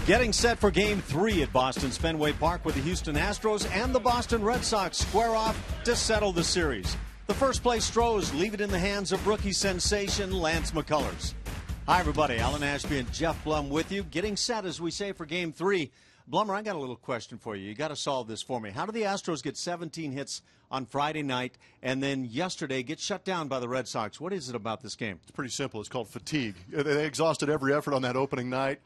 Getting set for Game 3 at Boston's Fenway Park, with the Houston Astros and the Boston Red Sox square off to settle the series. The first-place Stros leave it in the hands of rookie sensation Lance McCullers. Hi, everybody. Alan Ashby and Jeff Blum with you, getting set, as we say, for Game 3. Blummer, I got a little question for you. You got to solve this for me. How did the Astros get 17 hits on Friday night and then yesterday get shut down by the Red Sox? What is it about this game? It's pretty simple. It's called fatigue. They exhausted every effort on that opening night.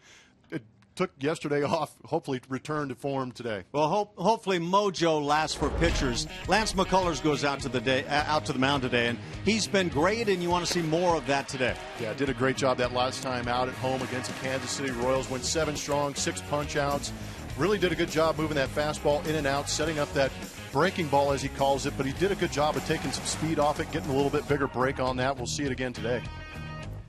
It took yesterday off, hopefully return to form today. Well, hopefully mojo lasts for pitchers. Lance McCullers goes out to the mound today, and he's been great, and you want to see more of that today. Yeah, did a great job that last time out at home against the Kansas City Royals. Went 7 strong, 6 punch-outs. Really did a good job moving that fastball in and out, setting up that breaking ball, as he calls it, but he did a good job of taking some speed off it, getting a little bit bigger break on that. We'll see it again today.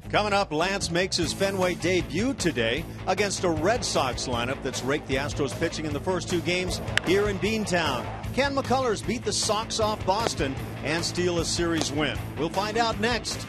Coming up, Lance makes his Fenway debut today against a Red Sox lineup that's raked the Astros pitching in the first 2 games here in Beantown. Can McCullers beat the Sox off Boston and steal a series win? We'll find out next.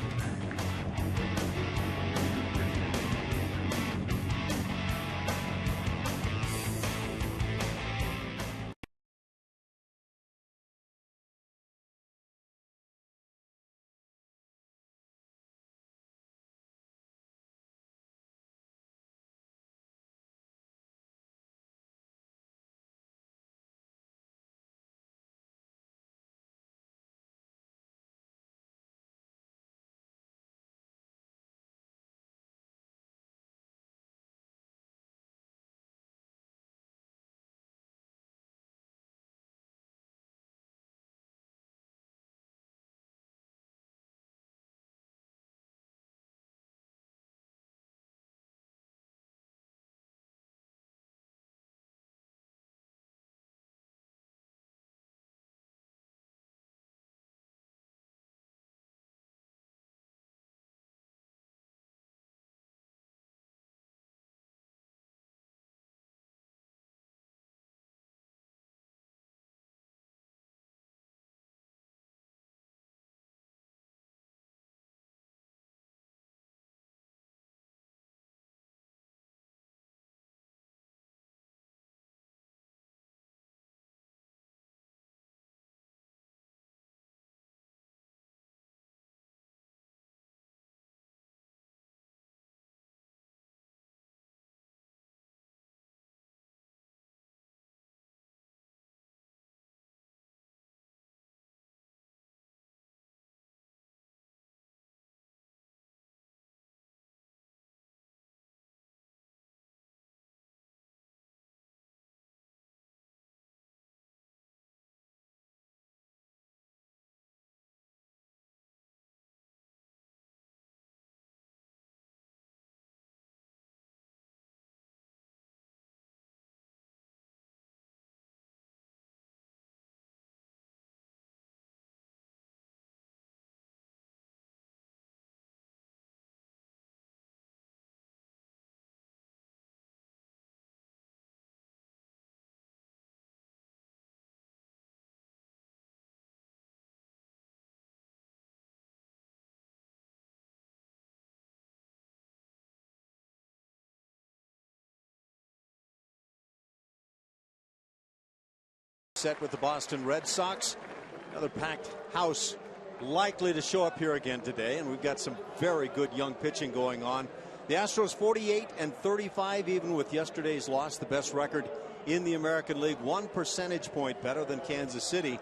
Set with the Boston Red Sox. Another packed house likely to show up here again today, and we've got some very good young pitching going on. The Astros 48-35, even with yesterday's loss, the best record in the American League, 1 percentage point better than Kansas City.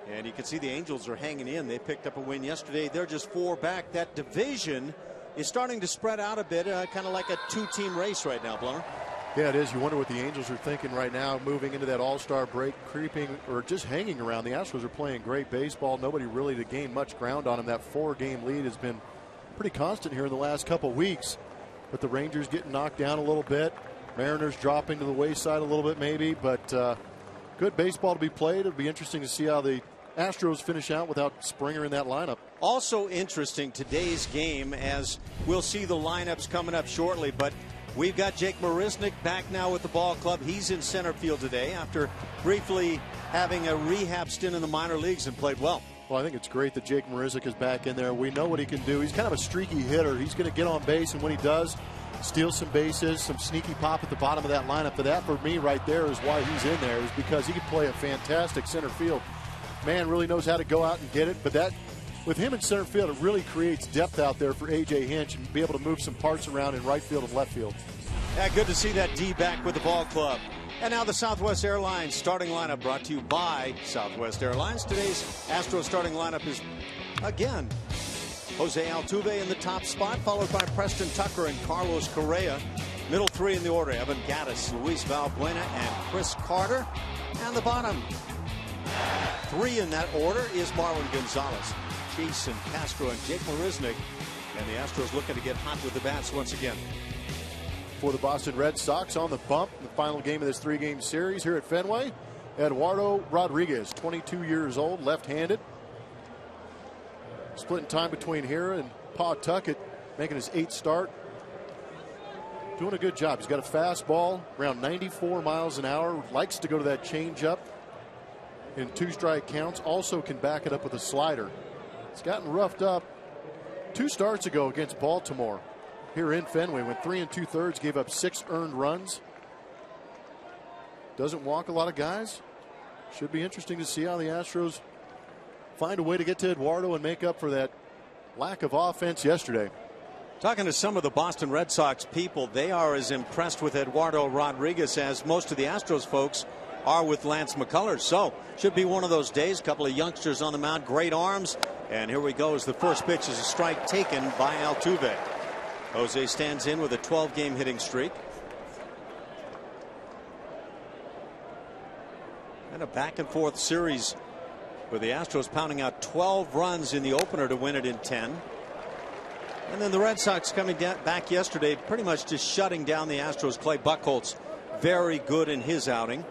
And you can see the Angels are hanging in. They picked up a win yesterday. They're just 4 back. That division is starting to spread out a bit, kind of like a 2-team race right now, Blummer. Yeah, it is. You wonder what the Angels are thinking right now, moving into that all-star break, creeping or just hanging around. The Astros are playing great baseball. Nobody really to gain much ground on them. That 4-game lead has been pretty constant here in the last couple weeks. But the Rangers getting knocked down a little bit. Mariners dropping to the wayside a little bit maybe. But good baseball to be played. It'll be interesting to see how the Astros finish out without Springer in that lineup. Also interesting, today's game, as we'll see the lineups coming up shortly. But we've got Jake Marisnick back now with the ball club. He's in center field today after briefly having a rehab stint in the minor leagues and played well. Well, I think it's great that Jake Marisnick is back in there. We know what he can do. He's kind of a streaky hitter. He's going to get on base, and when he does, steal some bases, some sneaky pop at the bottom of that lineup. But that, for me, right there is why he's in there, is because he can play a fantastic center field. Man really knows how to go out and get it. But that, with him in center field, it really creates depth out there for A.J. Hinch and be able to move some parts around in right field and left field. Yeah, good to see that D back with the ball club. And now the Southwest Airlines starting lineup, brought to you by Southwest Airlines. Today's Astros starting lineup is, again, Jose Altuve in the top spot, followed by Preston Tucker and Carlos Correa. Middle three in the order: Evan Gattis, Luis Valbuena, and Chris Carter. And the bottom three in that order is Marwin Gonzalez, Jason Castro, and Jake Marisnick. And the Astros looking to get hot with the bats once again. For the Boston Red Sox, on the bump, the final game of this three-game series here at Fenway, Eduardo Rodriguez, 22 years old, left-handed. Splitting time between here and Pawtucket, making his 8th start. Doing a good job. He's got a fastball around 94 miles an hour. Likes to go to that changeup in 2-strike counts. Also can back it up with a slider. It's gotten roughed up 2 starts ago against Baltimore. Here in Fenway, went 3 2/3, gave up 6 earned runs. Doesn't walk a lot of guys. Should be interesting to see how the Astros find a way to get to Eduardo and make up for that lack of offense yesterday. Talking to some of the Boston Red Sox people, they are as impressed with Eduardo Rodriguez as most of the Astros folks are with Lance McCullers. So should be one of those days. A couple of youngsters on the mound, great arms. And here we go as the first pitch is a strike taken by Altuve. Jose stands in with a 12-game hitting streak. And a back-and-forth series with the Astros pounding out 12 runs in the opener to win it in 10. And then the Red Sox coming back yesterday, pretty much just shutting down the Astros. Clay Buchholz, very good in his outing.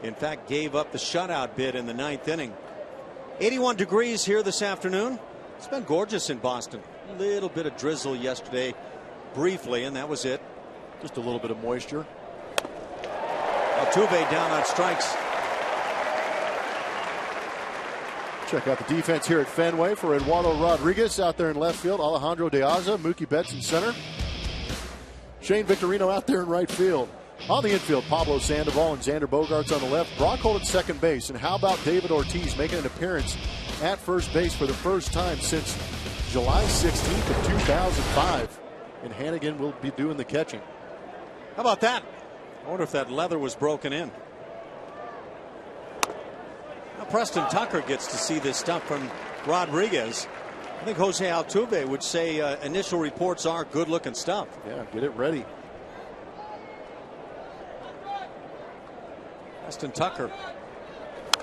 In fact, gave up the shutout bid in the 9th inning. 81 degrees here this afternoon. It's been gorgeous in Boston. A little bit of drizzle yesterday, briefly, and that was it. Just a little bit of moisture. Altuve down on strikes. Check out the defense here at Fenway for Eduardo Rodriguez out there in left field. Alejandro De Aza, Mookie Betts in center. Shane Victorino out there in right field. On the infield, Pablo Sandoval and Xander Bogaerts on the left. Brock Holt at second base. And how about David Ortiz making an appearance at first base for the first time since July 16th of 2005. And Hannigan will be doing the catching. How about that? I wonder if that leather was broken in. Now Preston Tucker gets to see this stuff from Rodriguez. I think Jose Altuve would say initial reports are good looking stuff. Yeah, get it ready. Preston Tucker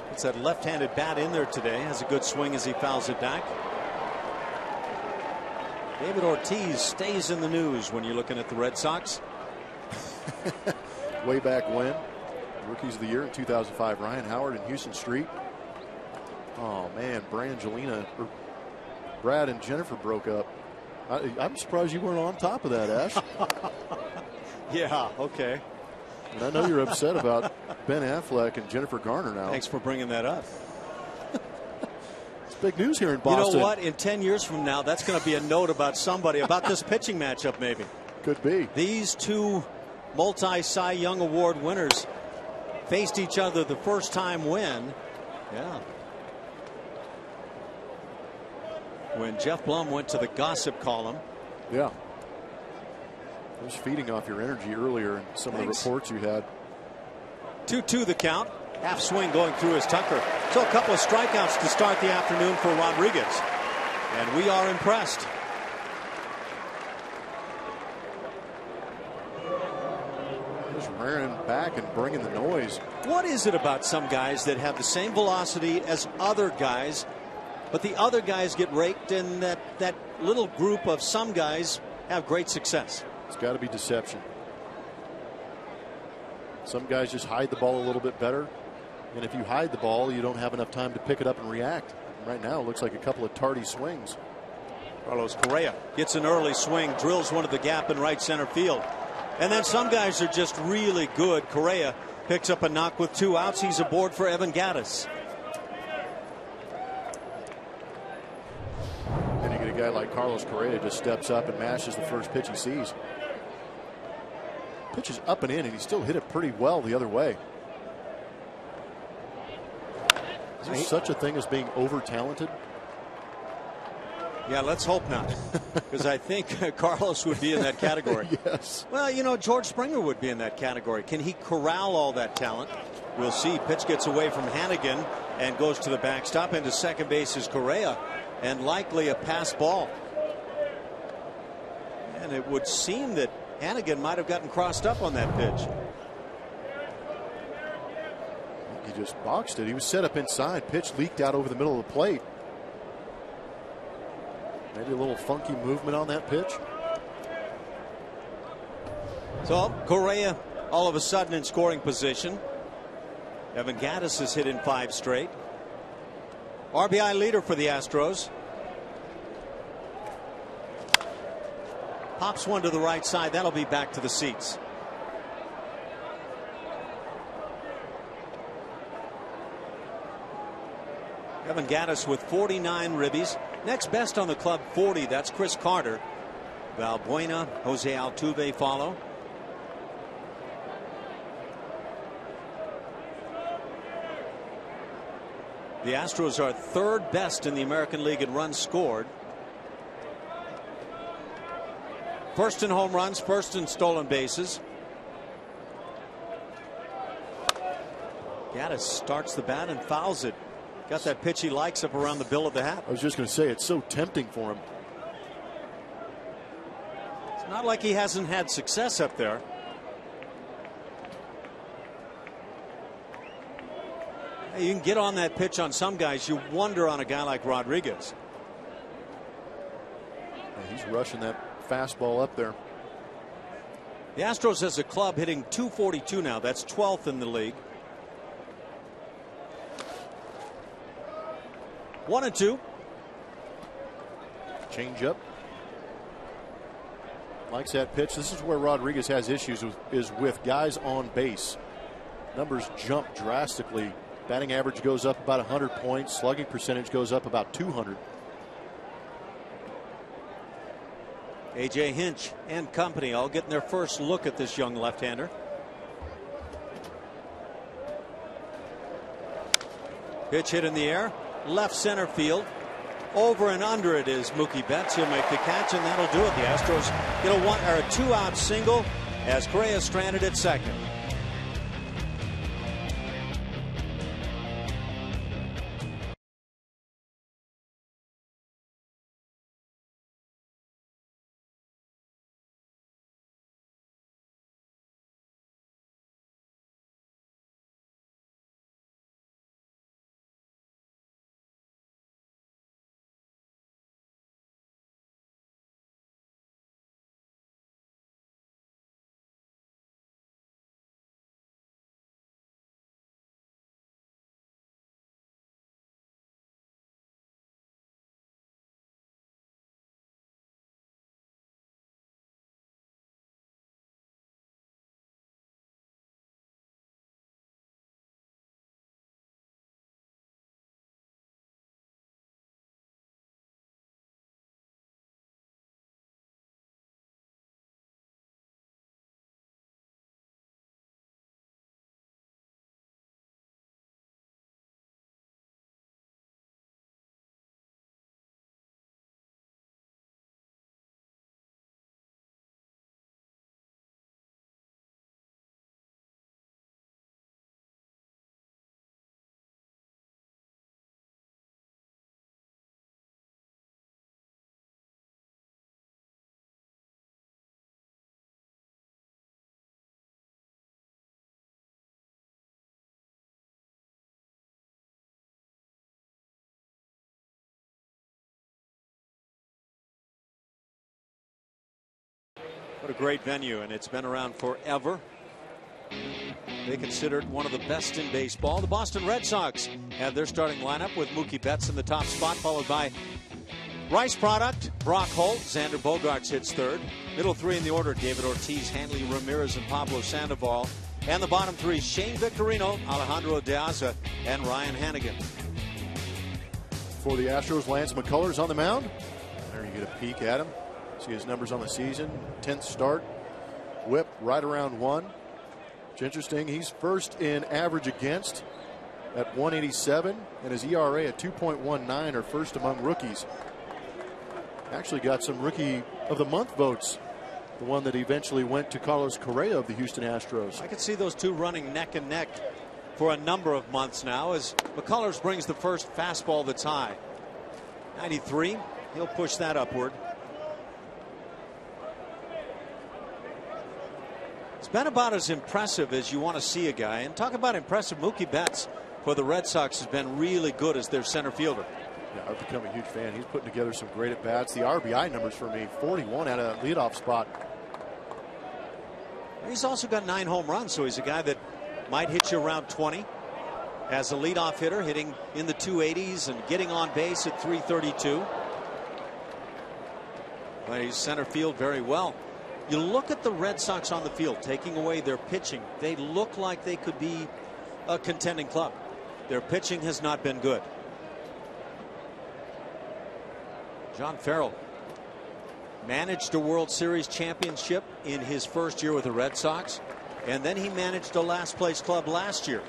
gets that left-handed bat in there today. Has a good swing as he fouls it back. David Ortiz stays in the news when you're looking at the Red Sox. Way back when. Rookies of the year in 2005. Ryan Howard and Houston Street. Oh, man. Brad and Jennifer broke up. I'm surprised you weren't on top of that, Ash. Yeah, okay. And I know you're upset about Ben Affleck and Jennifer Garner now. Thanks for bringing that up. It's big news here in Boston. You know what? In 10 years from now, that's going to be a note about somebody, about this pitching matchup maybe. Could be. These two multi-Cy Young Award winners faced each other the first time when, yeah. When Jeff Blum went to the gossip column. Yeah. I was feeding off your energy earlier in some of the reports you had. 2-2 the count. Half swing going through his Tucker. So a couple of strikeouts to start the afternoon for Rodriguez. And we are impressed. Just rearing back and bringing the noise. What is it about some guys that have the same velocity as other guys, but the other guys get raked, and that little group of some guys have great success? It's got to be deception. Some guys just hide the ball a little bit better. And if you hide the ball, you don't have enough time to pick it up and react. Right now, it looks like a couple of tardy swings. Carlos Correa gets an early swing, drills one to the gap in right center field. And then some guys are just really good. Correa picks up a knock with 2 outs. He's aboard for Evan Gattis. And you get a guy like Carlos Correa just steps up and mashes the first pitch he sees. Pitch is up and in, and he still hit it pretty well the other way. Is there such a thing as being over-talented? Yeah, let's hope not, because I think Carlos would be in that category. Yes. Well, you know, George Springer would be in that category. Can he corral all that talent? We'll see. Pitch gets away from Hannigan and goes to the backstop. Into second base is Correa, and likely a pass ball. And it would seem that Hannigan might have gotten crossed up on that pitch. He just boxed it. He was set up inside. Pitch leaked out over the middle of the plate. Maybe a little funky movement on that pitch. So Correa all of a sudden in scoring position. Evan Gattis has hit in 5 straight. RBI leader for the Astros. Pops one to the right side. That'll be back to the seats. Evan Gattis with 49 ribbies. Next best on the club, 40. That's Chris Carter. Valbuena, Jose Altuve follow. The Astros are 3rd best in the American League in runs scored. 1st in home runs, 1st in stolen bases. Gattis starts the bat and fouls it. Got that pitch he likes up around the bill of the hat. I was just going to say, it's so tempting for him. It's not like he hasn't had success up there. You can get on that pitch on some guys. You wonder on a guy like Rodriguez. Yeah, he's rushing that fastball up there. The Astros as a club hitting .242 now. That's 12th in the league. 1-2. Change up. Likes that pitch. This is where Rodriguez has issues with guys on base. Numbers jump drastically. Batting average goes up about 100 points. Slugging percentage goes up about 200. A.J. Hinch and company all getting their first look at this young left-hander. Pitch hit in the air. Left center field. Over and under it is Mookie Betts. He'll make the catch, and that'll do it. The Astros get a 2-out single as Correa stranded at second. What a great venue, and it's been around forever. They consider it one of the best in baseball. The Boston Red Sox have their starting lineup with Mookie Betts in the top spot, followed by Rice Product, Brock Holt, Xander Bogaerts hits third. Middle 3 in the order, David Ortiz, Hanley Ramirez, and Pablo Sandoval. And the bottom 3, Shane Victorino, Alejandro De Aza, and Ryan Hannigan. For the Astros, Lance McCullers on the mound. There you get a peek at him. See his numbers on the season. 10th start. whip right around 1. It's interesting. He's first in average against at 187, and his ERA at 2.19 are first among rookies. Actually got some Rookie of the Month votes. The one that eventually went to Carlos Correa of the Houston Astros. I could see those two running neck and neck for a number of months now as McCullers brings the first fastball that's high. 93. He'll push that upward. It's been about as impressive as you want to see a guy. And talk about impressive. Mookie Betts for the Red Sox has been really good as their center fielder. Yeah, I've become a huge fan. He's putting together some great at bats. The RBI numbers for me, 41 out of that leadoff spot. He's also got 9 home runs, so he's a guy that might hit you around 20 as a leadoff hitter, hitting in the 280s and getting on base at 332. Plays center field very well. You look at the Red Sox on the field, taking away their pitching. They look like they could be a contending club. Their pitching has not been good. John Farrell managed a World Series championship in his first year with the Red Sox, and then he managed a last place club last year.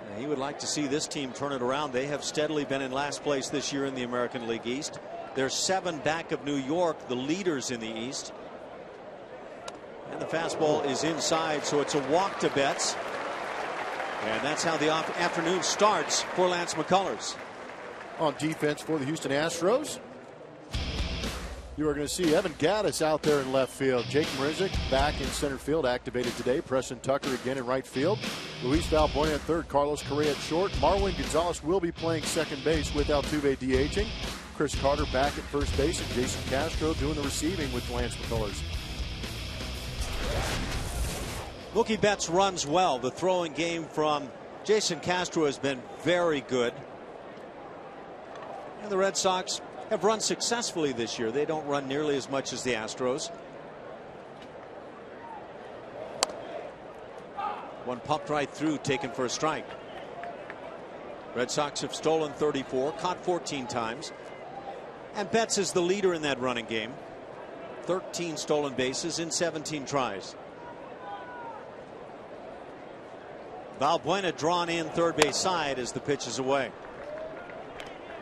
And he would like to see this team turn it around. They have steadily been in last place this year in the American League East. They're 7 back of New York, the leaders in the East. And the fastball is inside, so it's a walk to Betts. And that's how the afternoon starts for Lance McCullers. On defense for the Houston Astros, you are going to see Evan Gattis out there in left field. Jake Marizic back in center field, activated today. Preston Tucker again in right field. Luis Valbuena at third. Carlos Correa at short. Marwin Gonzalez will be playing second base with Altuve DHing. Chris Carter back at first base, and Jason Castro doing the receiving with Lance McCullers. Mookie Betts runs well. The throwing game from Jason Castro has been very good. And the Red Sox have run successfully this year. They don't run nearly as much as the Astros. One pumped right through, taken for a strike. Red Sox have stolen 34, caught 14 times. And Betts is the leader in that running game. 13 stolen bases in 17 tries. Valbuena drawn in third base side as the pitch is away.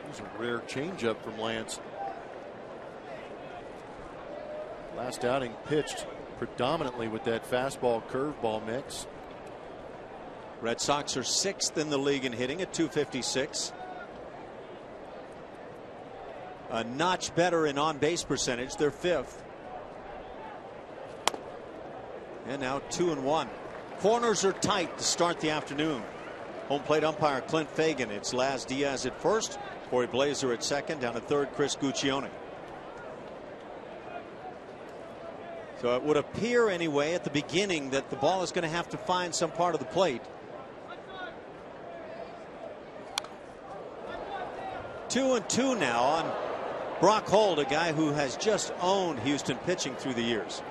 It's a rare changeup from Lance. Last outing pitched predominantly with that fastball curveball mix. Red Sox are 6th in the league in hitting at 256. A notch better in on-base percentage. They're 5th. And now 2-1. Corners are tight to start the afternoon. Home plate umpire Clint Fagan. It's Laz Diaz at first. Corey Blazer at second. Down to third, Chris Guccione. So it would appear anyway at the beginning that the ball is going to have to find some part of the plate. 2-2 now on Brock Holt, a guy who has just owned Houston pitching through the years.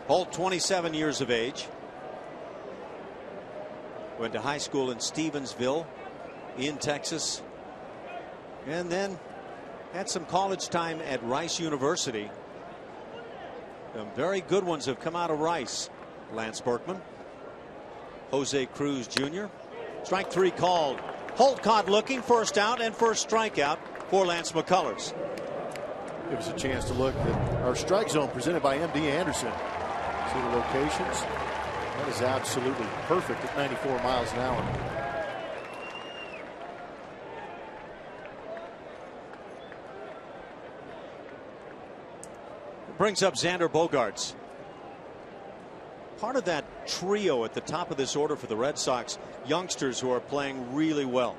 Holt, 27 years of age. Went to high school in Stevensville in Texas. And then had some college time at Rice University. Some very good ones have come out of Rice. Lance Berkman. Jose Cruz Jr. Strike 3 called. Holt caught looking, first out and first strikeout for Lance McCullers. Give us a chance to look at our strike zone presented by MD Anderson. See the locations. That is absolutely perfect at 94 miles an hour. Brings up Xander Bogaerts. Part of that trio at the top of this order for the Red Sox, youngsters who are playing really well.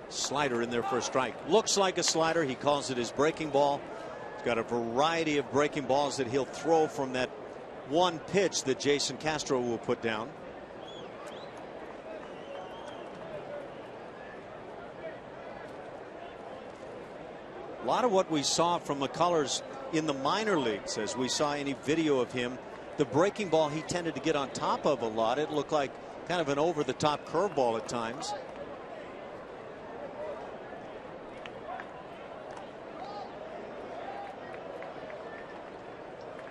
Slider in there for a strike. Looks like a slider. He calls it his breaking ball. He's got a variety of breaking balls that he'll throw from that one pitch that Jason Castro will put down. A lot of what we saw from McCullers in the minor leagues, as we saw any video of him the breaking ball he tended to get on top of a lot. It looked like kind of an over-the-top curveball at times.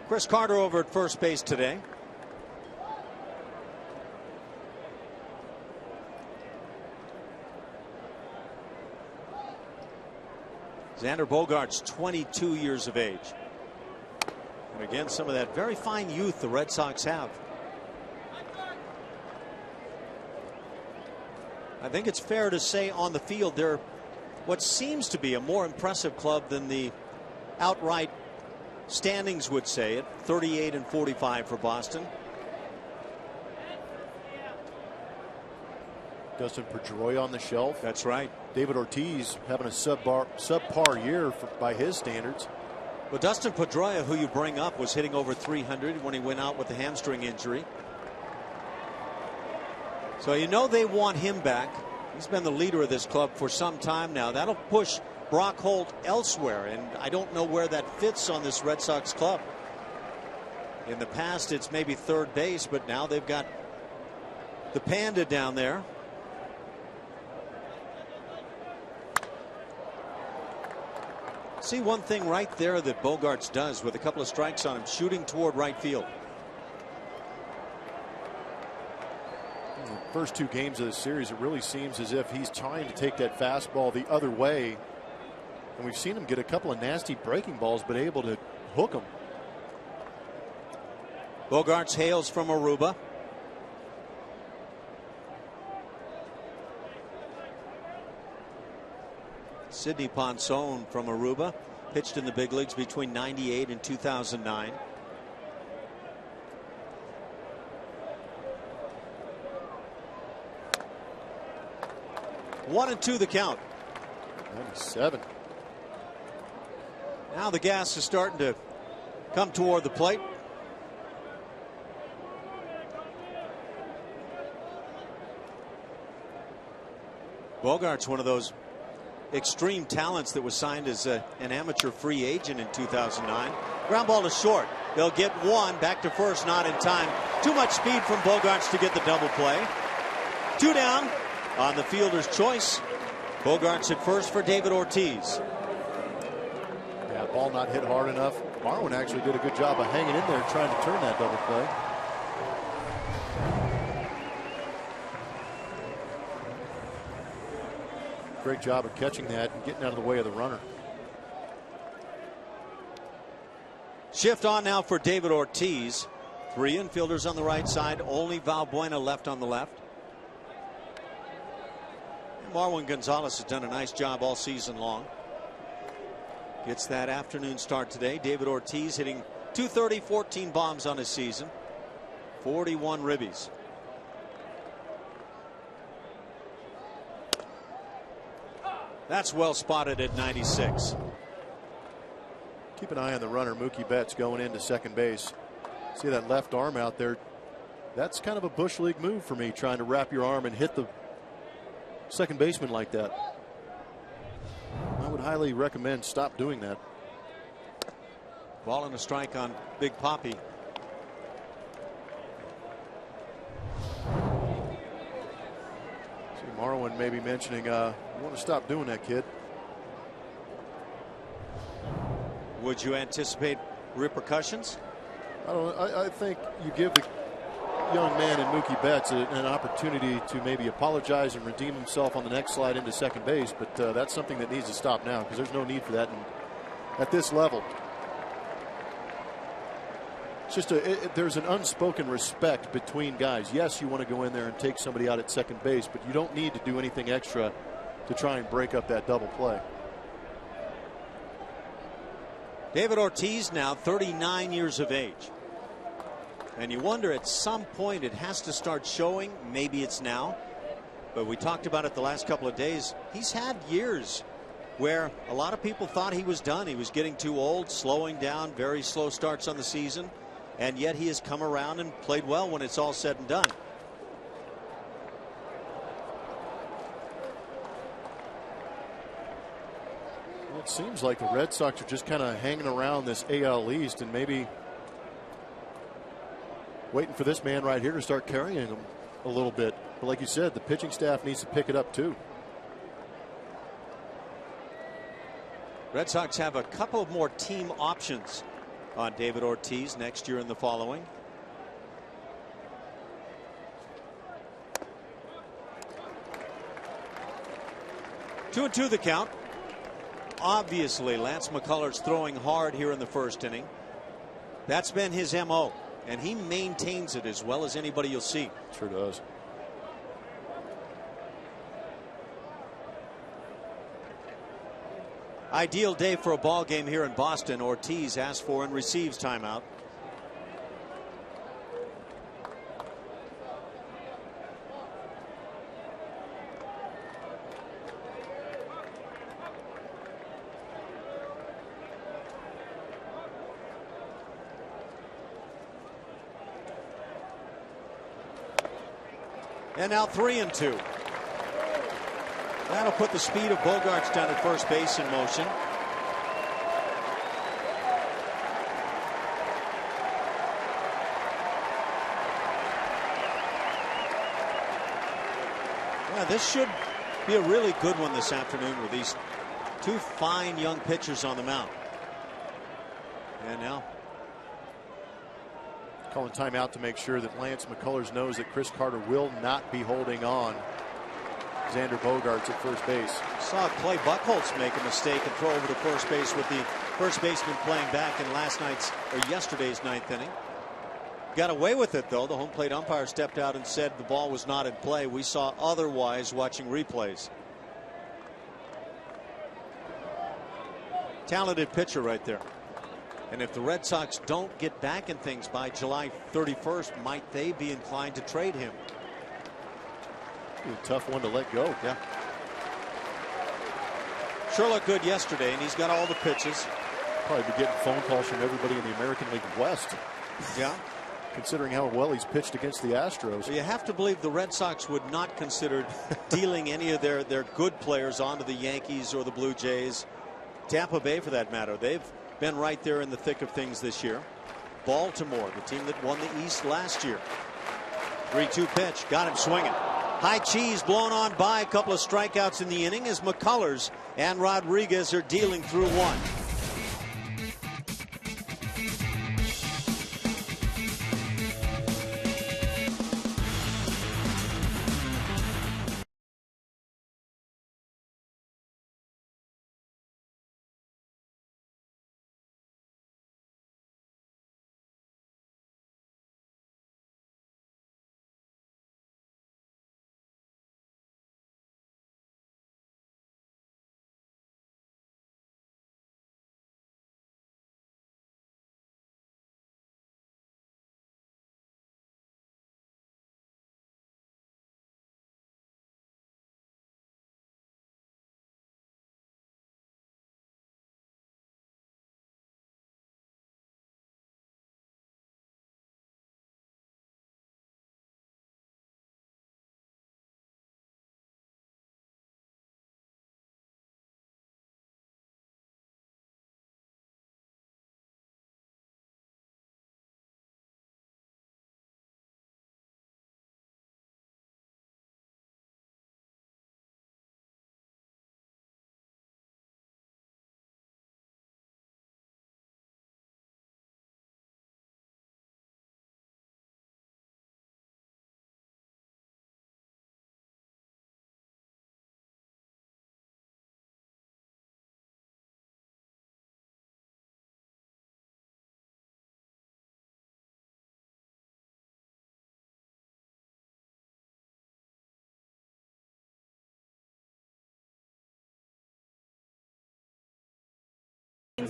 Chris Carter over at first base today. Xander Bogaerts, 22 years of age. And again, some of that very fine youth the Red Sox have. I think it's fair to say on the field they're what seems to be a more impressive club than the outright standings would say, at 38 and 45 for Boston. Dustin Pedroia on the shelf. That's right. David Ortiz having a subpar year by his standards. Well, Dustin Pedroia, who you bring up, was hitting over 300 when he went out with the hamstring injury. So you know they want him back. He's been the leader of this club for some time now. That'll push Brock Holt elsewhere, and I don't know where that fits on this Red Sox club. In the past, it's maybe third base, but now they've got the Panda down there. See one thing right there that Bogaerts does with a couple of strikes on him, shooting toward right field. In the first two games of this series, it really seems as if he's trying to take that fastball the other way. And we've seen him get a couple of nasty breaking balls, but able to hook them. Bogaerts hails from Aruba. Sidney Ponson from Aruba pitched in the big leagues between '98 and 2009. One and two the count. 97. Now the gas is starting to come toward the plate. Bogaerts, one of those extreme talents that was signed as an amateur free agent in 2009. Ground ball to short. They'll get one. Back to first, not in time. Too much speed from Bogaerts to get the double play. Two down on the fielder's choice. Bogaerts at first for David Ortiz. Yeah, ball not hit hard enough. Marwin actually did a good job of hanging in there trying to turn that double play. Great job of catching that and getting out of the way of the runner. Shift on now for David Ortiz. Three infielders on the right side, only Valbuena left on the left. And Marwin Gonzalez has done a nice job all season long. Gets that afternoon start today. David Ortiz hitting .230, 14 bombs on his season, 41 ribbies. That's well spotted at 96. Keep an eye on the runner, Mookie Betts, going into second base. See that left arm out there? That's kind of a Bush League move for me, trying to wrap your arm and hit the second baseman like that. I would highly recommend stop doing that. Ball and a strike on Big Papi. See Marwin maybe mentioning you want to stop doing that, kid. Would you anticipate repercussions? I think you give the young man in Mookie Betts an opportunity to maybe apologize and redeem himself on the next slide into second base, but that's something that needs to stop now because there's no need for that at this level. It's just there's an unspoken respect between guys. Yes, you want to go in there and take somebody out at second base, but you don't need to do anything extra to try and break up that double play. David Ortiz now 39 years of age. And you wonder at some point it has to start showing. Maybe it's now. But we talked about it the last couple of days. He's had years where a lot of people thought he was done. He was getting too old, slowing down, very slow starts on the season. And yet he has come around and played well when it's all said and done. Well, it seems like the Red Sox are just kind of hanging around this AL East, and maybe Waiting for this man right here to start carrying him a little bit. But like you said, the pitching staff needs to pick it up too. Red Sox have a couple of more team options on David Ortiz next year and the following. Two and two the count. Obviously, Lance McCullers throwing hard here in the first inning. That's been his MO, and he maintains it as well as anybody you'll see. Sure does. Ideal day for a ball game here in Boston. Ortiz asks for and receives timeout. And now 3-2. That'll put the speed of Bogaerts down at first base in motion. Yeah, this should be a really good one this afternoon with these two fine young pitchers on the mound. And now calling timeout to make sure that Lance McCullers knows that Chris Carter will not be holding on Xander Bogaerts at first base. Saw Clay Buchholz make a mistake and throw over to first base with the first baseman playing back in yesterday's ninth inning. Got away with it though. The home plate umpire stepped out and said the ball was not in play. We saw otherwise watching replays. Talented pitcher right there. And if the Red Sox don't get back in things by July 31st, might they be inclined to trade him? A tough one to let go. Yeah. Sure looked good yesterday, and he's got all the pitches. Probably be getting phone calls from everybody in the American League West. Yeah. Considering how well he's pitched against the Astros. Well, you have to believe the Red Sox would not consider dealing any of their good players onto the Yankees or the Blue Jays. Tampa Bay, for that matter. They've been right there in the thick of things this year. Baltimore, the team that won the East last year. 3-2 pitch. Got him swinging. High cheese blown on by. A couple of strikeouts in the inning as McCullers and Rodriguez are dealing through one.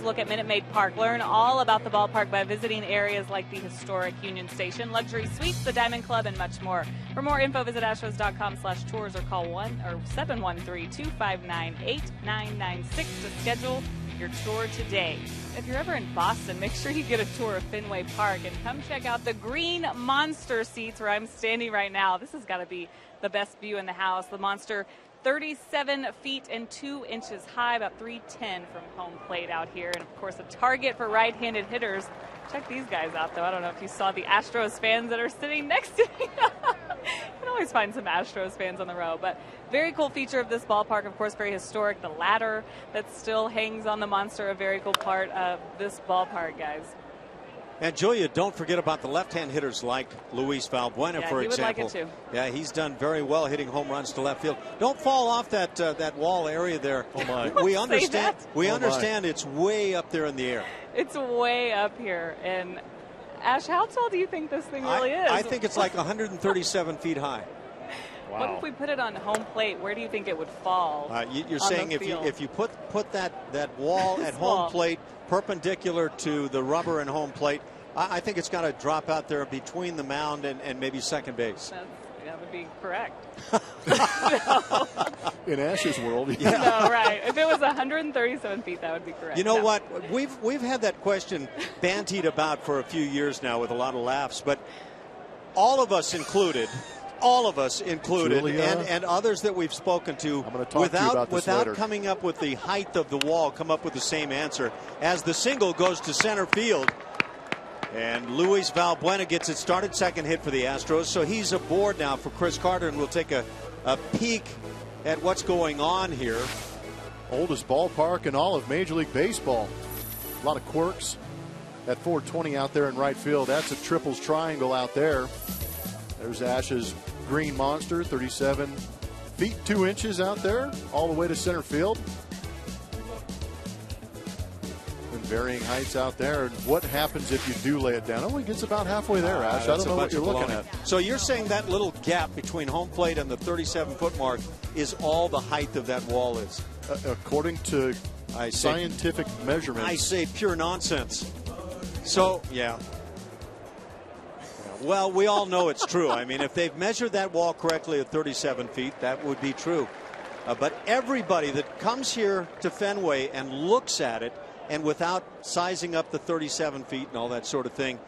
Look at Minute Maid Park. Learn all about the ballpark by visiting areas like the historic Union Station, luxury suites, the Diamond Club, and much more. For more info, visit astros.com/tours or call 713-259-8996 to schedule your tour today. If you're ever in Boston, make sure you get a tour of Fenway Park and come check out the green monster seats where I'm standing right now. This has got to be the best view in the house. The monster 37 feet and 2 inches high, about 310 from home plate out here. And, of course, a target for right-handed hitters. Check these guys out, though. I don't know if you saw the Astros fans that are sitting next to me. You can always find some Astros fans on the row. But very cool feature of this ballpark, of course, very historic. The ladder that still hangs on the monster, a very cool part of this ballpark, guys. And Julia, don't forget about the left-hand hitters like Luis Valbuena, for example. Would like it too. Yeah, he's done very well hitting home runs to left field. Don't fall off that wall area there. Oh my! We understand. We understand it's way up there in the air. It's way up here. And Ash, how tall do you think this thing really is? I think it's like 137 feet high. Wow. What if we put it on home plate? Where do you think it would fall? You're saying if you put that wall at home plate perpendicular to the rubber and home plate, I think it's got to drop out there between the mound and maybe second base. That would be correct. In Ash's world, yeah. No, right. If it was 137 feet, that would be correct. You know what? We've had that question bantied about for a few years now with a lot of laughs, but all of us included, Julia, and others that we've spoken to, without coming up with the height of the wall, come up with the same answer as the single goes to center field. And Luis Valbuena gets it started, second hit for the Astros, so he's aboard now for Chris Carter, and we'll take a peek at what's going on here. Oldest ballpark in all of Major League Baseball. A lot of quirks. At 420 out there in right field, that's a triples triangle out there. There's Ash's green monster, 37 feet 2 inches out there, all the way to center field. And varying heights out there. And what happens if you do lay it down? It only gets about halfway there, Ash. I don't know what you're looking at. So you're saying that little gap between home plate and the 37-foot mark is all the height of that wall is? According to scientific measurements. I say pure nonsense. So, yeah. Well, we all know it's true. I mean, if they've measured that wall correctly at 37 feet, that would be true. But everybody that comes here to Fenway and looks at it, and without sizing up the 37 feet and all that sort of thing,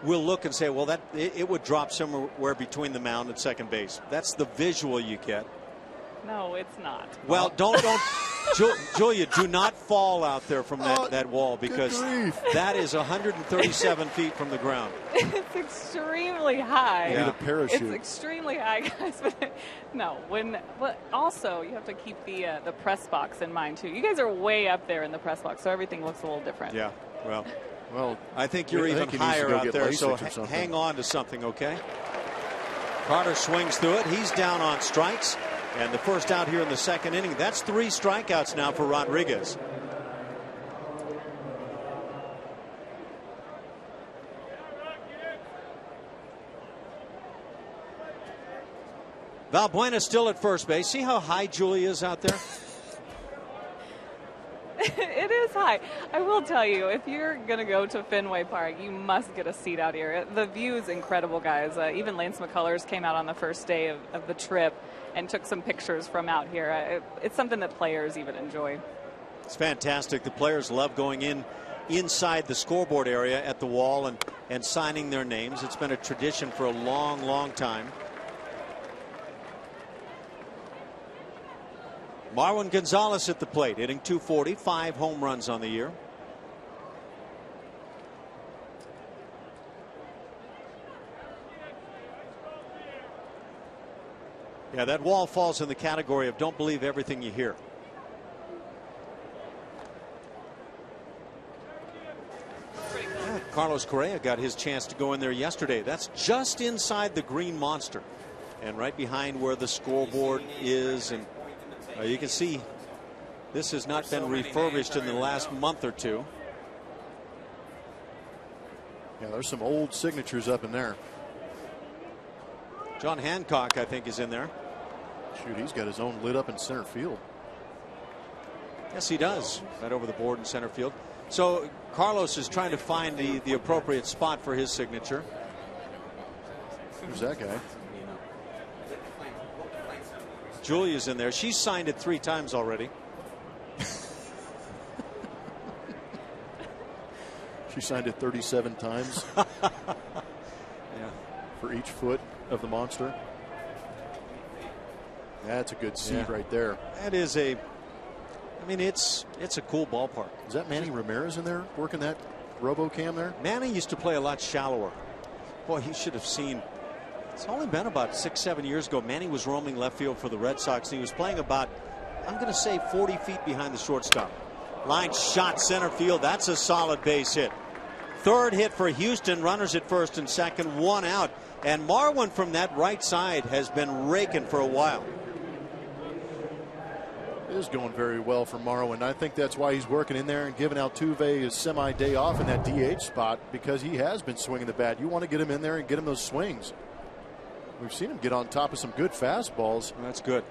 will look and say, well, it would drop somewhere between the mound and second base. That's the visual you get. No, it's not. Well, don't Julia, do not fall out there from that wall, because that is 137 feet from the ground. It's extremely high. You need a parachute. It's extremely high, guys. But no, but also you have to keep the press box in mind too. You guys are way up there in the press box, so everything looks a little different. Yeah. Well, I think you're even higher out there. So hang on to something, okay? Carter swings through it. He's down on strikes. And the first out here in the second inning. That's 3 strikeouts now for Rodriguez. Valbuena still at first base. See how high Julie is out there? It is high. I will tell you, if you're going to go to Fenway Park, you must get a seat out here. The view is incredible, guys. Even Lance McCullers came out on the first day of the trip and took some pictures from out here. It's something that players even enjoy. It's fantastic. The players love going inside the scoreboard area at the wall and signing their names. It's been a tradition for a long, long time. Marwin Gonzalez at the plate, hitting .240, 5 home runs on the year. Yeah, that wall falls in the category of don't believe everything you hear. Yeah, Carlos Correa got his chance to go in there yesterday. That's just inside the green monster and right behind where the scoreboard is. And you can see this has not been refurbished in the last month or two. Yeah, there's some old signatures up in there. John Hancock, I think, is in there. Shoot, he's got his own lit up in center field. Yes, he does. Right over the board in center field. So Carlos is trying to find the appropriate spot for his signature. Who's that guy? Julia's in there. She's signed it 3 times already. She signed it 37 times. Yeah. For each foot of the monster. That's a good seat right there. That is I mean, it's a cool ballpark. Is that Manny Ramirez in there working that RoboCam there? Manning used to play a lot shallower. Boy, he should have seen. It's only been about 6-7 years ago. Manning was roaming left field for the Red Sox. And he was playing about, I'm going to say, 40 feet behind the shortstop. Line shot center field. That's a solid base hit. Third hit for Houston. Runners at first and second. One out. And Marwin from that right side has been raking for a while. It is going very well for Marwin. I think that's why he's working in there and giving Altuve his semi-day off in that DH spot, because he has been swinging the bat. You want to get him in there and get him those swings. We've seen him get on top of some good fastballs. Well, that's good.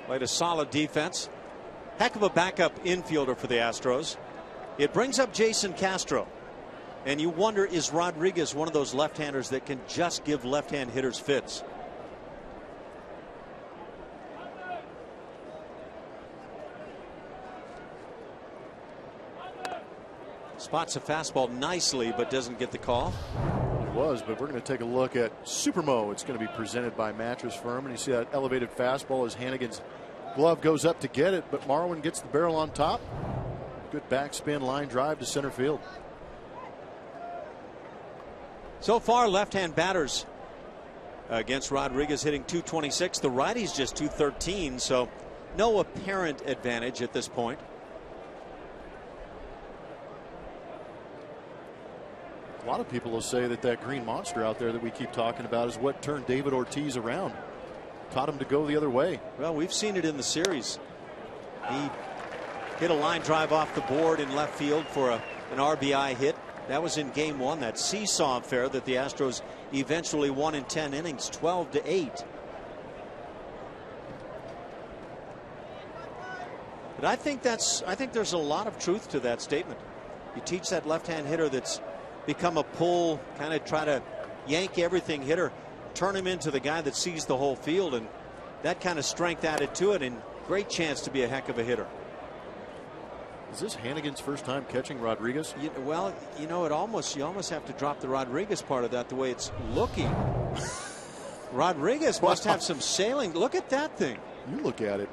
Played a solid defense. Heck of a backup infielder for the Astros. It brings up Jason Castro. And you wonder, is Rodriguez one of those left-handers that can just give left-hand hitters fits? Spots a fastball nicely, but doesn't get the call. It was, but we're going to take a look at Supermo. It's going to be presented by Mattress Firm, and you see that elevated fastball as Hannigan's glove goes up to get it, but Marwin gets the barrel on top. Good backspin line drive to center field. So far, left-hand batters against Rodriguez hitting .226. The righties just .213, so no apparent advantage at this point. A lot of people will say that that green monster out there that we keep talking about is what turned David Ortiz around. Taught him to go the other way. Well, we've seen it in the series. He hit a line drive off the board in left field for an RBI hit. That was in game one, that seesaw affair that the Astros eventually won in 10 innings, 12-8. But I think there's a lot of truth to that statement. You teach that left-hand hitter that's become a pull, kind of try to yank everything hitter, turn him into the guy that sees the whole field, and that kind of strength added to it, and great chance to be a heck of a hitter. Is this Hannigan's first time catching Rodriguez? Well, you know, you almost have to drop the Rodriguez part of that, the way it's looking. Rodriguez must have some sailing. Look at that thing. You look at it.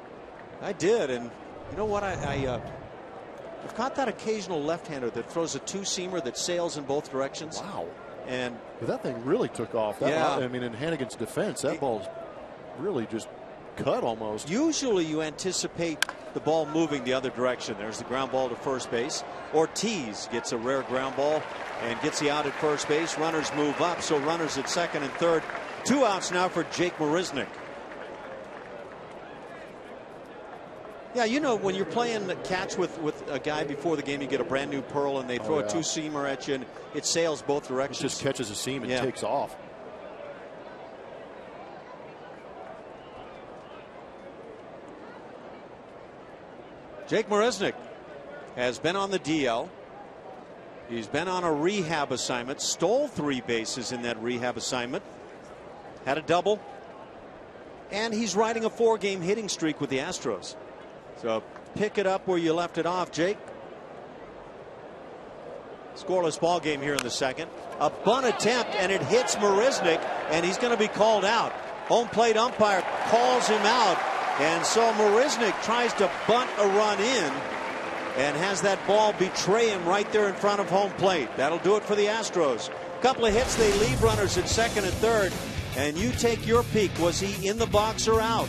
I did, and you know what? I've caught that occasional left-hander that throws a two-seamer that sails in both directions. Wow. But that thing really took off. I mean, in Hannigan's defense, that ball's really just cut almost. Usually you anticipate the ball moving the other direction. There's the ground ball to first base. Ortiz gets a rare ground ball and gets the out at first base. Runners move up, so runners at second and third. 2 outs now for Jake Marisnick. Yeah, you know, when you're playing catch with a guy before the game, you get a brand new pearl and they throw a two-seamer at you and it sails both directions. It just catches a seam and takes off. Jake Marisnick has been on the DL. He's been on a rehab assignment, stole 3 bases in that rehab assignment, had a double, and he's riding a 4-game hitting streak with the Astros. So pick it up where you left it off, Jake. Scoreless ball game here in the second. A bunt attempt, and it hits Marisnick, and he's going to be called out. Home plate umpire calls him out, and so Marisnick tries to bunt a run in and has that ball betray him right there in front of home plate. That'll do it for the Astros. Couple of hits, they leave runners at second and third, and you take your peek. Was he in the box or out?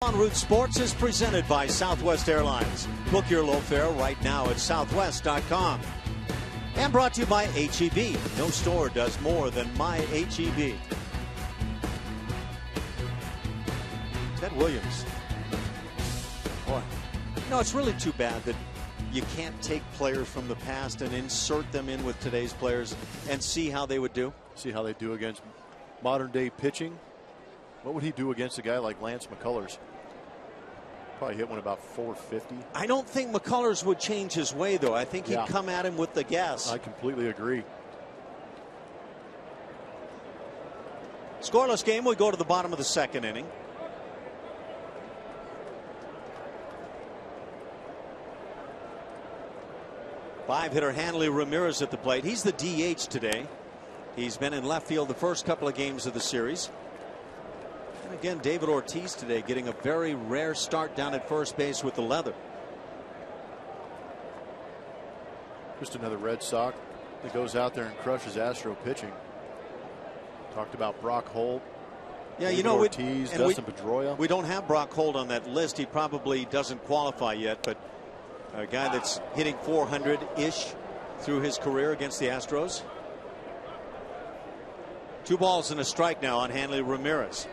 On Route Sports is presented by Southwest Airlines. Book your low fare right now at southwest.com. And brought to you by HEB. No store does more than my HEB. Ted Williams. Boy, it's really too bad that you can't take players from the past and insert them in with today's players and see how they would do. See how they do against modern day pitching. What would he do against a guy like Lance McCullers? Probably hit one about 450. I don't think McCullers would change his way, though. I think he'd come at him with the gas. I completely agree. Scoreless game. We go to the bottom of the second inning. Five-hitter Hanley Ramirez at the plate. He's the DH today. He's been in left field the first couple of games of the series. And again, David Ortiz today getting a very rare start down at first base with the leather. Just another Red Sox that goes out there and crushes Astro pitching. Talked about Brock Holt. Yeah, David Ortiz, Dustin Pedroia. We don't have Brock Holt on that list. He probably doesn't qualify yet, but a guy that's hitting 400-ish through his career against the Astros. 2 balls and a strike now on Hanley Ramirez.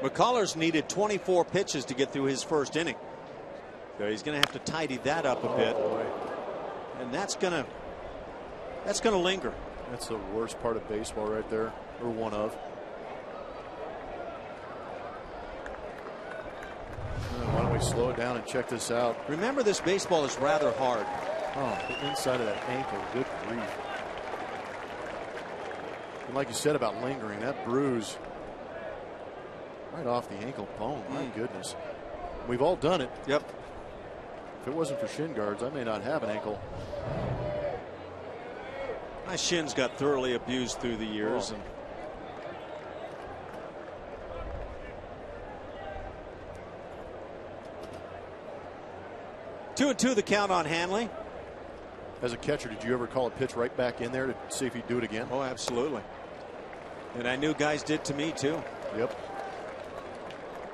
McCullers needed 24 pitches to get through his first inning. So he's going to have to tidy that up a bit. And that's going to linger. That's the worst part of baseball right there, or one of. Why don't we slow it down and check this out? Remember, this baseball is rather hard. Oh, the inside of that ankle. Good grief. And like you said about lingering, that bruise right off the ankle bone. My goodness. We've all done it. Yep. If it wasn't for shin guards, I may not have an ankle. My shins got thoroughly abused through the years. And two and two the count on Hanley. As a catcher, did you ever call a pitch right back in there to see if he'd do it again? Oh, absolutely. And I knew guys did to me too. Yep.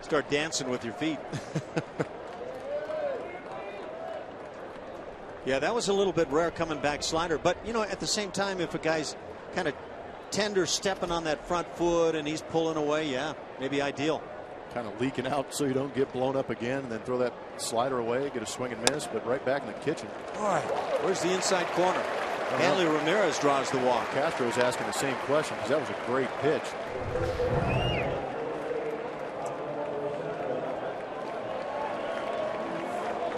Start dancing with your feet. Yeah, that was a little bit rare coming back slider. But, at the same time, if a guy's kind of tender stepping on that front foot and he's pulling away, yeah, maybe ideal. Kind of leaking out so you don't get blown up again and then throw that slider away, get a swing and miss, but right back in the kitchen. All right. Where's the inside corner? Hanley Ramirez draws the walk. Castro's asking the same question because that was a great pitch.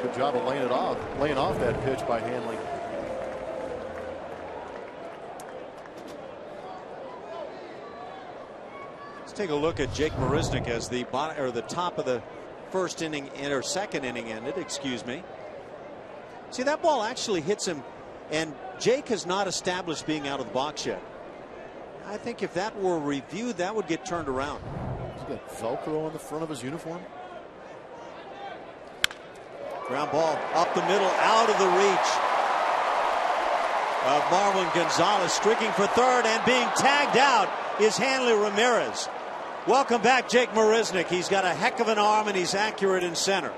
Good job of laying off that pitch by Hanley. Let's take a look at Jake Marisnick as the top of the first inning or second inning ended. Excuse me. See, that ball actually hits him, and Jake has not established being out of the box yet. I think if that were reviewed, that would get turned around. He's got Velcro on the front of his uniform. Ground ball up the middle, out of the reach of Marwin Gonzalez, streaking for third, and being tagged out is Hanley Ramirez. Welcome back, Jake Marisnick. He's got a heck of an arm and he's accurate in center.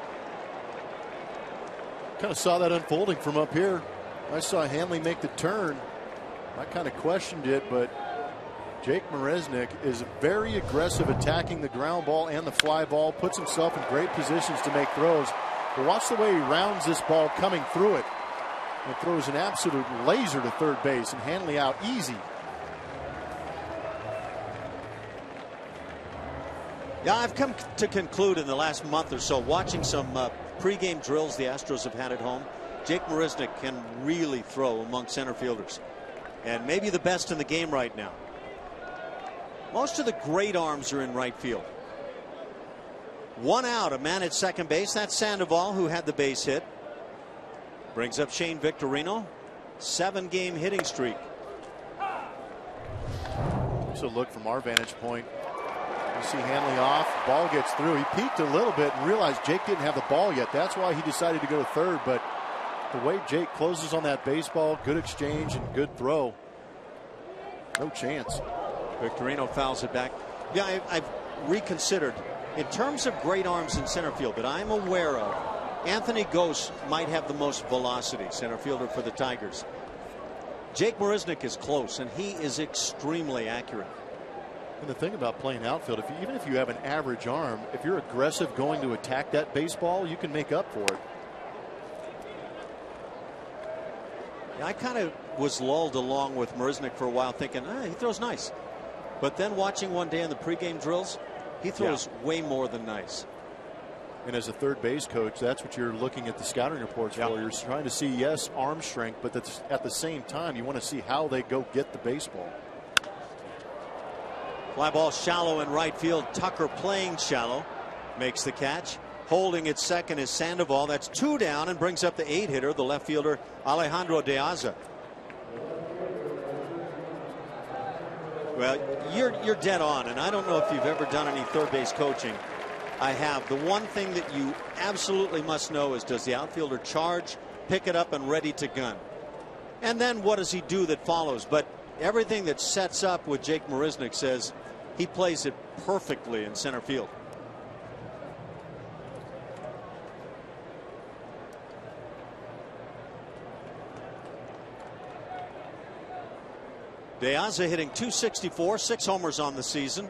Kind of saw that unfolding from up here. I saw Hanley make the turn. I kind of questioned it, but Jake Marisnick is very aggressive, attacking the ground ball and the fly ball, puts himself in great positions to make throws. But watch the way he rounds this ball coming through it and throws an absolute laser to third base, and Hanley out easy. Yeah, I've come to conclude in the last month or so, watching some pregame drills the Astros have had at home, Jake Marisnick can really throw among center fielders, and maybe the best in the game right now. Most of the great arms are in right field. One out, a man at second base. That's Sandoval, who had the base hit. Brings up Shane Victorino. 7-game hitting streak. So look from our vantage point. You see Hanley off. Ball gets through. He peeked a little bit and realized Jake didn't have the ball yet. That's why he decided to go to third. But the way Jake closes on that baseball, good exchange and good throw. No chance. Victorino fouls it back. Yeah, I've reconsidered. In terms of great arms in center field that I'm aware of, Anthony Gose might have the most velocity, center fielder for the Tigers. Jake Marisnick is close, and he is extremely accurate. And the thing about playing outfield, even if you have an average arm, if you're aggressive going to attack that baseball, you can make up for it. Yeah, I kind of was lulled along with Marisnick for a while thinking, he throws nice. But then watching one day in the pregame drills, he throws way more than nice. And as a third base coach, that's what you're looking at the scouting reports for. You're trying to see, yes, arm strength, but that's, at the same time, you want to see how they go get the baseball. Fly ball shallow in right field. Tucker playing shallow makes the catch. Holding at second is Sandoval. That's 2 down and brings up the 8-hitter, the left fielder Alejandro De Aza. Well, you're dead on, and I don't know if you've ever done any third base coaching. I have. The one thing that you absolutely must know is, does the outfielder charge, pick it up, and ready to gun? And then what does he do that follows? But everything that sets up with Jake Marisnick says he plays it perfectly in center field. De Aza hitting .264, 6 homers on the season.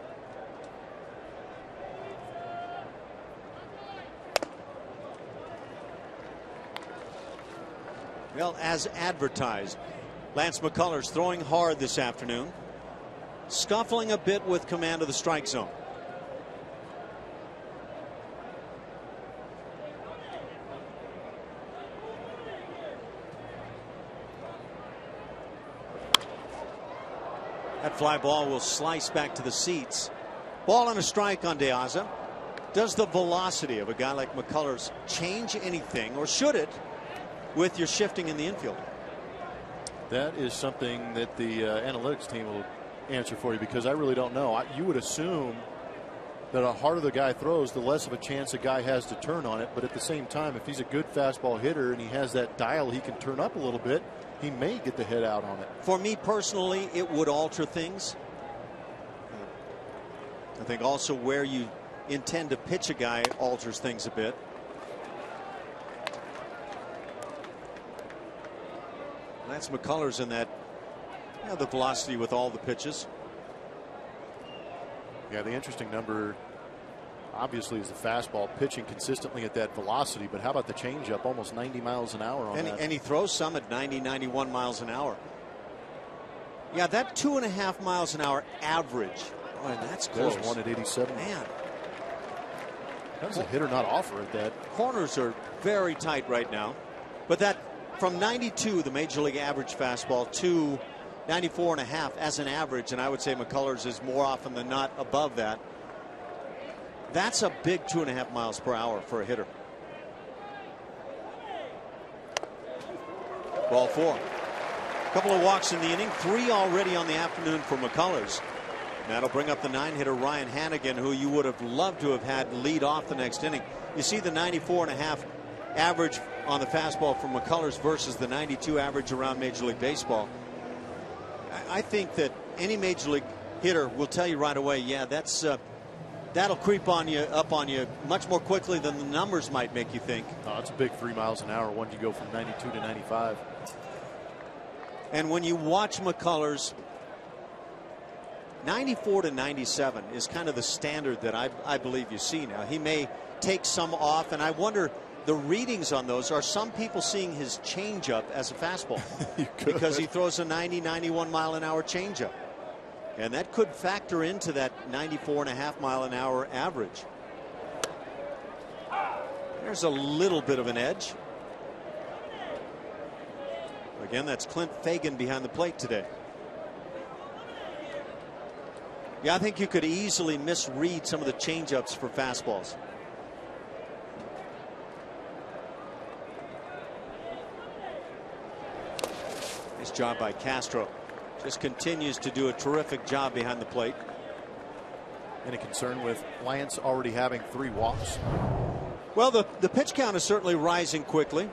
Well, as advertised, Lance McCullers throwing hard this afternoon, scuffling a bit with command of the strike zone. That fly ball will slice back to the seats. Ball and a strike on De Aza. Does the velocity of a guy like McCullers change anything, or should it, with your shifting in the infield? That is something that the analytics team will answer for you, because I really don't know. You would assume that the harder the guy throws, the less of a chance a guy has to turn on it. But at the same time, if he's a good fastball hitter and he has that dial he can turn up a little bit, he may get the head out on it. For me personally, it would alter things. I think also where you intend to pitch a guy alters things a bit. Lance McCullers in that, the velocity with all the pitches. Yeah, the interesting number obviously is the fastball, pitching consistently at that velocity. But how about the changeup, almost 90 miles an hour on that? And he throws some at 90, 91 miles an hour. Yeah, that 2.5 miles an hour average. Oh, and that's close. There's one at 87. Man. How does a hitter not offer at that? Corners are very tight right now. But that from 92, the major league average fastball, to 94.5 as an average, and I would say McCullers is more often than not above that. That's a big 2.5 miles per hour for a hitter. Ball 4. A couple of walks in the inning, 3 already on the afternoon for McCullers. That'll bring up the 9-hitter Ryan Hannigan, who you would have loved to have had lead off the next inning. You see the 94.5 average on the fastball for McCullers versus the 92 average around Major League Baseball. I think that any Major League hitter will tell you right away, yeah, that'll creep on you, up on you much more quickly than the numbers might make you think. Oh, it's a big 3 miles an hour once you go from 92 to 95. And when you watch McCullers, 94 to 97 is kind of the standard that I believe you see now. He may take some off, and I wonder the readings on those. Are some people seeing his changeup as a fastball? Because he throws a 90, 91 mile an hour changeup. And that could factor into that 94.5 mile an hour average. There's a little bit of an edge. Again, that's Clint Fagan behind the plate today. Yeah, I think you could easily misread some of the changeups for fastballs. Nice job by Castro. Just continues to do a terrific job behind the plate. Any concern with Lance already having 3 walks? Well, the pitch count is certainly rising quickly.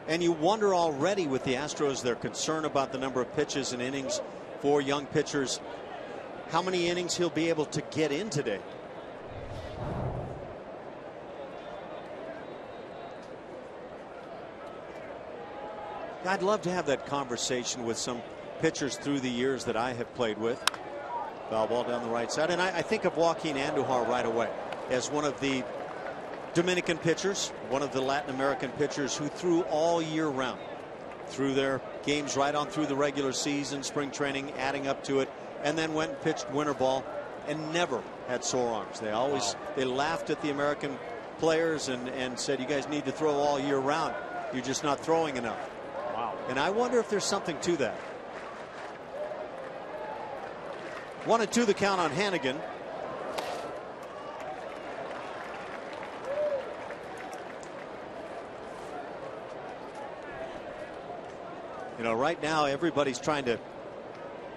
And you wonder already with the Astros, their concern about the number of pitches and innings for young pitchers, how many innings he'll be able to get in today. I'd love to have that conversation with some pitchers through the years that I have played with. Foul ball down the right side, and I think of Joaquin Andujar right away as one of the Dominican pitchers, one of the Latin American pitchers who threw all year round, threw their games right on through the regular season, spring training, adding up to it, and then went and pitched winter ball and never had sore arms. They always they laughed at the American players and said, you guys need to throw all year round. You're just not throwing enough. Wow. And I wonder if there's something to that. 1-2 the count on Hannigan. You know, right now everybody's trying to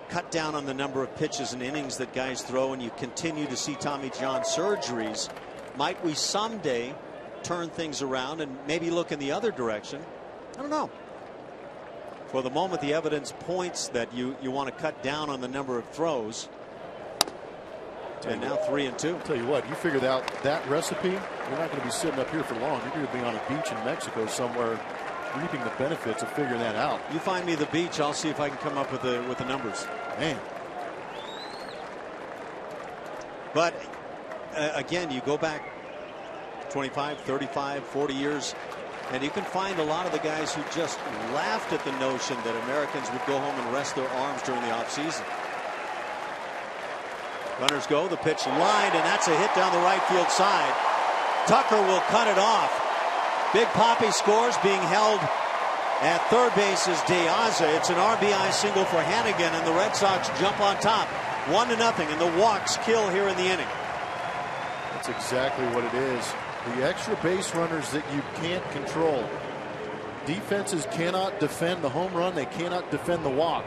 cut down on the number of pitches and innings that guys throw, and you continue to see Tommy John surgeries. Might we someday turn things around and maybe look in the other direction? I don't know. For the moment, the evidence points that you want to cut down on the number of throws. And now 3-2. Tell you what, you figured out that recipe, you're not going to be sitting up here for long. You're going to be on a beach in Mexico somewhere, reaping the benefits of figuring that out. You find me the beach, I'll see if I can come up with the numbers. Man. But again, you go back 25, 35, 40 years, and you can find a lot of the guys who just laughed at the notion that Americans would go home and rest their arms during the offseason. Runners go, the pitch lined, and that's a hit down the right field side. Tucker will cut it off. Big Papi scores, being held at third base is Diaza. It's an RBI single for Hannigan, and the Red Sox jump on top 1-0, and the walks kill here in the inning. That's exactly what it is. The extra base runners that you can't control. Defenses cannot defend the home run. They cannot defend the walk.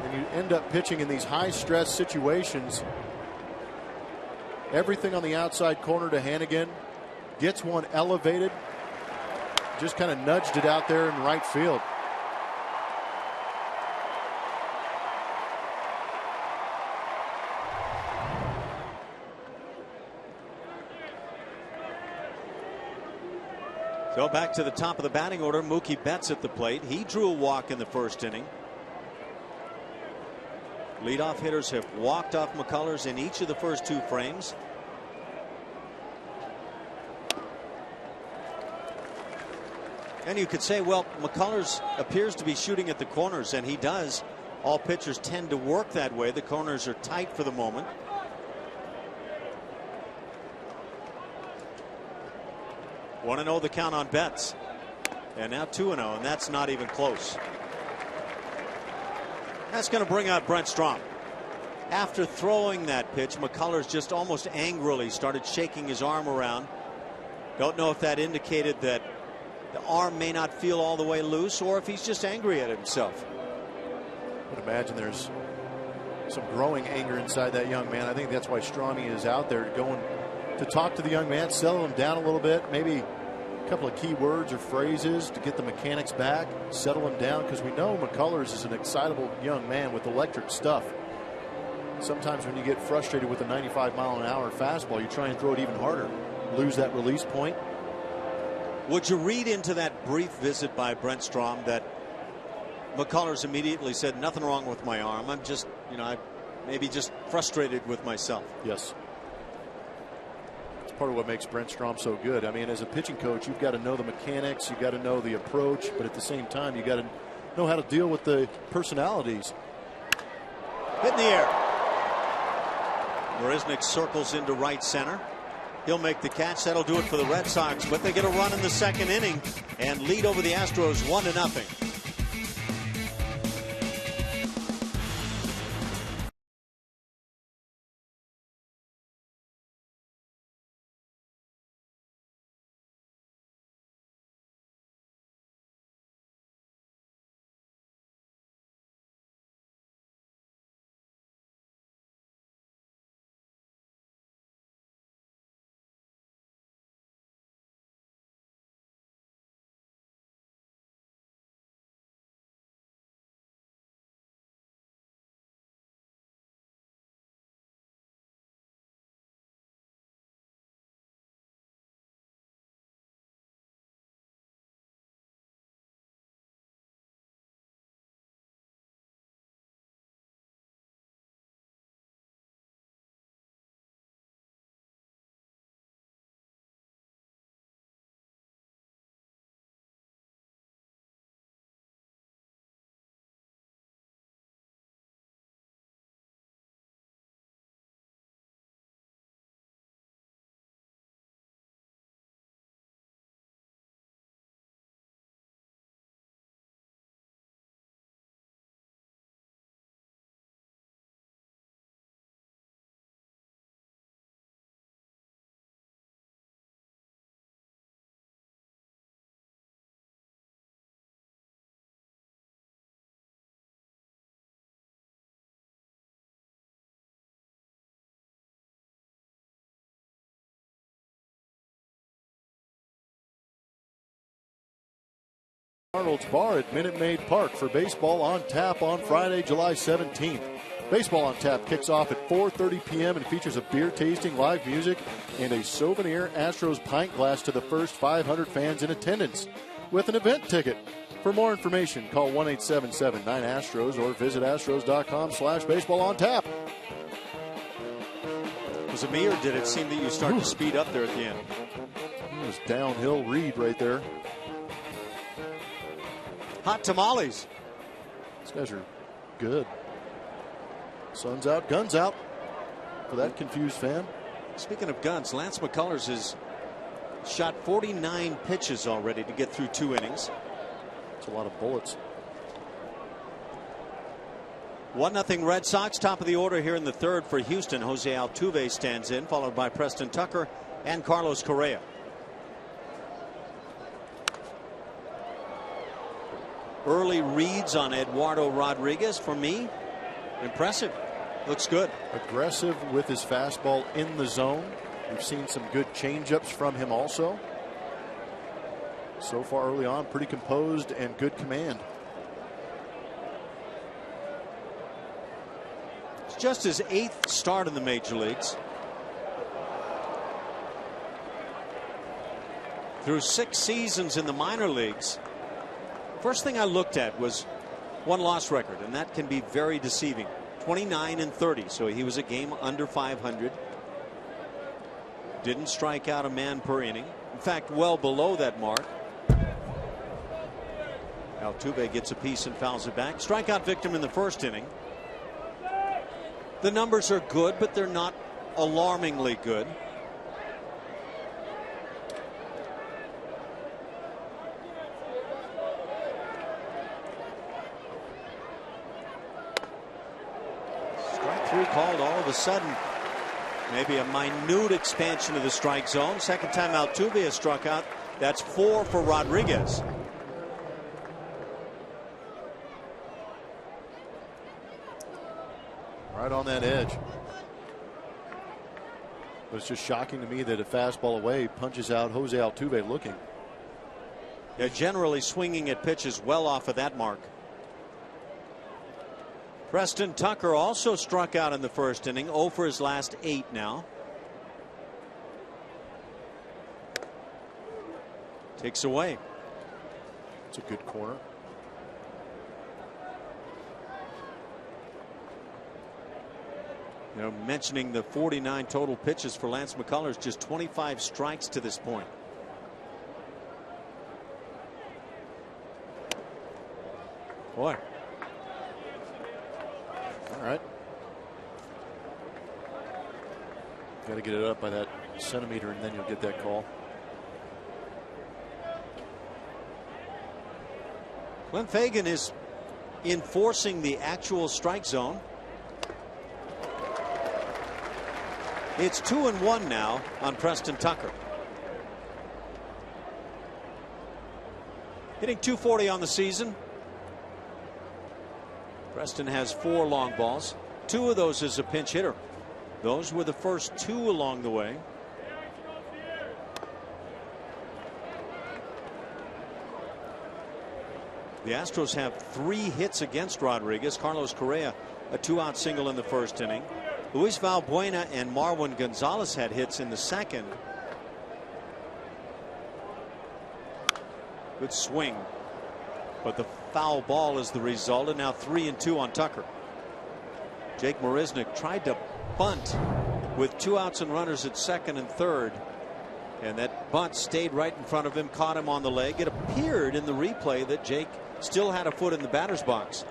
And you end up pitching in these high stress situations. Everything on the outside corner to Hannigan. Gets one elevated. Just kind of nudged it out there in right field. So back to the top of the batting order. Mookie Betts at the plate. He drew a walk in the first inning. Leadoff hitters have walked off McCullers in each of the first two frames. And you could say, well, McCullers appears to be shooting at the corners, and he does. All pitchers tend to work that way. The corners are tight for the moment. One and 0 the count on Betts, and now 2-0, and that's not even close. That's going to bring out Brent Strom. After throwing that pitch, McCullers just almost angrily started shaking his arm around. Don't know if that indicated that the arm may not feel all the way loose, or if he's just angry at himself. I would imagine there's some growing anger inside that young man. I think that's why Stromy is out there going to talk to the young man, settle him down a little bit, maybe a couple of key words or phrases to get the mechanics back, settle him down, because we know McCullers is an excitable young man with electric stuff. Sometimes when you get frustrated with a 95-mile-an-hour fastball, you try and throw it even harder, lose that release point. Would you read into that brief visit by Brent Strom that McCullers immediately said, nothing wrong with my arm, I'm just, I'm maybe just frustrated with myself? Yes. It's part of what makes Brent Strom so good. I mean, as a pitching coach, you've got to know the mechanics, you've got to know the approach, but at the same time, you got to know how to deal with the personalities. Hit in the air. Marisnick circles into right center. He'll make the catch. That'll do it for the Red Sox, but they get a run in the second inning and lead over the Astros 1-0. Arnold's Bar at Minute Maid Park for Baseball on Tap on Friday, July 17th. Baseball on Tap kicks off at 4:30 p.m. and features a beer tasting, live music, and a souvenir Astros pint glass to the first 500 fans in attendance with an event ticket. For more information, call 1-877-9-ASTROS or visit astros.com/baseball-on-tap. Was it me, or did it seem that you started to speed up there at the end? It was downhill read right there. Hot tamales. These guys are good. Sun's out, guns out for that confused fan. Speaking of guns, Lance McCullers has shot 49 pitches already to get through 2 innings. It's a lot of bullets. 1-0 Red Sox, top of the order here in the third for Houston. Jose Altuve stands in, followed by Preston Tucker and Carlos Correa. Early reads on Eduardo Rodriguez, for me, impressive. Looks good. Aggressive with his fastball in the zone. We've seen some good changeups from him also. So far early on, pretty composed and good command. It's just his 8th start in the major leagues. Through 6 seasons in the minor leagues. First thing I looked at was 1-loss record, and that can be very deceiving. 29-30, so he was a game under 500. Didn't strike out a man per inning. In fact, well below that mark. Altuve gets a piece and fouls it back. Strikeout victim in the first inning. The numbers are good, but they're not alarmingly good. Strike 3 called all of a sudden. Maybe a minute expansion of the strike zone. Second time Altuve has struck out. That's 4 for Rodriguez. Right on that edge. But it's just shocking to me that a fastball away punches out Jose Altuve looking. Yeah, generally swinging at pitches well off of that mark. Preston Tucker also struck out in the first inning. 0 for his last 8 now. Takes away. It's a good corner. You know, mentioning the 49 total pitches for Lance McCullers, just 25 strikes to this point. Boy. All right. Got to get it up by that centimeter, and then you'll get that call. Glenn Fagan is enforcing the actual strike zone. It's 2-1 now on Preston Tucker. Hitting .240 on the season. Preston has 4 long balls. 2 of those as a pinch hitter. Those were the first 2 along the way. The Astros have 3 hits against Rodriguez. Carlos Correa, a 2-out single in the first inning. Luis Valbuena and Marwin Gonzalez had hits in the second. Good swing, but the foul ball is the result, and now 3-2 on Tucker. Jake Marisnick tried to bunt with 2 outs and runners at second and third, and that bunt stayed right in front of him, caught him on the leg. It appeared in the replay that Jake still had a foot in the batter's box.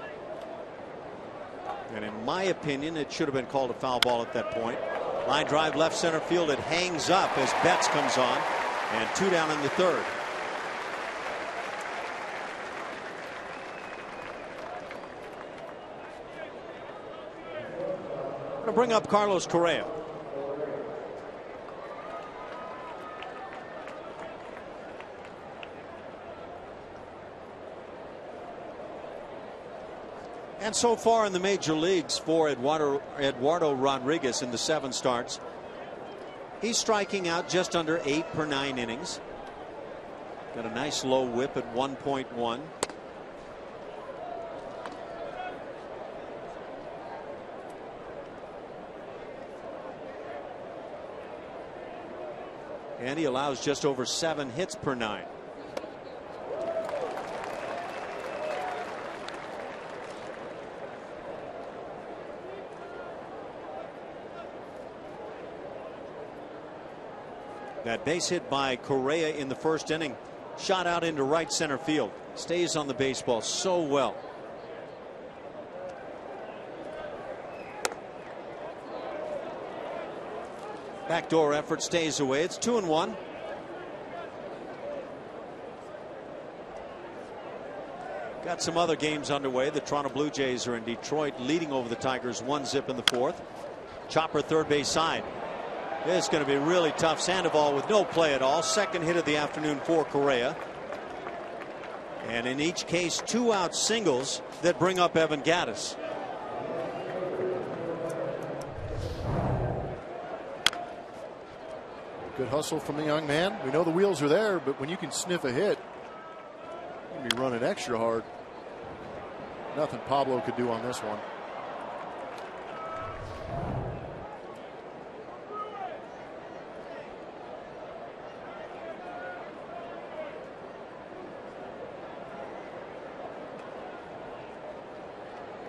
And in my opinion, it should have been called a foul ball at that point. Line drive left center field. It hangs up as Betts comes on, and 2 down in the third. I'm going to bring up Carlos Correa. And so far in the major leagues for Eduardo Rodriguez in the 7 starts, he's striking out just under 8 per 9 innings. Got a nice low whip at 1.1. And he allows just over 7 hits per 9. That base hit by Correa in the first inning, shot out into right center field. Stays on the baseball so well. Backdoor effort stays away. It's 2-1. Got some other games underway. The Toronto Blue Jays are in Detroit, leading over the Tigers 1-0 in the fourth. Chopper third base side. It's going to be really tough. Sandoval with no play at all. Second hit of the afternoon for Correa. And in each case, 2-out singles that bring up Evan Gattis. Good hustle from the young man. We know the wheels are there, but when you can sniff a hit, you'll be running extra hard. Nothing Pablo could do on this one.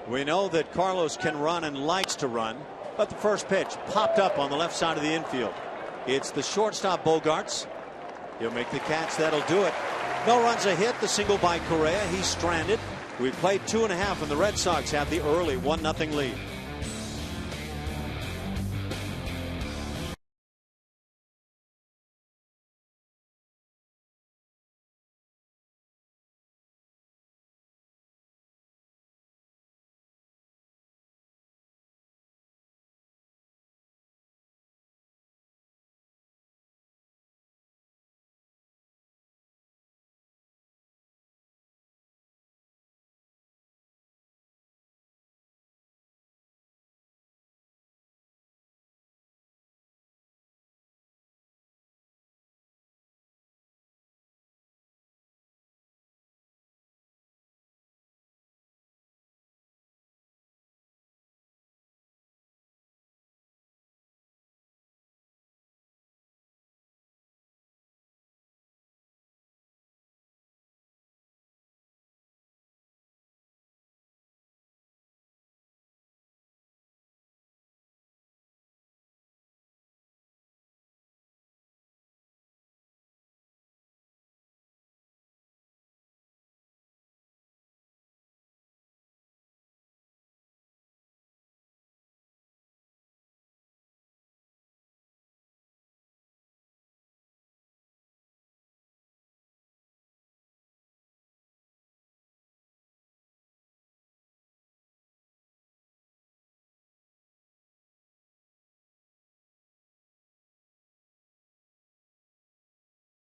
We know that Carlos can run and likes to run, but the first pitch popped up on the left side of the infield. It's the shortstop Bogarts. He'll make the catch. That'll do it. No runs a hit. The single by Correa. He's stranded. We've played 2.5, and the Red Sox have the early 1-0 lead.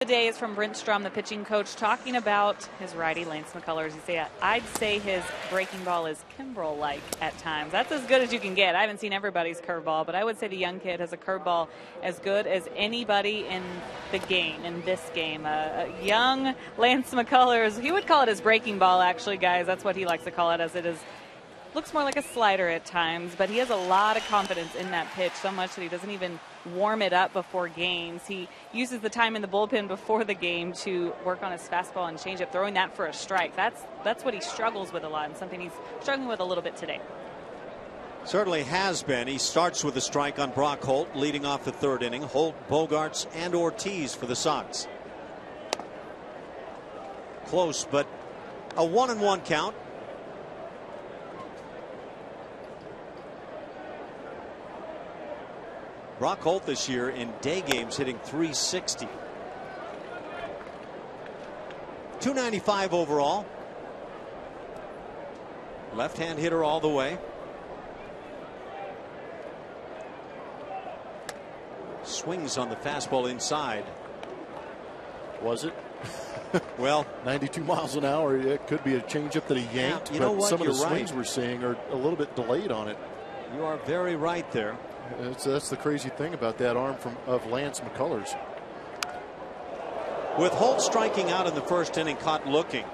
Today is from Brent Strom, the pitching coach, talking about his righty Lance McCullers. He said, I'd say his breaking ball is Kimbrel-like at times. That's as good as you can get. I haven't seen everybody's curveball, but I would say the young kid has a curveball as good as anybody in the game, in this game. A young Lance McCullers, he would call it his breaking ball, actually, guys. That's what he likes to call it, as it is. Looks more like a slider at times, but he has a lot of confidence in that pitch, so much that he doesn't even warm it up before games. He uses the time in the bullpen before the game to work on his fastball and changeup, throwing that for a strike. That's what he struggles with a lot, and something he's struggling with a little bit today. Certainly has been. He starts with a strike on Brock Holt, leading off the third inning. Holt, Bogarts, and Ortiz for the Sox. Close, but a 1-1 count. Brock Holt this year in day games hitting .360. 295 overall. Left-hand hitter all the way. Swings on the fastball inside. Was it? Well, 92 miles an hour. It could be a changeup that he yanked. You know what? Some of the You're swings right. we're seeing are a little bit delayed on it. You are very right there. That's the crazy thing about that arm of Lance McCullers. With Holt striking out in the first inning, caught looking,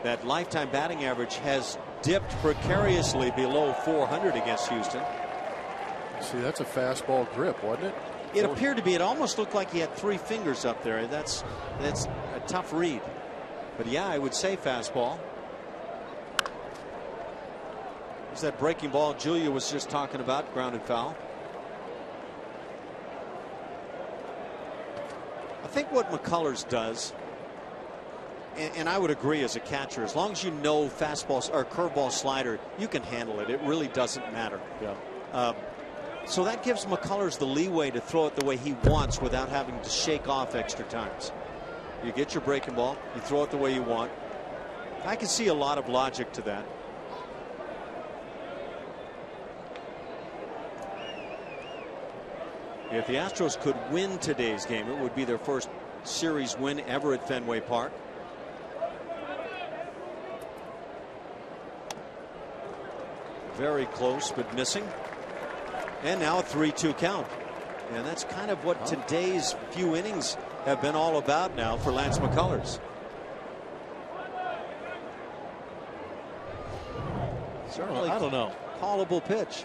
that lifetime batting average has dipped precariously below 400 against Houston. See, that's a fastball grip, wasn't it? It appeared to be. It almost looked like he had 3 fingers up there. That's a tough read. But yeah, I would say fastball. There's that breaking ball Julia was just talking about, grounded foul. I think what McCullers does, and I would agree as a catcher, as long as you know fastballs or curveball slider, you can handle it. It really doesn't matter. Yeah. So that gives McCullers the leeway to throw it the way he wants without having to shake off extra times. You get your breaking ball, you throw it the way you want. I can see a lot of logic to that. If the Astros could win today's game, it would be their first series win ever at Fenway Park. Very close, but missing. And now a 3-2 count. And that's kind of what today's few innings have been all about now for Lance McCullers. Certainly, I don't know. Callable pitch.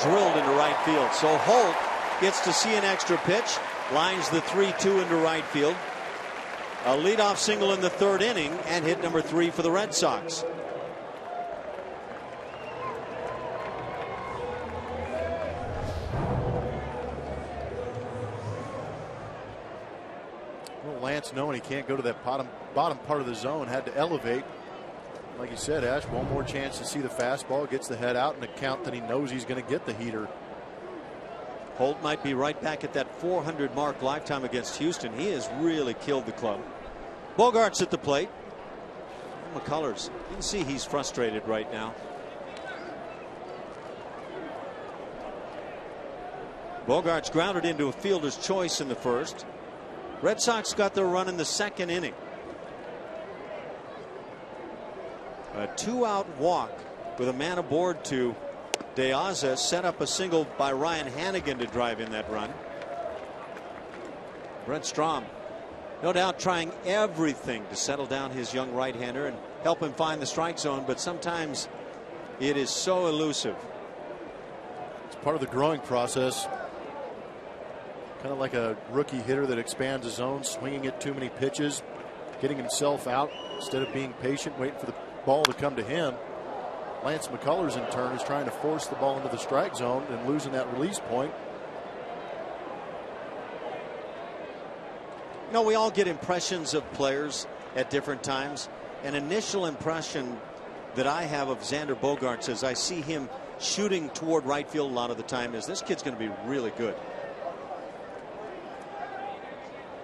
Drilled into right field. So Holt gets to see an extra pitch. Lines the 3-2 into right field. A leadoff single in the 3rd inning and hit number 3 for the Red Sox. Lance, knowing he can't go to that bottom part of the zone, had to elevate. Like you said, Ash, one more chance to see the fastball, gets the head out in a count that he knows he's going to get the heater. Holt might be right back at that 400 mark lifetime against Houston. He has really killed the club. Bogarts at the plate. And McCullers, you can see he's frustrated right now. Bogarts grounded into a fielder's choice in the first. Red Sox got their run in the 2nd inning. A 2-out walk with a man aboard to De Aza set up a single by Ryan Hannigan to drive in that run. Brent Strom, no doubt trying everything to settle down his young right-hander and help him find the strike zone, but sometimes it is so elusive. It's part of the growing process. Kind of like a rookie hitter that expands his zone, swinging it too many pitches, getting himself out instead of being patient, waiting for the ball to come to him. Lance McCullers, in turn, is trying to force the ball into the strike zone and losing that release point. You know, we all get impressions of players at different times. An initial impression that I have of Xander Bogaerts as I see him shooting toward right field a lot of the time is this kid's going to be really good.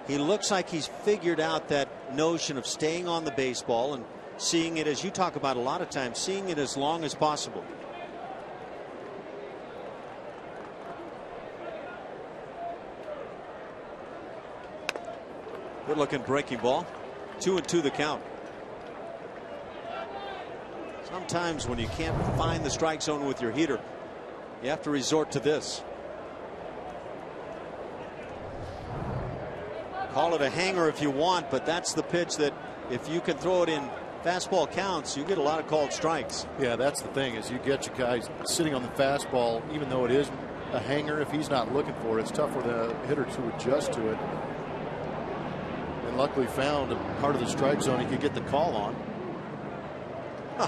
He looks like he's figured out that notion of staying on the baseball and seeing it, as you talk about a lot of times, seeing it as long as possible. Good looking breaking ball. 2-2 the count. Sometimes when you can't find the strike zone with your heater, you have to resort to this. Call it a hanger if you want, but that's the pitch that if you can throw it in fastball counts, you get a lot of called strikes. Yeah, that's the thing, is you get your guys sitting on the fastball, even though it is a hanger. If he's not looking for it, it's tough for the hitter to adjust to it. And luckily found a part of the strike zone he could get the call on. Huh.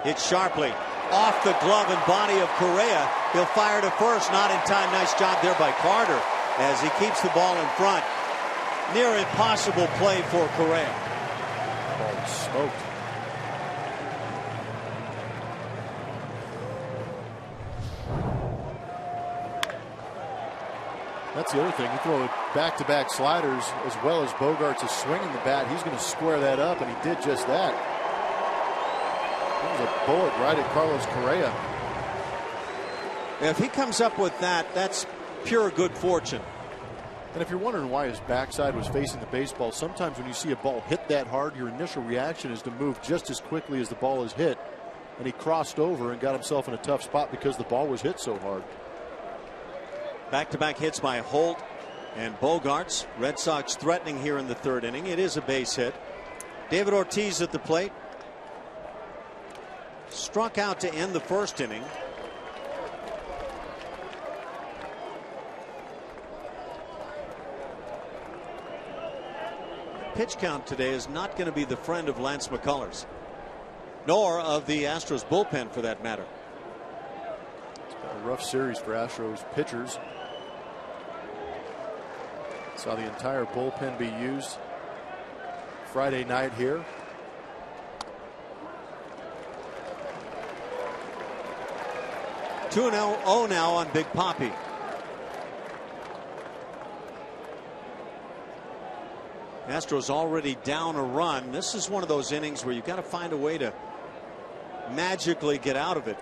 Hit sharply off the glove and body of Correa. He'll fire to first, not in time. Nice job there by Carter as he keeps the ball in front. Near impossible play for Correa. Ball smoked. That's the other thing. You throw back-to-back sliders as well as Bogaerts is swinging the bat. He's going to square that up, and he did just that. That was a bullet right at Carlos Correa. If he comes up with that, that's pure good fortune. And if you're wondering why his backside was facing the baseball, sometimes when you see a ball hit that hard, your initial reaction is to move just as quickly as the ball is hit. And he crossed over and got himself in a tough spot because the ball was hit so hard. Back-to-back hits by Holt and Bogarts. Red Sox threatening here in the third inning. It is a base hit. David Ortiz at the plate. Struck out to end the first inning. Pitch count today is not going to be the friend of Lance McCullers, nor of the Astros bullpen for that matter. It's been a rough series for Astros pitchers. Saw the entire bullpen be used Friday night here. Two 2-0 now on Big Papi. Astros already down a run. This is one of those innings where you've got to find a way to magically get out of it.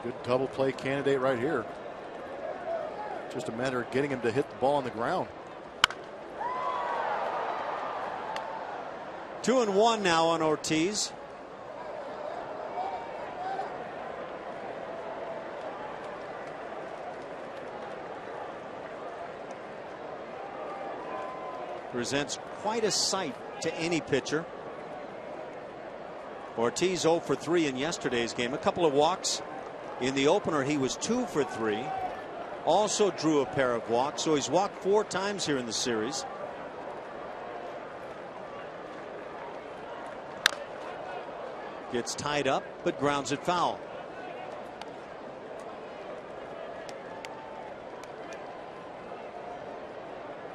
Good double play candidate right here. Just a matter of getting him to hit the ball on the ground. 2-1 now on Ortiz. Presents quite a sight to any pitcher. Ortiz 0 for 3 in yesterday's game. A couple of walks. In the opener, he was 2 for 3. Also drew a pair of walks, so he's walked 4 times here in the series. Gets tied up, but grounds it foul.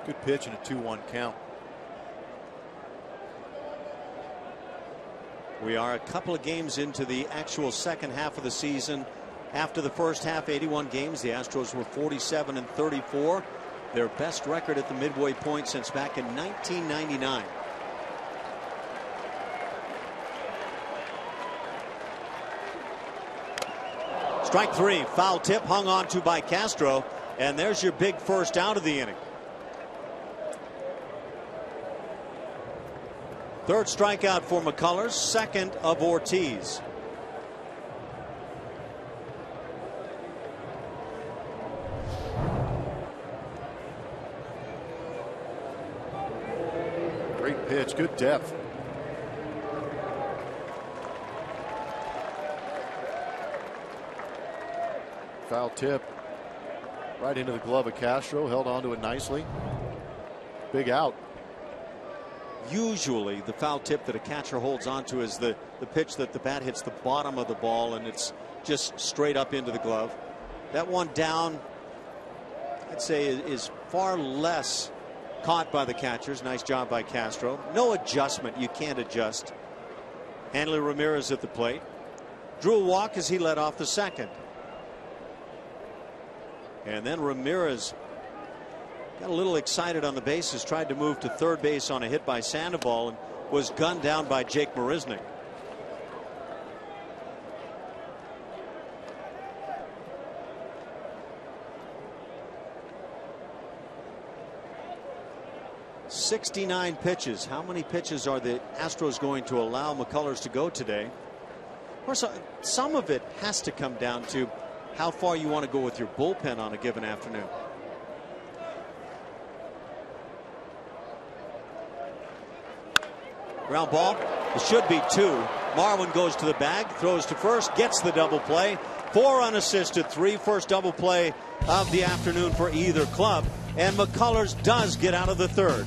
Good pitch and a 2-1 count. We are a couple of games into the actual second half of the season. After the first half, 81 games, the Astros were 47-34. Their best record at the midway point since back in 1999. Strike 3, foul tip hung on to by Castro, and there's your big first out of the inning. Third strikeout for McCullers, second of Ortiz. Great pitch, good depth. Foul tip right into the glove of Castro, held onto it nicely. Big out. Usually the foul tip that a catcher holds onto is the pitch that the bat hits the bottom of the ball and it's just straight up into the glove. That one down, I'd say, is far less caught by the catchers. Nice job by Castro. No adjustment. You can't adjust. Hanley Ramirez at the plate. Drew a walk as he led off the second. And then Ramirez got a little excited on the bases, tried to move to third base on a hit by Sandoval and was gunned down by Jake Marisnick. "69 pitches. How many pitches are the Astros going to allow McCullers to go today? Of course, some of it has to come down to how far you want to go with your bullpen on a given afternoon. Ground ball. It should be 2. Marwin goes to the bag, throws to first, gets the double play. 4 unassisted, 3 first double play of the afternoon for either club. And McCullers does get out of the third.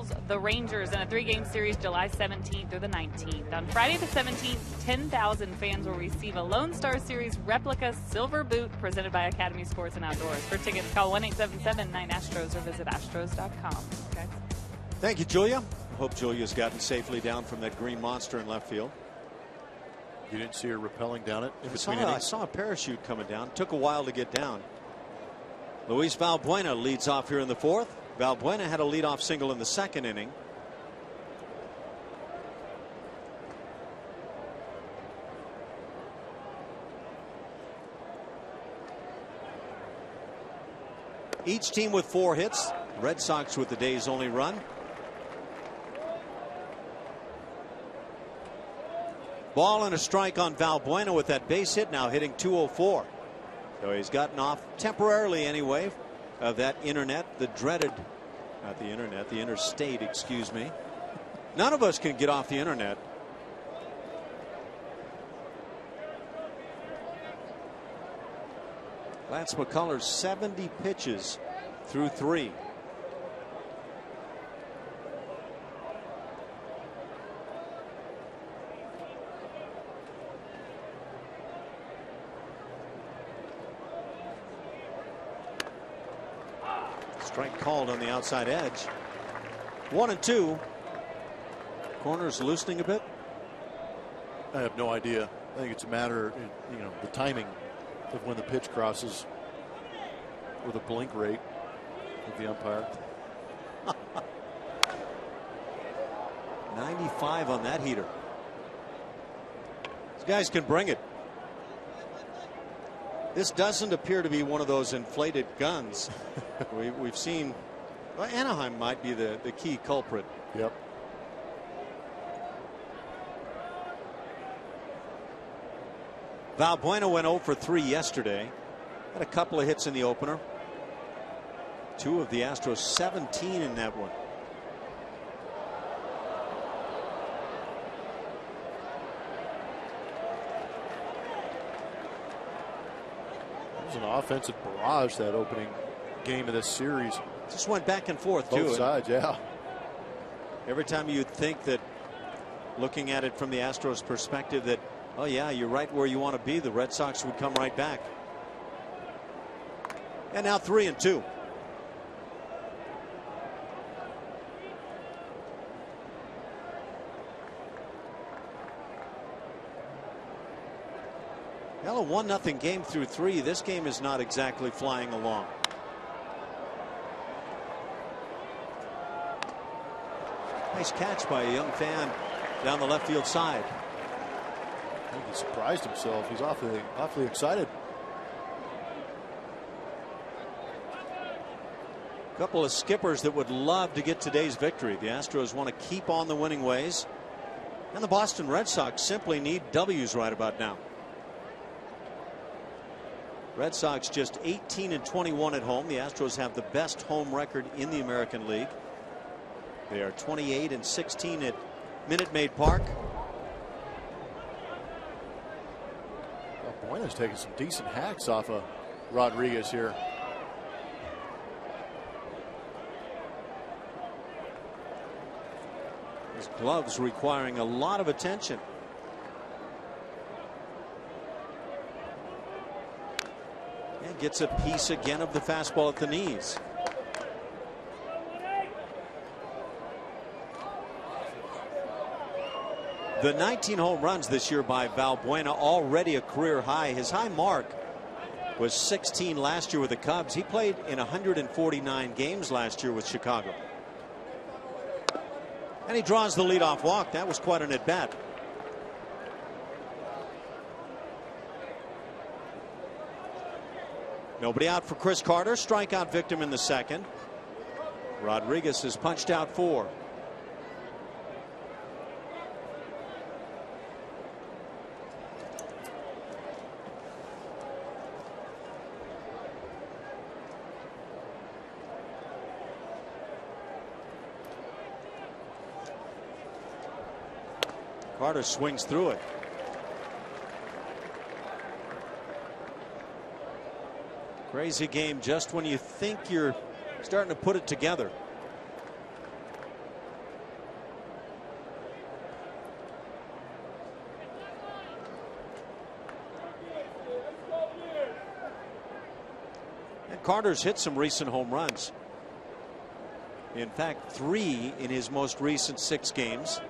Cardinals, the Rangers in a 3-game series July 17th through the 19th. On Friday the 17th, 10,000 fans will receive a Lone Star Series replica silver boot presented by Academy Sports and Outdoors. For tickets, call 1-877-9-ASTROS or visit astros.com. Okay. Thank you, Julia. I hope Julia's gotten safely down from that green monster in left field. You didn't see her rappelling down it in between I saw a parachute coming down. Took a while to get down. Luis Valbuena leads off here in the 4th. Valbuena had a leadoff single in the 2nd inning. Each team with 4 hits. Red Sox with the day's only run. Ball and a strike on Valbuena with that base hit, now hitting .204. So he's gotten off temporarily anyway of that internet, the dreaded, not the internet, the interstate, excuse me. None of us can get off the internet. Lance McCullers 70 pitches through 3. Strike called on the outside edge. 1-2. Corners loosening a bit. I have no idea. I think it's a matter, the timing of when the pitch crosses or the blink rate of the umpire. 95 on that heater. These guys can bring it. This doesn't appear to be one of those inflated guns. We've seen, well, Anaheim might be the key culprit. Yep. Valbuena went 0 for 3 yesterday. Had a couple of hits in the opener. 2 of the Astros, 17 in that one. It was an offensive barrage, that opening game of this series. Just went back and forth, both too. sides, yeah. Every time you'd think that, looking at it from the Astros perspective, that, oh yeah, you're right where you want to be, the Red Sox would come right back. And now 3-2. Well, a 1-0 game through 3. This game is not exactly flying along. Nice catch by a young fan down the left field side. I think he surprised himself. He's awfully excited. A couple of skippers that would love to get today's victory. The Astros want to keep on the winning ways, and the Boston Red Sox simply need W's right about now. Red Sox just 18-21 at home. The Astros have the best home record in the American League. They are 28-16 at Minute Maid Park. Well, Buena's taking some decent hacks off of Rodriguez here. His gloves requiring a lot of attention. And gets a piece again of the fastball at the knees. The 19 home runs this year by Valbuena, already a career high. His high mark was 16 last year with the Cubs. He played in 149 games last year with Chicago. And he draws the leadoff walk. That was quite an at-bat. Nobody out for Chris Carter. Strikeout victim in the 2nd. Rodriguez has punched out 4. Carter swings through it. Crazy game just when you think you're starting to put it together. Carter's hit some recent home runs. In fact, 3 in his most recent 6 games.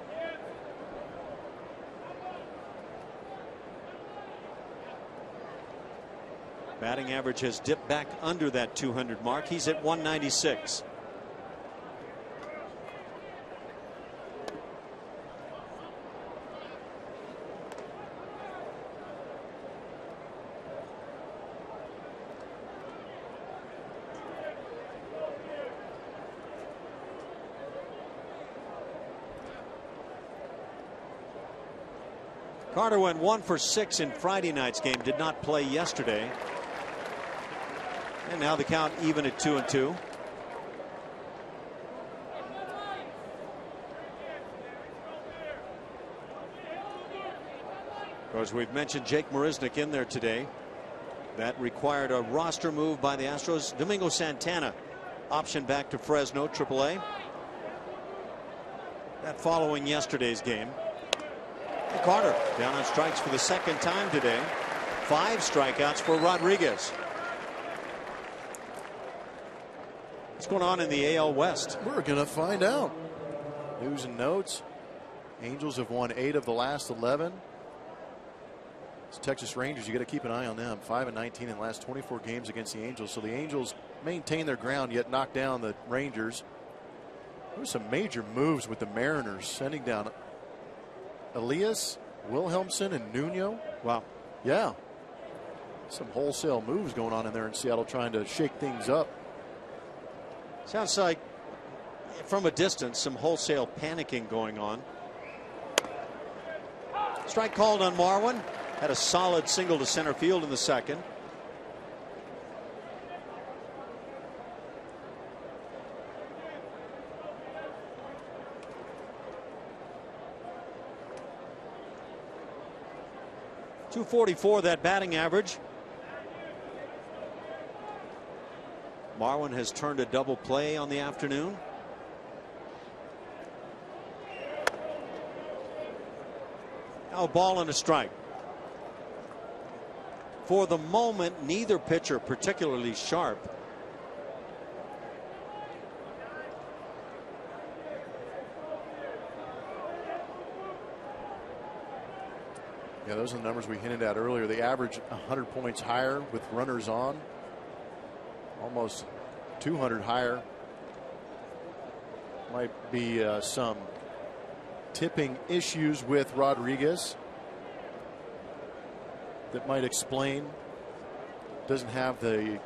Batting average has dipped back under that 200 mark. He's at 196. Carter went 1 for 6 in Friday night's game. Did not play yesterday. And now the count even at 2-2. Of course, we've mentioned Jake Marisnick in there today. That required a roster move by the Astros. Domingo Santana optioned back to Fresno AAA. That following yesterday's game. And Carter down on strikes for the second time today. 5 strikeouts for Rodriguez. What's going on in the AL West? We're going to find out. News and notes. Angels have won 8 of the last 11. It's Texas Rangers. You got to keep an eye on them. 5-19 in the last 24 games against the Angels. So the Angels maintain their ground, yet knock down the Rangers. There's some major moves with the Mariners, sending down Elias, Wilhelmsen, and Nuno. Wow. Yeah. Some wholesale moves going on in there in Seattle, trying to shake things up. Sounds like, from a distance, some wholesale panicking going on. Strike called on Marwin. Had a solid single to center field in the second. .244 that batting average. Marwin has turned a double play on the afternoon. Now a ball and a strike. For the moment, neither pitcher particularly sharp. Yeah, those are the numbers we hinted at earlier. They average 100 points higher with runners on. Almost 200 higher. Might be some tipping issues with Rodriguez that might explain. Doesn't have the,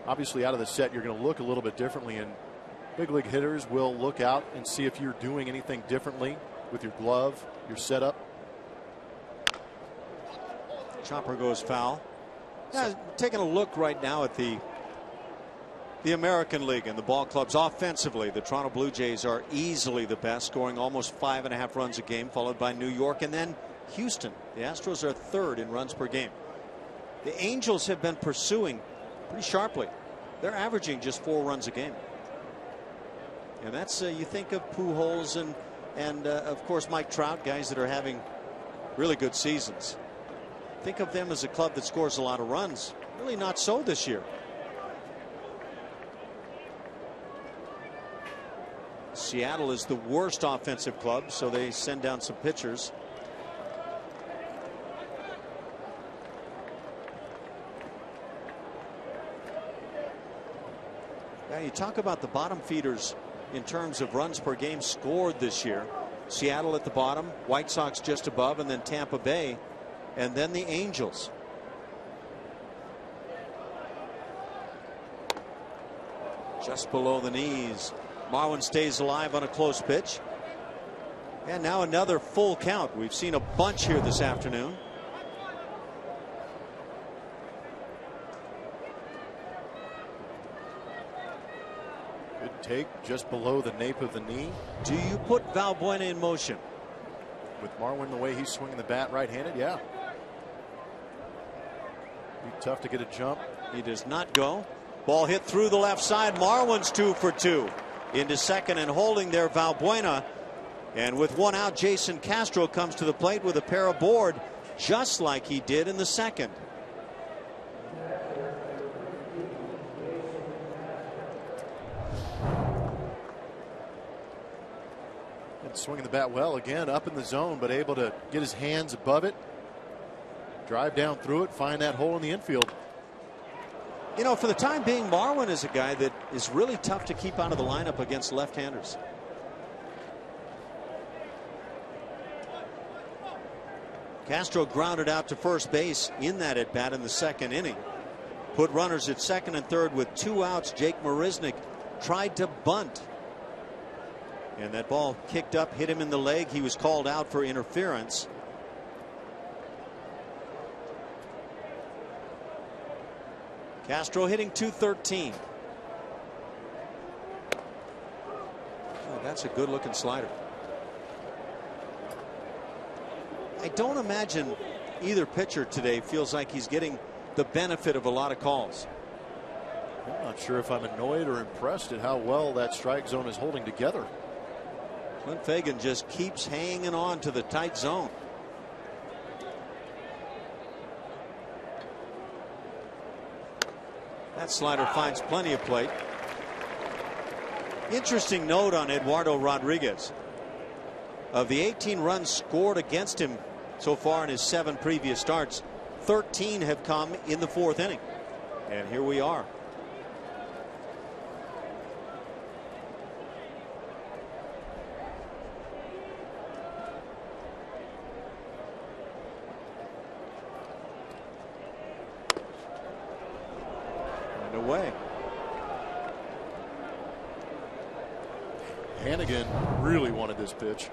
obviously out of the set, you're going to look a little bit differently, and big league hitters will look out and see if you're doing anything differently with your glove, your setup. Chopper goes foul. Yeah, taking a look right now at the American League and the ball clubs offensively. The Toronto Blue Jays are easily the best, scoring almost 5.5 runs a game, followed by New York and then Houston. The Astros are third in runs per game. The Angels have been pursuing pretty sharply. They're averaging just 4 runs a game. And that's, you think of Pujols and of course Mike Trout, guys that are having really good seasons. Think of them as a club that scores a lot of runs. Really not so this year. Seattle is the worst offensive club, so they send down some pitchers. Now you talk about the bottom feeders in terms of runs per game scored this year. Seattle at the bottom, White Sox just above, and then Tampa Bay, and then the Angels. Just below the knees. Marwin stays alive on a close pitch. And now another full count. We've seen a bunch here this afternoon. Good take just below the nape of the knee. Do you put Valbuena in motion? With Marwin the way he's swinging the bat right-handed, yeah. Be tough to get a jump. He does not go. Ball hit through the left side. Marwin's 2 for 2. Into second and holding there Valbuena. And with 1 out, Jason Castro comes to the plate with a pair aboard, just like he did in the second. swinging the bat well again, up in the zone, but able to get his hands above it, drive down through it, find that hole in the infield. You know, for the time being, Marwin is a guy that is really tough to keep out of the lineup against left-handers. Castro grounded out to first base in that at bat in the second inning. Put runners at second and third with 2 outs. Jake Marisnick tried to bunt. And that ball kicked up, hit him in the leg. He was called out for interference. Castro hitting .213. Oh, that's a good looking slider. I don't imagine either pitcher today feels like he's getting the benefit of a lot of calls. I'm not sure if I'm annoyed or impressed at how well that strike zone is holding together. Clint Fagan just keeps hanging on to the tight zone. That slider finds plenty of plate. Interesting note on Eduardo Rodriguez. Of the 18 runs scored against him so far in his 7 previous starts, 13 have come in the 4th inning. And here we are. And away. Hannigan really wanted this pitch.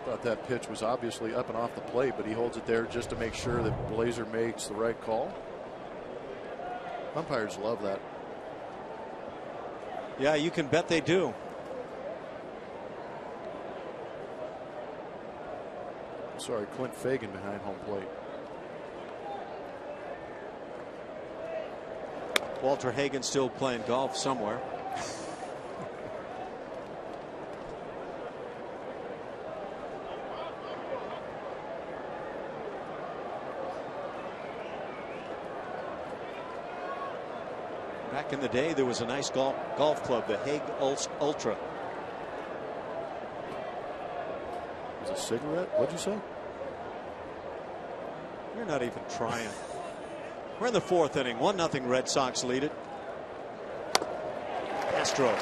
Thought that pitch was obviously up and off the plate, but he holds it there just to make sure that Blazer makes the right call. Umpires love that. Yeah, you can bet they do. Sorry, Clint Fagan behind home plate. Walter Hagen still playing golf somewhere. Back in the day, there was a nice golf club, the Hague Ultra. Was it a cigarette? What'd you say? You're not even trying. We're in the 4th inning. 1-0 Red Sox lead it. Castro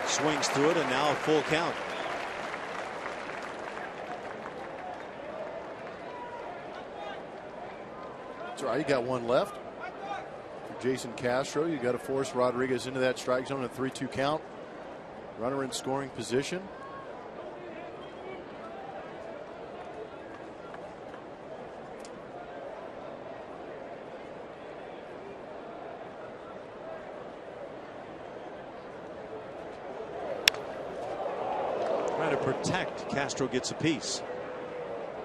swings through it, and now a full count. That's right. You got one left. Jason Castro, you got to force Rodriguez into that strike zone, a 3-2 count. Runner in scoring position. Trying to protect. Castro gets a piece.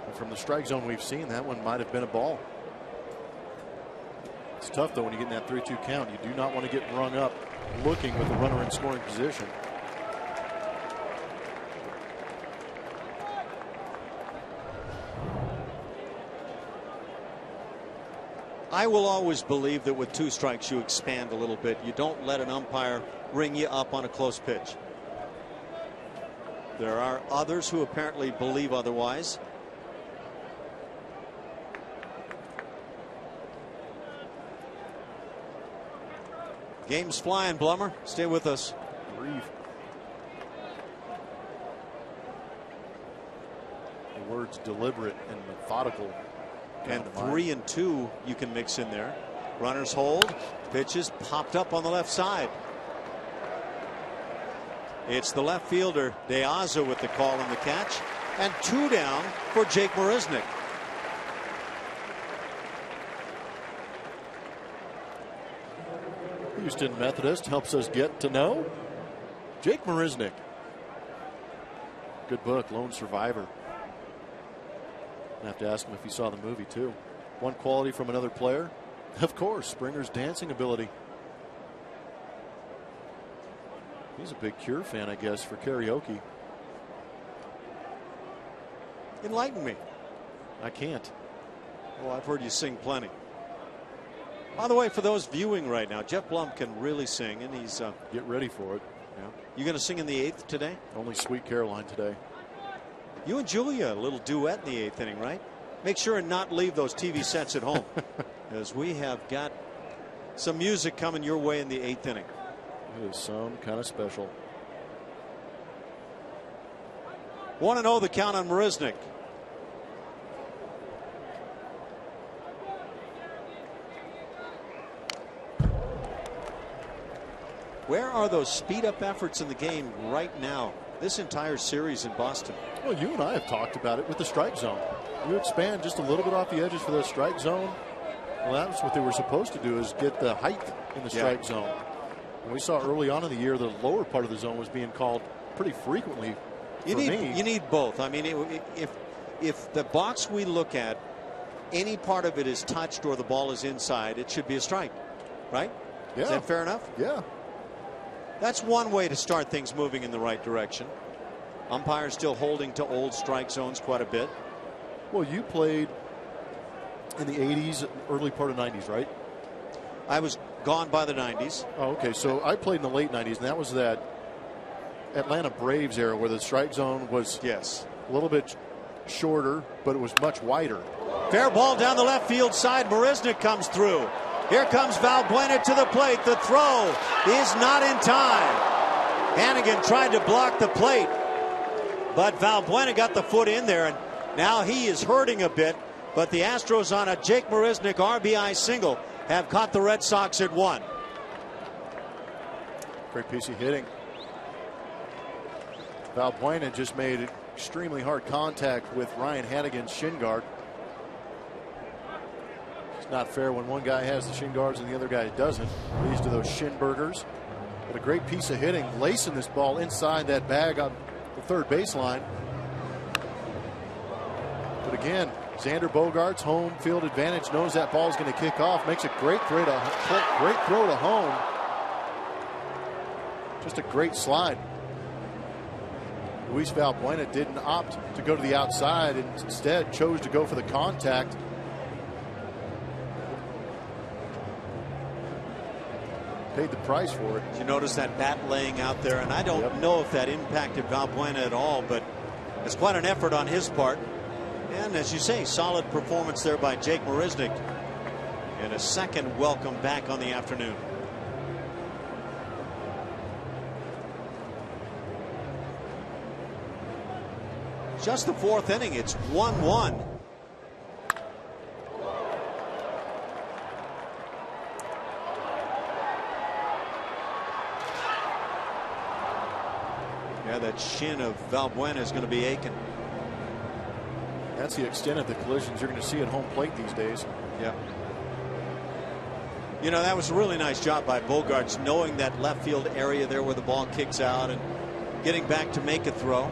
And from the strike zone we've seen, that one might have been a ball. It's tough, though, when you get in that 3-2 count. You do not want to get rung up looking with the runner in scoring position. I will always believe that with 2 strikes you expand a little bit. You don't let an umpire ring you up on a close pitch. There are others who apparently believe otherwise. Game's flying, Blummer. Stay with us. Breathe. The word's deliberate and methodical. And 3 and 2 you can mix in there. Runners hold. Pitches popped up on the left side. It's the left fielder De Aza with the call and the catch. And 2 down for Jake Marisnick. Houston Methodist helps us get to know Jake Marisnick. Good book, Lone Survivor. I have to ask him if he saw the movie too. One quality from another player, of course, Springer's dancing ability. He's a big Cure fan, I guess, for karaoke. Enlighten me. I can't. Well, I've heard you sing plenty. By the way, for those viewing right now, Jeff Blum can really sing, and he's get ready for it. Yeah. You going to sing in the 8th today? Only Sweet Caroline today. You and Julia, a little duet in the 8th inning, right? Make sure and not leave those TV sets at home, as we have got some music coming your way in the 8th inning. It is some kind of special. 1-0 the count on Marisnick. Where are those speed up efforts in the game right now? This entire series in Boston. Well, you and I have talked about it with the strike zone. You expand just a little bit off the edges for the strike zone. Well, that's what they were supposed to do, is get the height in the strike zone. And we saw early on in the year the lower part of the zone was being called pretty frequently. You need both. I mean, if the box we look at, any part of it is touched or the ball is inside, it should be a strike, right? Yeah. Is that fair enough? Yeah. That's one way to start things moving in the right direction. Umpires still holding to old strike zones quite a bit. Well, you played in the 80s, early part of 90s, right? I was gone by the 90s. Oh, okay. So I played in the late 90s, and that was that Atlanta Braves era where the strike zone was a little bit shorter, but it was much wider. Fair ball down the left field side. Marisnick comes through. Here comes Valbuena to the plate. The throw is not in time. Hannigan tried to block the plate, but Valbuena got the foot in there, and now he is hurting a bit. But the Astros, on a Jake Marisnick RBI single, have caught the Red Sox at 1. Great piece of hitting. Valbuena just made extremely hard contact with Ryan Hannigan's shin guard. It's not fair when one guy has the shin guards and the other guy doesn't. Leads to those shin burgers. But a great piece of hitting, lacing this ball inside that bag on the third baseline. But again, Xander Bogaerts, home field advantage, knows that ball is going to kick off, makes a great throw to home. Just a great slide. Luis Valbuena didn't opt to go to the outside and instead chose to go for the contact. Paid the price for it. Did you notice that bat laying out there? And I don't know if that impacted Valbuena at all, but it's quite an effort on his part. And as you say, solid performance there by Jake Marisnick. And a second welcome back on the afternoon. Just the 4th inning. It's 1-1. Yeah, that shin of Valbuena is going to be aching. That's the extent of the collisions you're going to see at home plate these days. Yeah. You know, that was a really nice job by Bogaerts, knowing that left field area there where the ball kicks out and getting back to make a throw.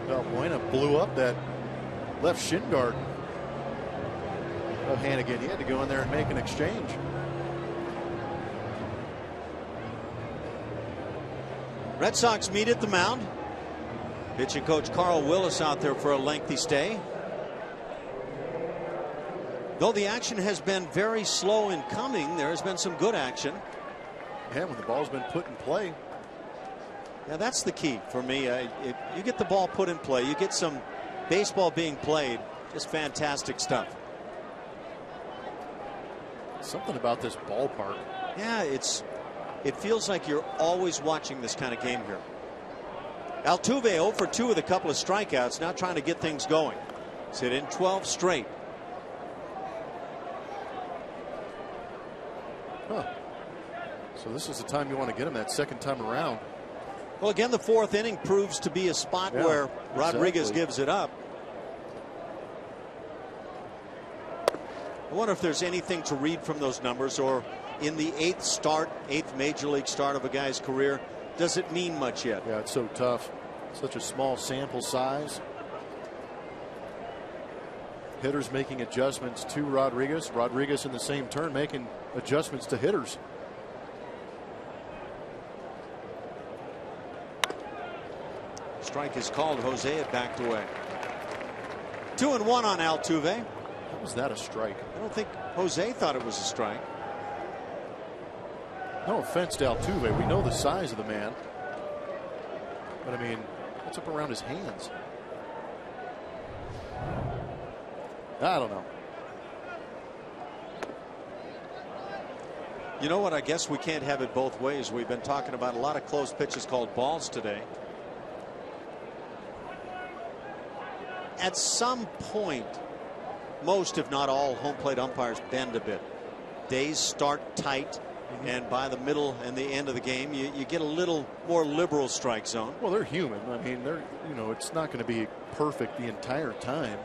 Valbuena blew up that left shin guard of Hannigan. He had to go in there and make an exchange. Red Sox meet at the mound. Pitching coach Carl Willis out there for a lengthy stay. Though the action has been very slow in coming, there has been some good action. Yeah, when the ball's been put in play. Yeah, that's the key for me. If you get the ball put in play, you get some baseball being played. Just fantastic stuff. Something about this ballpark. Yeah, it feels like you're always watching this kind of game here. Altuve 0 for 2 with a couple of strikeouts, now trying to get things going. He's hit in 12 straight. So this is the time you want to get him that second time around. Well, again, the 4th inning proves to be a spot where Rodriguez gives it up. I wonder if there's anything to read from those numbers, or in the 8th major league start of a guy's career, does it mean much yet? Yeah, it's so tough. Such a small sample size. Hitters making adjustments to Rodriguez. Rodriguez in the same turn making adjustments to hitters. Strike is called. Jose had backed away. 2-1 on Altuve. How was that a strike? I don't think Jose thought it was a strike. No offense to Altuve. We know the size of the man. But, I mean, what's up around his hands? I don't know. You know what? I guess we can't have it both ways. We've been talking about a lot of close pitches called balls today. At some point, most if not all home plate umpires bend a bit. Days start tight, and by the middle and the end of the game, you get a little more liberal strike zone. Well, they're human. I mean, they're, you know, it's not going to be perfect the entire time.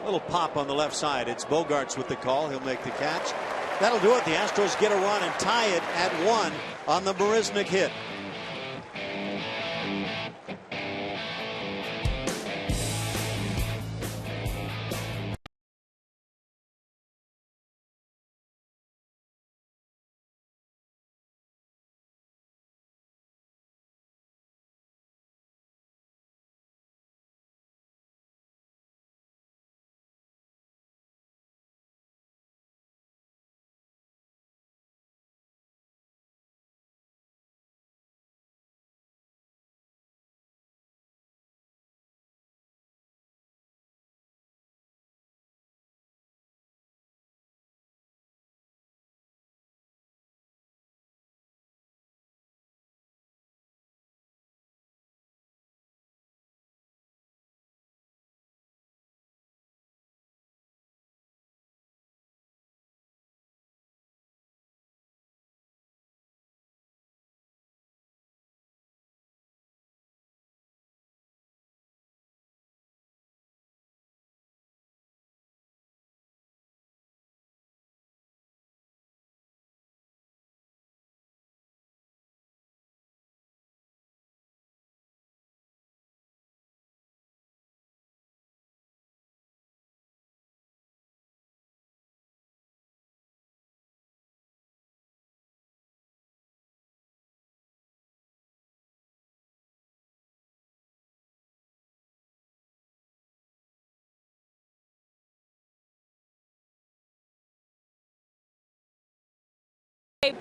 Little pop on the left side. It's Bogarts with the call. He'll make the catch. That'll do it. The Astros get a run and tie it at 1 on the Marisnick hit.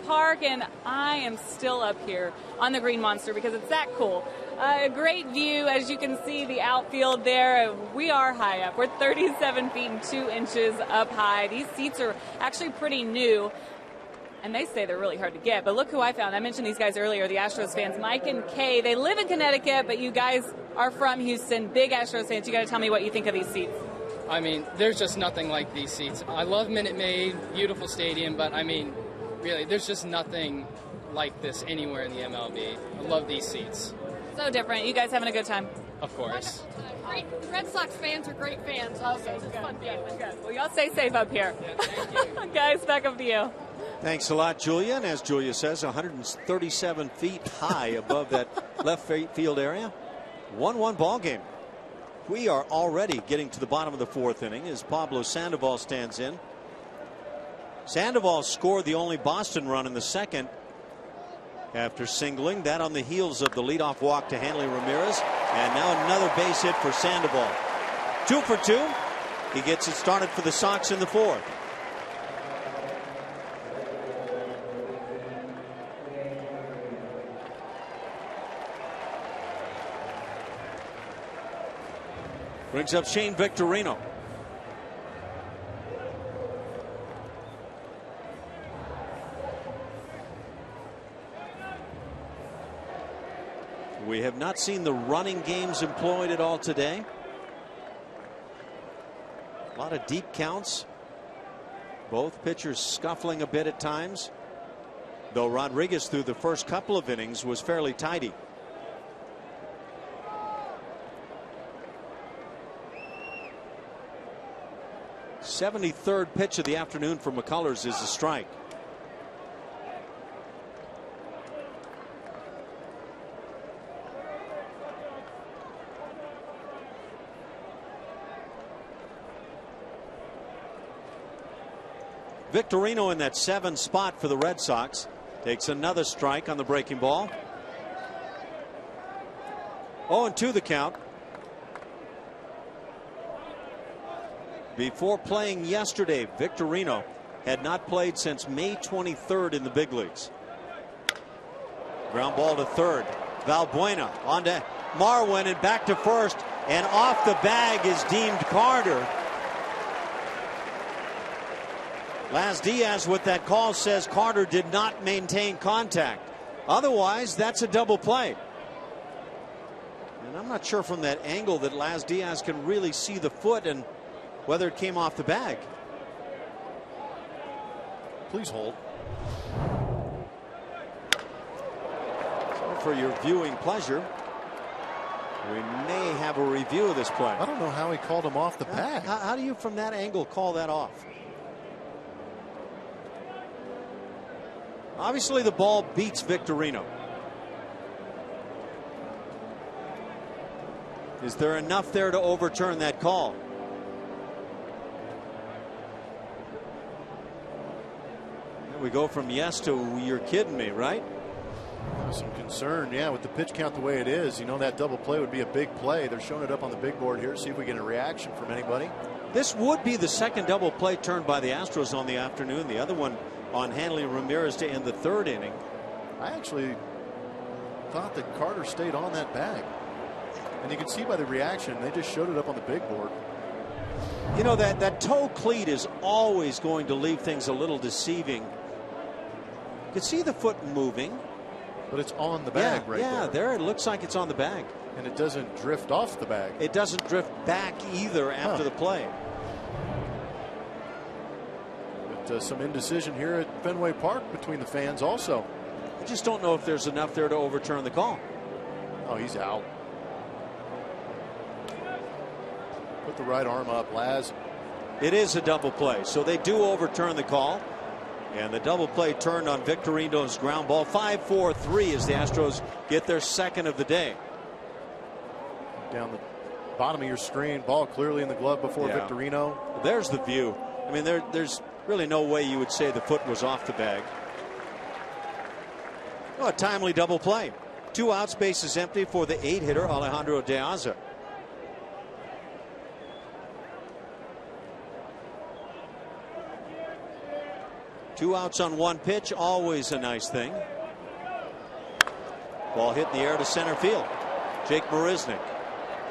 Park, and I am still up here on the Green Monster because it's that cool. A great view, as you can see, the outfield there. We are high up. We're 37 feet and 2 inches up high. These seats are actually pretty new, and they say they're really hard to get. But look who I found. I mentioned these guys earlier, the Astros fans, Mike and Kay. They live in Connecticut, but you guys are from Houston. Big Astros fans. You got to tell me what you think of these seats. I mean, there's just nothing like these seats. I love Minute Maid, beautiful stadium, but I mean, really, there's just nothing like this anywhere in the MLB. I love these seats. So different. You guys having a good time? Of course. Great. Red Sox fans are great fans also. It's fun being with you. Well, y'all stay safe up here. Yeah, thank you. Guys, back up to you. Thanks a lot, Julia. And as Julia says, 137 feet high above that left field area. 1-1 ball game. We are already getting to the bottom of the 4th inning as Pablo Sandoval stands in. Sandoval scored the only Boston run in the 2nd after singling. That on the heels of the leadoff walk to Hanley Ramirez. And now another base hit for Sandoval. 2 for 2. He gets it started for the Sox in the 4th. Brings up Shane Victorino. We have not seen the running games employed at all today. A lot of deep counts. Both pitchers scuffling a bit at times. Though Rodriguez through the first couple of innings was fairly tidy. '73rd pitch of the afternoon for McCullers is a strike. Victorino in that 7 spot for the Red Sox takes another strike on the breaking ball. 0-2 the count. Before playing yesterday, Victorino had not played since May 23rd in the big leagues. Ground ball to third. Valbuena on to Marwin and back to first, and off the bag is deemed Carter. Laz Diaz with that call says Carter did not maintain contact. Otherwise, that's a double play. And I'm not sure from that angle that Laz Diaz can really see the foot and whether it came off the bag. Please hold. So for your viewing pleasure, we may have a review of this play. I don't know how he called him off the bag. How do you from that angle call that off? Obviously the ball beats Victorino. Is there enough there to overturn that call? We go from yes to you're kidding me, right? Some concern, yeah, with the pitch count the way it is. You know, that double play would be a big play. They're showing it up on the big board here. See if we get a reaction from anybody. This would be the second double play turned by the Astros on the afternoon. The other one on Hanley Ramirez to end the third inning. I actually thought that Carter stayed on that bag. And you can see by the reaction, they just showed it up on the big board. You know, that toe cleat is always going to leave things a little deceiving. You can see the foot moving. But it's on the bag right there. Yeah, there it looks like it's on the bag. And it doesn't drift off the bag. It doesn't drift back either after the play. But some indecision here at Fenway Park between the fans also. I just don't know if there's enough there to overturn the call. Oh, he's out. Put the right arm up, Laz. It is a double play, so they do overturn the call. And the double play turned on Victorino's ground ball. 5-4-3 as the Astros get their second of the day. Down the bottom of your screen, ball clearly in the glove before Victorino. There's the view. I mean, there's really no way you would say the foot was off the bag. Oh, a timely double play. 2 outs, bases empty for the 8-hitter Alejandro De Aza. Two outs on one pitch, always a nice thing. Ball hit in the air to center field. Jake Marisnick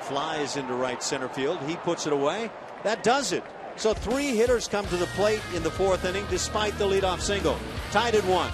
flies into right center field. He puts it away. That does it. So 3 hitters come to the plate in the 4th inning despite the leadoff single. Tied at 1.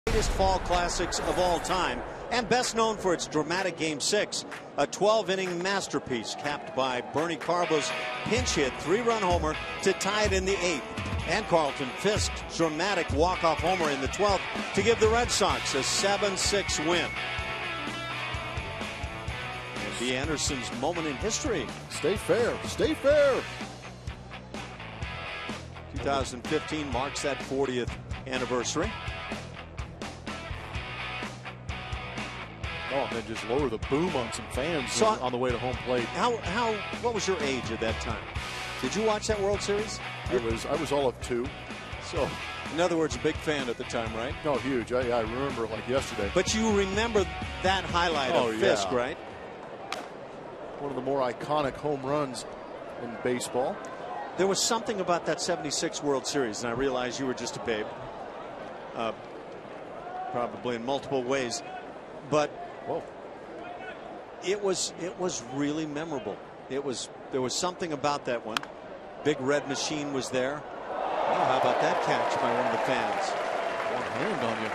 Greatest fall classics of all time, and best known for its dramatic Game 6, a 12-inning masterpiece capped by Bernie Carbo's pinch hit 3-run homer to tie it in the 8th, and Carlton Fisk's dramatic walk-off homer in the 12th to give the Red Sox a 7-6 win. And B. Anderson's moment in history. Stay fair. Stay fair. 2015 marks that 40th anniversary. Oh, and then just lower the boom on some fans on the way to home plate. What was your age at that time? Did you watch that World Series? I was all of 2. So, in other words, a big fan at the time, right? No, huge. I remember it like yesterday. But you remember that highlight of Fisk, right? One of the more iconic home runs in baseball. There was something about that '76 World Series, and I realize you were just a babe, probably in multiple ways, but it was really memorable. There was something about that one. Big red machine was there. Oh, how about that catch by one of the fans? One hand on you.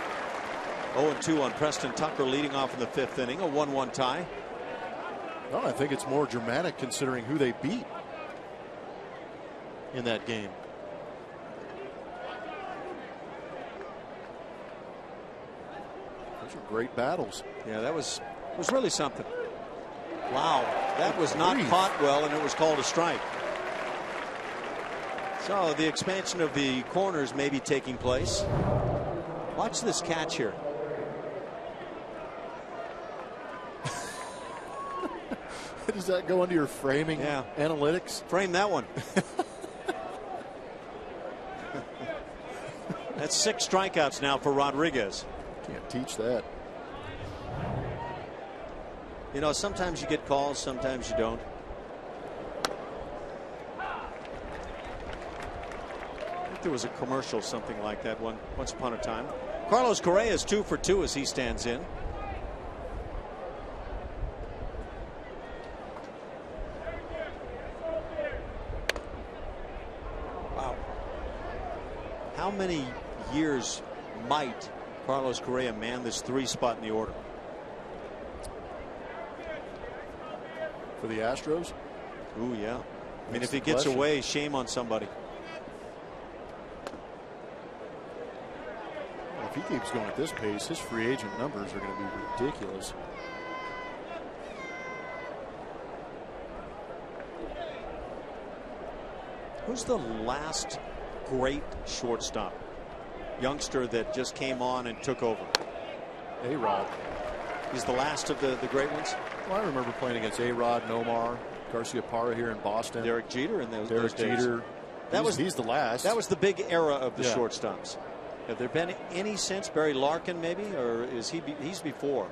0-2 on Preston Tucker leading off in the 5th inning. A 1-1 tie. No, I think it's more dramatic considering who they beat in that game. Those are great battles. Yeah, that was really something. Wow, that was not caught well, and it was called a strike. So the expansion of the corners may be taking place. Watch this catch here. Does that go into your framing analytics? Frame that one. That's 6 strikeouts now for Rodriguez. Can't teach that. You know, sometimes you get calls, sometimes you don't. I think there was a commercial, something like that once upon a time. Carlos Correa is 2 for 2 as he stands in. Wow. How many years might Carlos Correa man this 3 spot in the order? For the Astros? Ooh, yeah. I mean, if he gets away, shame on somebody. Well, if he keeps going at this pace, his free agent numbers are going to be ridiculous. Who's the last great shortstop? Youngster that just came on and took over. A-Rod. He's the last of the great ones. Well, I remember playing against A-Rod, Nomar, Garcia Parra here in Boston. Derek Jeter in those Derek days. Jeter. He's the last. That was the big era of the shortstops. Have there been any since? Barry Larkin maybe, or is he's before?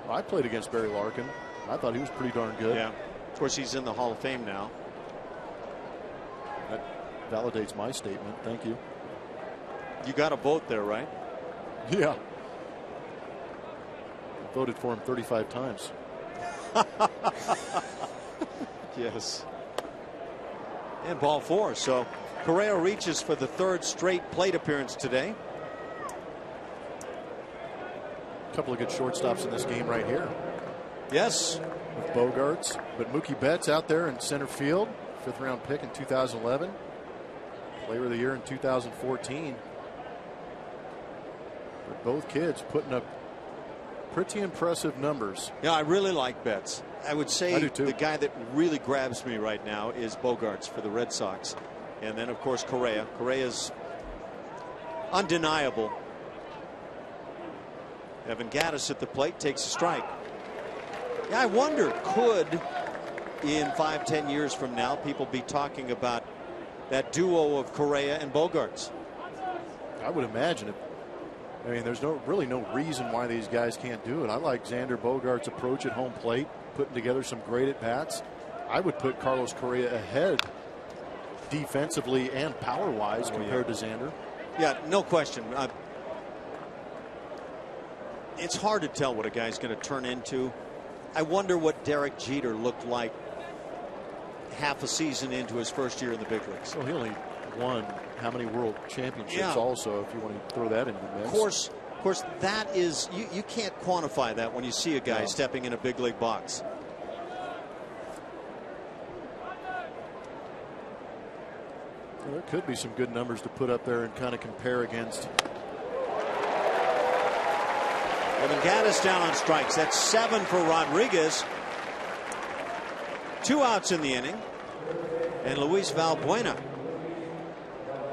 I played against Barry Larkin. I thought he was pretty darn good. Yeah. Of course, he's in the Hall of Fame now. That validates my statement. Thank you. You got a vote there, right? Yeah. I voted for him 35 times. Yes. And ball 4. So Correa reaches for the 3rd straight plate appearance today. A couple of good shortstops in this game right here. Yes. With Bogarts. But Mookie Betts out there in center field. 5th round pick in 2011. Player of the year in 2014. But both kids putting up pretty impressive numbers. Yeah, I really like Betts. I would say I do too. The guy that really grabs me right now is Bogarts for the Red Sox. And then, of course, Correa. Correa's undeniable. Evan Gattis at the plate takes a strike. Yeah, I wonder, could in 5-10 years from now people be talking about that duo of Correa and Bogarts? I would imagine it. I mean, there's really no reason why these guys can't do it. I like Xander Bogarts' approach at home plate, putting together some great at-bats. I would put Carlos Correa ahead defensively and power-wise compared to Xander. Yeah, no question. It's hard to tell what a guy's going to turn into. I wonder what Derek Jeter looked like half a season into his first year in the big leagues. Well, he only won how many world championships also, if you want to throw that into the mix. Of course, that is, you can't quantify that when you see a guy stepping in a big league box. Well, there could be some good numbers to put up there and kind of compare against. Evan Gattis down on strikes. That's 7 for Rodriguez. 2 outs in the inning. And Luis Valbuena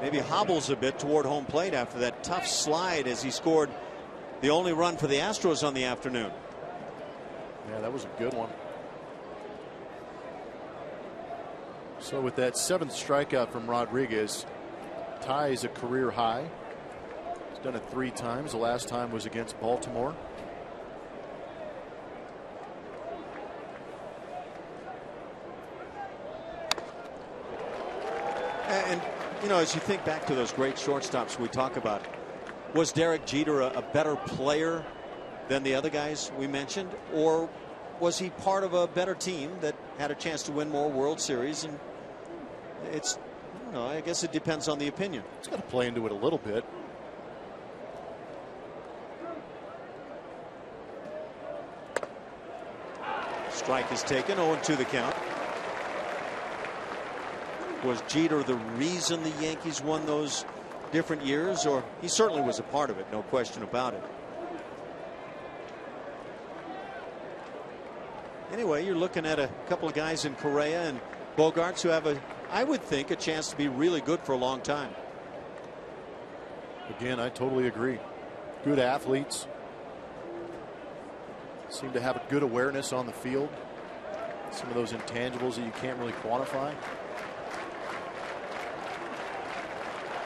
maybe hobbles a bit toward home plate after that tough slide as he scored the only run for the Astros on the afternoon. Yeah, that was a good one. So with that 7th strikeout from Rodriguez, ties a career high. He's done it 3 times. The last time was against Baltimore. And, you know, as you think back to those great shortstops we talk about, was Derek Jeter a better player than the other guys we mentioned? Or was he part of a better team that had a chance to win more World Series? And it's, you know, I guess it depends on the opinion. It's got to play into it a little bit. Strike is taken, 0-2 the count. Was Jeter the reason the Yankees won those different years? Or he certainly was a part of it, no question about it. Anyway, you're looking at a couple of guys in Correa and Bogaerts who have I would think, a chance to be really good for a long time. Again, I totally agree. Good athletes. Seem to have a good awareness on the field. Some of those intangibles that you can't really quantify.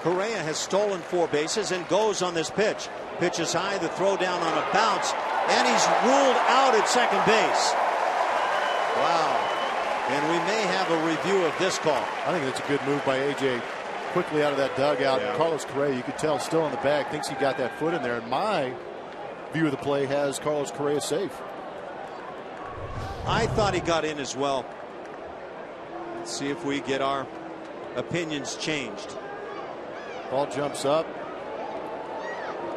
Correa has stolen 4 bases and goes on this pitch. Pitch is high, the throw down on a bounce, and he's ruled out at second base. Wow. And we may have a review of this call. I think that's a good move by A.J. Quickly out of that dugout. Yeah. Carlos Correa, you could tell, still in the bag, thinks he got that foot in there. And my view of the play has Carlos Correa safe. I thought he got in as well. Let's see if we get our opinions changed. Ball jumps up.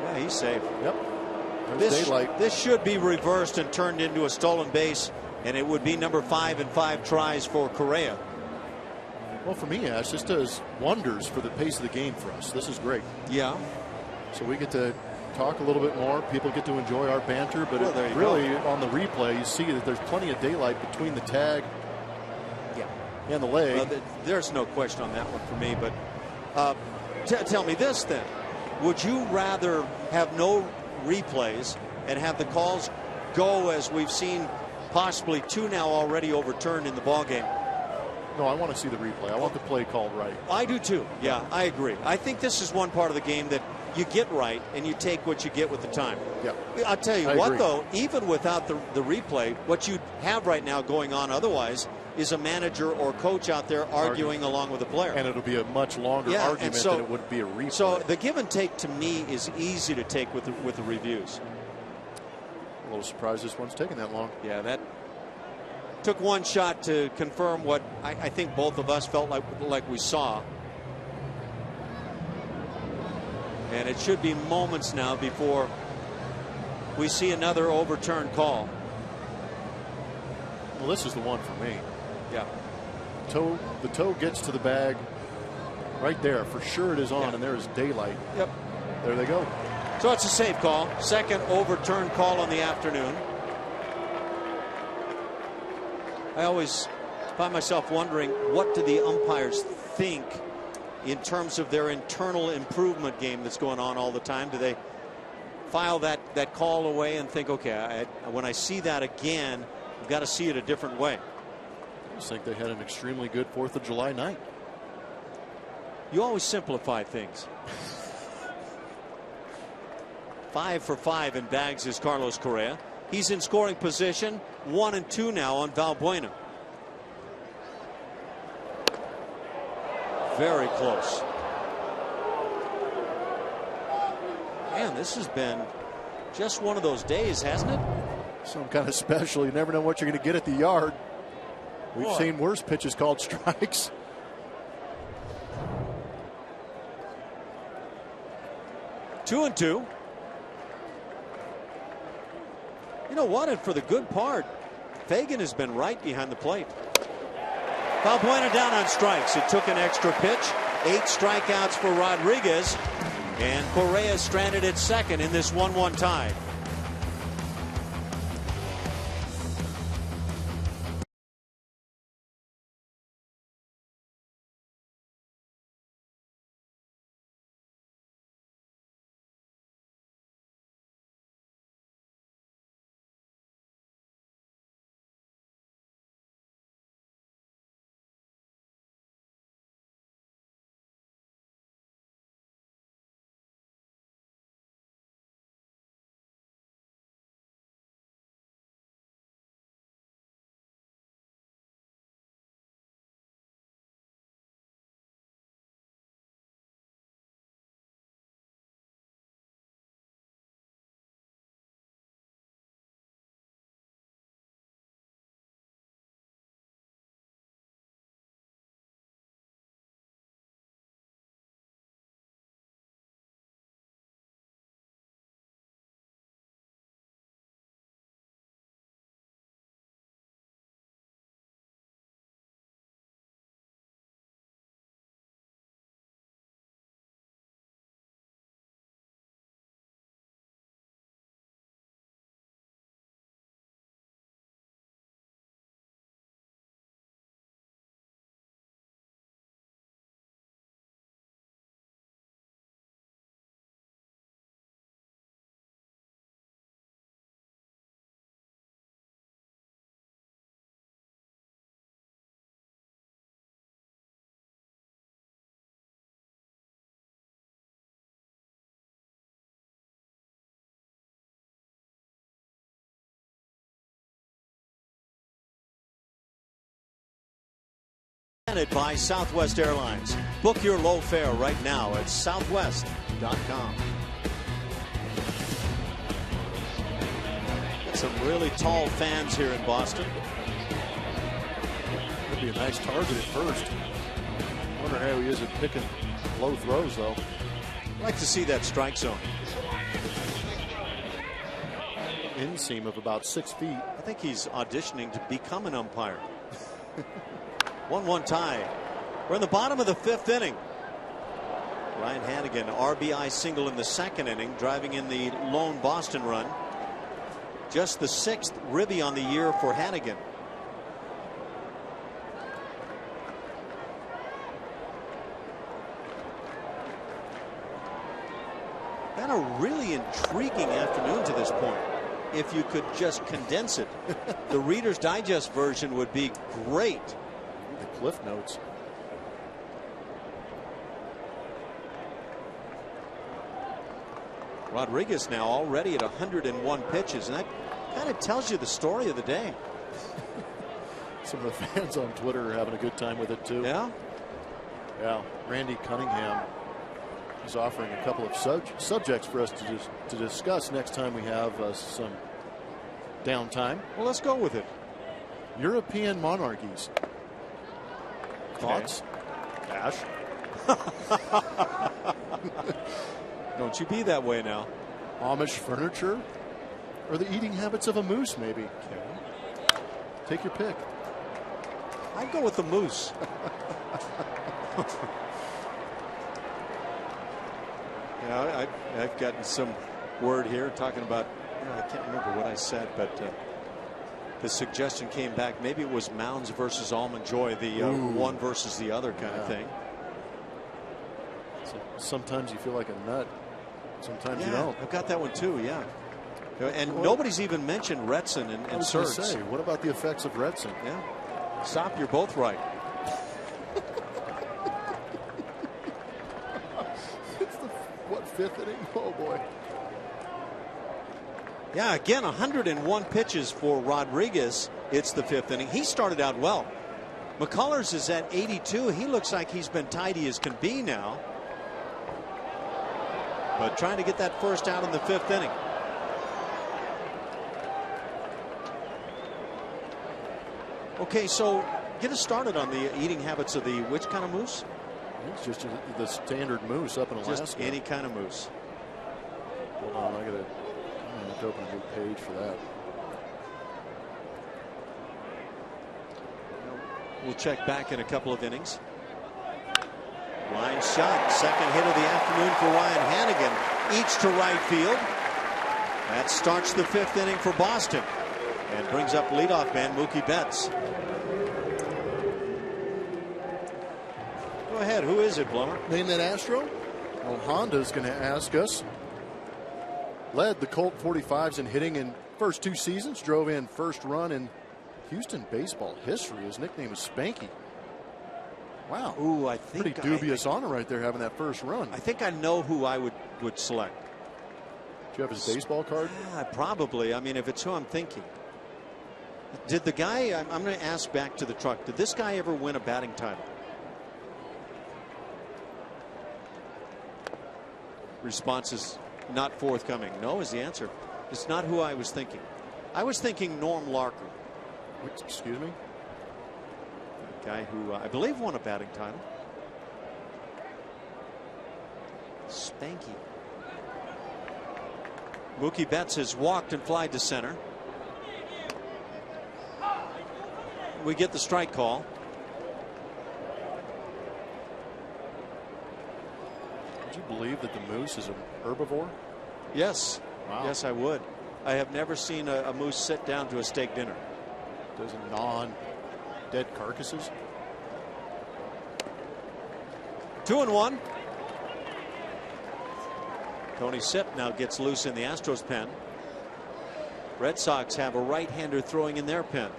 Yeah, he's safe. Yep. There's daylight. This should be reversed and turned into a stolen base, and it would be number 5 in 5 tries for Correa. Well, for me, Ash, this does wonders for the pace of the game for us. This is great. Yeah. So we get to talk a little bit more. People get to enjoy our banter, but really on the replay, you see that there's plenty of daylight between the tag and the leg. There's no question on that one for me, but tell me this then. Would you rather have no replays and have the calls go as we've seen possibly 2 now already overturned in the ballgame? No, I want to see the replay. I want the play called right. I do too. Yeah, I agree. I think this is one part of the game that you get right and you take what you get with the time. Yeah. I'll tell you what, though, even without the replay, what you have right now going on otherwise is a manager or coach out there arguing along with the player. And it'll be a much longer argument than it would be a replay. So the give and take to me is easy to take with the reviews. A little surprised this one's taking that long. Yeah, that took one shot to confirm what I think both of us felt like we saw. And it should be moments now before we see another overturned call. Well, this is the one for me. Yeah. The toe gets to the bag right there. For sure it is on, and there is daylight. Yep. There they go. So it's a safe call. Second overturned call on the afternoon. I always find myself wondering, what do the umpires think in terms of their internal improvement game that's going on all the time? Do they file that call away and think, okay, when I see that again, I've got to see it a different way? I just think they had an extremely good 4th of July night. You always simplify things. 5 for 5 in bags is Carlos Correa. He's in scoring position. 1-2 now on Valbuena. Very close. Man, this has been just one of those days, hasn't it? Some kind of special. You never know what you're going to get at the yard. We've seen worse pitches called strikes. Two and two. You know what? And for the good part, Fagan has been right behind the plate. Valbuena down on strikes. It took an extra pitch. 8 strikeouts for Rodriguez. And Correa stranded at second in this 1-1 tie. Presented by Southwest Airlines. Book your low fare right now at southwest.com. Got some really tall fans here in Boston. Could be a nice target at first. Wonder how he is at picking low throws, though. I'd like to see that strike zone. Inseam of about 6 feet. I think he's auditioning to become an umpire. 1-1 tie. We're in the bottom of the 5th inning. Ryan Hanigan, RBI single in the 2nd inning, driving in the lone Boston run. Just the 6th ribby on the year for Hanigan. Been a really intriguing afternoon to this point. If you could just condense it, the Reader's Digest version would be great. The Cliff Notes. Rodriguez now already at 101 pitches, and that kind of tells you the story of the day. Some of the fans on Twitter are having a good time with it too. Yeah. Yeah. Randy Cunningham is offering a couple of subjects for us to discuss next time we have some downtime. Well, let's go with it. European monarchies. Thoughts? Cash. Don't you be that way now. Amish furniture, or the eating habits of a moose, maybe. Okay. Take your pick. I'd go with the moose. Yeah, I've gotten some word here talking about, I can't remember what I said, but the suggestion came back. Maybe it was Mounds versus Almond Joy, the one versus the other kind of thing. So sometimes you feel like a nut. Sometimes you don't. I've got that one too, yeah. And nobody's even mentioned Retson and Surds. What about the effects of Retson? Yeah. Stop, you're both right. It's the, what, 5th inning? Oh, boy. Yeah, again, 101 pitches for Rodriguez. It's the 5th inning. He started out well. McCullers is at 82. He looks like he's been tidy as can be now. But trying to get that first out in the 5th inning. Okay, so get us started on the eating habits of the which kind of moose? It's just the standard moose up in Alaska. Just any kind of moose. Hold on, I'm gonna have to open a new page for that. We'll check back in a couple of innings. Line shot, 2nd hit of the afternoon for Ryan Hanigan, each to right field. That starts the 5th inning for Boston and brings up leadoff man Mookie Betts. Go ahead, who is it, Blummer? Name that Astro? Well, Honda's going to ask us. Led the Colt 45s in hitting in first 2 seasons, drove in first run in Houston baseball history. His nickname is Spanky. Wow. Ooh, I think pretty dubious honor right there, having that first run. I think I know who I would select. Do you have his baseball card? Yeah, probably. I mean, if it's who I'm thinking. Did the guy, I'm going to ask back to the truck, did this guy ever win a batting title? Response is not forthcoming. No is the answer. It's not who I was thinking. I was thinking Norm Larker. Excuse me? Guy who I believe won a batting title. Spanky. Mookie Betts has walked and flied to center. We get the strike call. Would you believe that the moose is an herbivore? Yes. Wow. Yes, I would. I have never seen a moose sit down to a steak dinner. Doesn't gnaw on dead carcasses. 2-1. Tony Sipp now gets loose in the Astros pen. Red Sox have a right-hander throwing in their pen.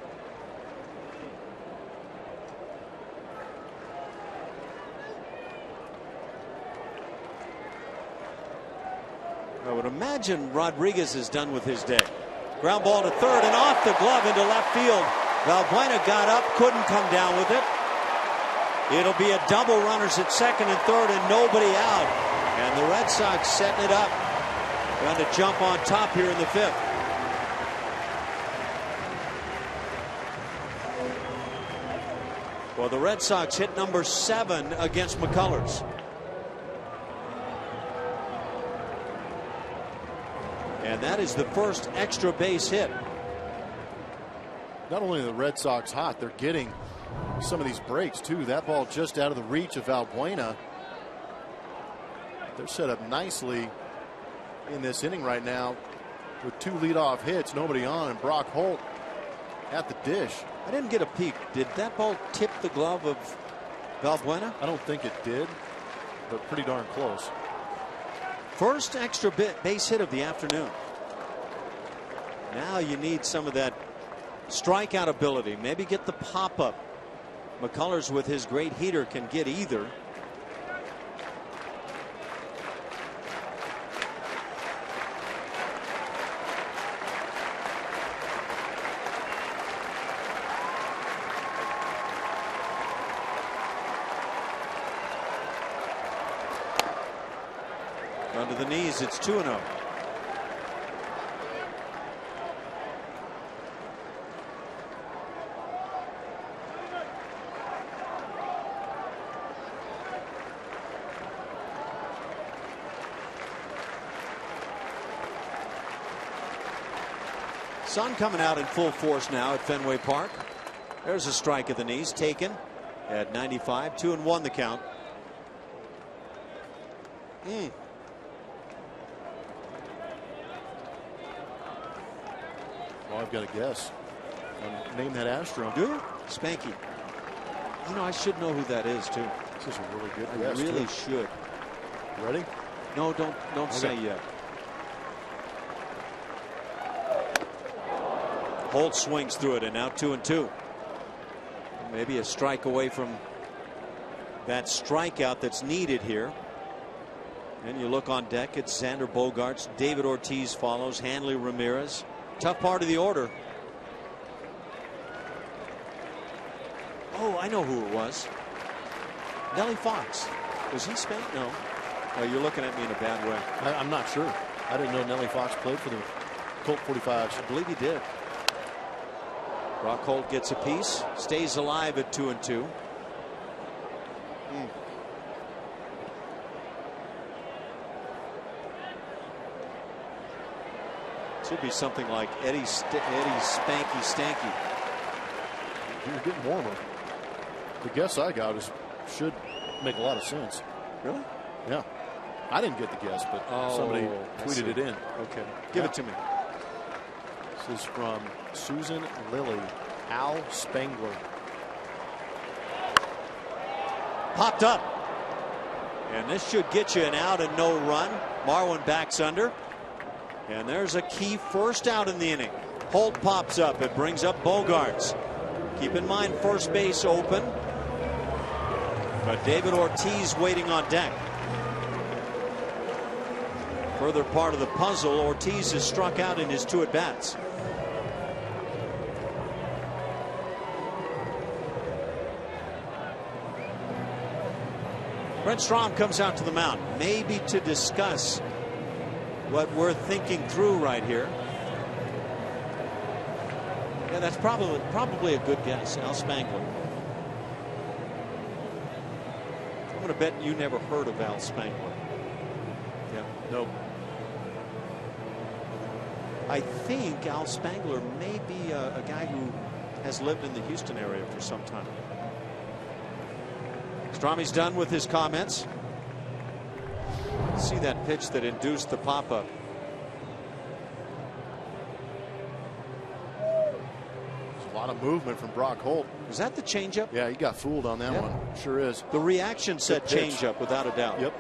I would imagine Rodriguez is done with his day. Ground ball to third and off the glove into left field. Valbuena got up, couldn't come down with it. It'll be a double, runners at second and third and nobody out. And the Red Sox setting it up. Trying to jump on top here in the fifth. Well, the Red Sox hit number 7 against McCullers. And that is the first extra base hit. Not only are the Red Sox hot, they're getting some of these breaks too. That ball just out of the reach of Valbuena. They're set up nicely in this inning right now with 2 leadoff hits, nobody on, and Brock Holt at the dish. I didn't get a peek. Did that ball tip the glove of Valbuena? I don't think it did, but pretty darn close. First extra base hit of the afternoon. Now you need some of that strikeout ability. Maybe get the pop up. McCullers with his great heater can get either. Under the knees, it's 2-0. Sun coming out in full force now at Fenway Park. There's a strike at the knees taken at 95. 2-1 the count. Well, I've got a guess. Name that Astro. Do you? Spanky. You know, I should know who that is, too. This is a really good I guess. really too. should. Ready? No, don't Okay. say yet. Holt swings through it, and now 2-2. Maybe a strike away from that strikeout that's needed here. And you look on deck, it's Xander Bogaerts. David Ortiz follows. Hanley Ramirez. Tough part of the order. Oh, I know who it was. Nellie Fox. Was he spanked? No. Oh, you're looking at me in a bad way. I'm not sure. I didn't know Nellie Fox played for the Colt 45s. I believe he did. Brock Holt gets a piece. Stays alive at 2-2. Should be something like Eddie Spanky Stanky. You're getting warmer. The guess I got should make a lot of sense. Really? Yeah. I didn't get the guess, but somebody tweeted it in. Okay. Give it to me. This is from Susan Lilly. Al Spangler. Popped up. And this should get you an out and no run. Marwin backs under. And there's a key first out in the inning. Holt pops up. It brings up Bogaerts. Keep in mind first base open. But David Ortiz waiting on deck. Further part of the puzzle, Ortiz is struck out in his 2 at-bats. Brent Strom comes out to the mound, maybe to discuss what we're thinking through right here. Yeah, that's probably a good guess. Al Spangler. I'm going to bet you never heard of Al Spangler. Yeah. Nope. I think Al Spangler may be a guy who has lived in the Houston area for some time. Stromy's done with his comments. See that pitch that induced the pop-up. There's a lot of movement from Brock Holt. Is that the changeup? Yeah, he got fooled on that one. Sure is. The reaction said changeup without a doubt. Yep.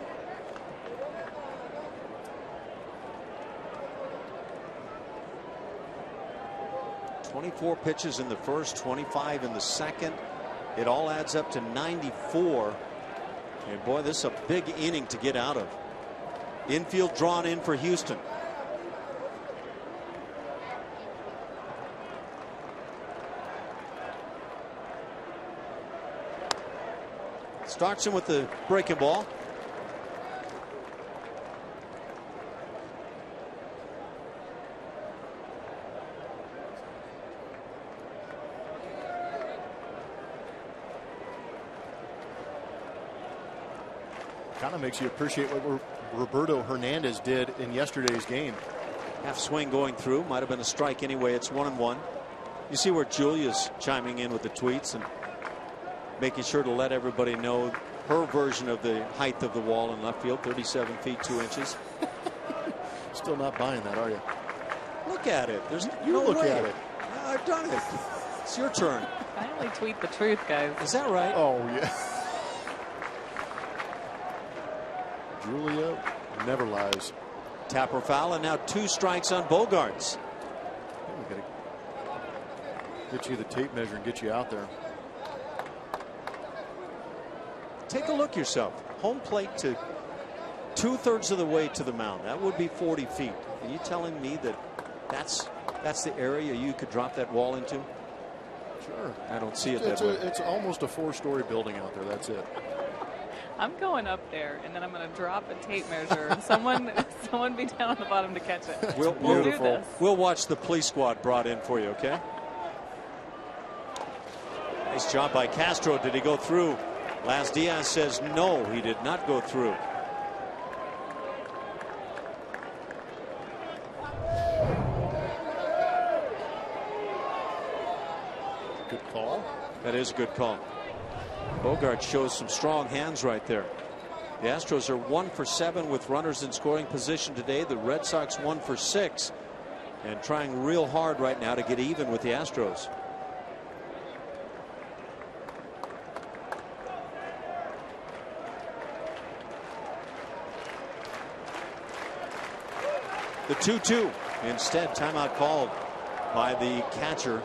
.24 pitches in the first, 25 in the second. It all adds up to 94. And boy, this is a big inning to get out of. Infield drawn in for Houston. Starts him with the breaking ball. Kind of makes you appreciate what Roberto Hernandez did in yesterday's game. Half swing going through. Might have been a strike anyway. It's 1-1. You see where Julia's chiming in with the tweets and making sure to let everybody know her version of the height of the wall in left field, 37 feet 2 inches. Still not buying that, are you? Look at it. There's you no look way. at it. I've done it. It's your turn. I only tweet the truth, guys. Is that right? Oh, yeah. Julia never lies. Tapper foul, and now 2 strikes on Bogaerts. We gotta get you the tape measure and get you out there. Take a look yourself. Home plate to 2/3 of the way to the mound. That would be 40 feet. Are you telling me that that's the area you could drop that wall into? Sure. I don't see it that way. It's almost a 4-story building out there. That's it. I'm going up there, and then I'm going to drop a tape measure, and someone be down on the bottom to catch it. We'll do this. We'll watch the police squad brought in for you, okay? Nice job by Castro. Did he go through? Las Diaz says no, he did not go through. Good call. That is a good call. Bogaerts shows some strong hands right there. The Astros are 1 for 7 with runners in scoring position today. The Red Sox 1 for 6 and trying real hard right now to get even with the Astros. The 2-2. Instead, timeout called by the catcher.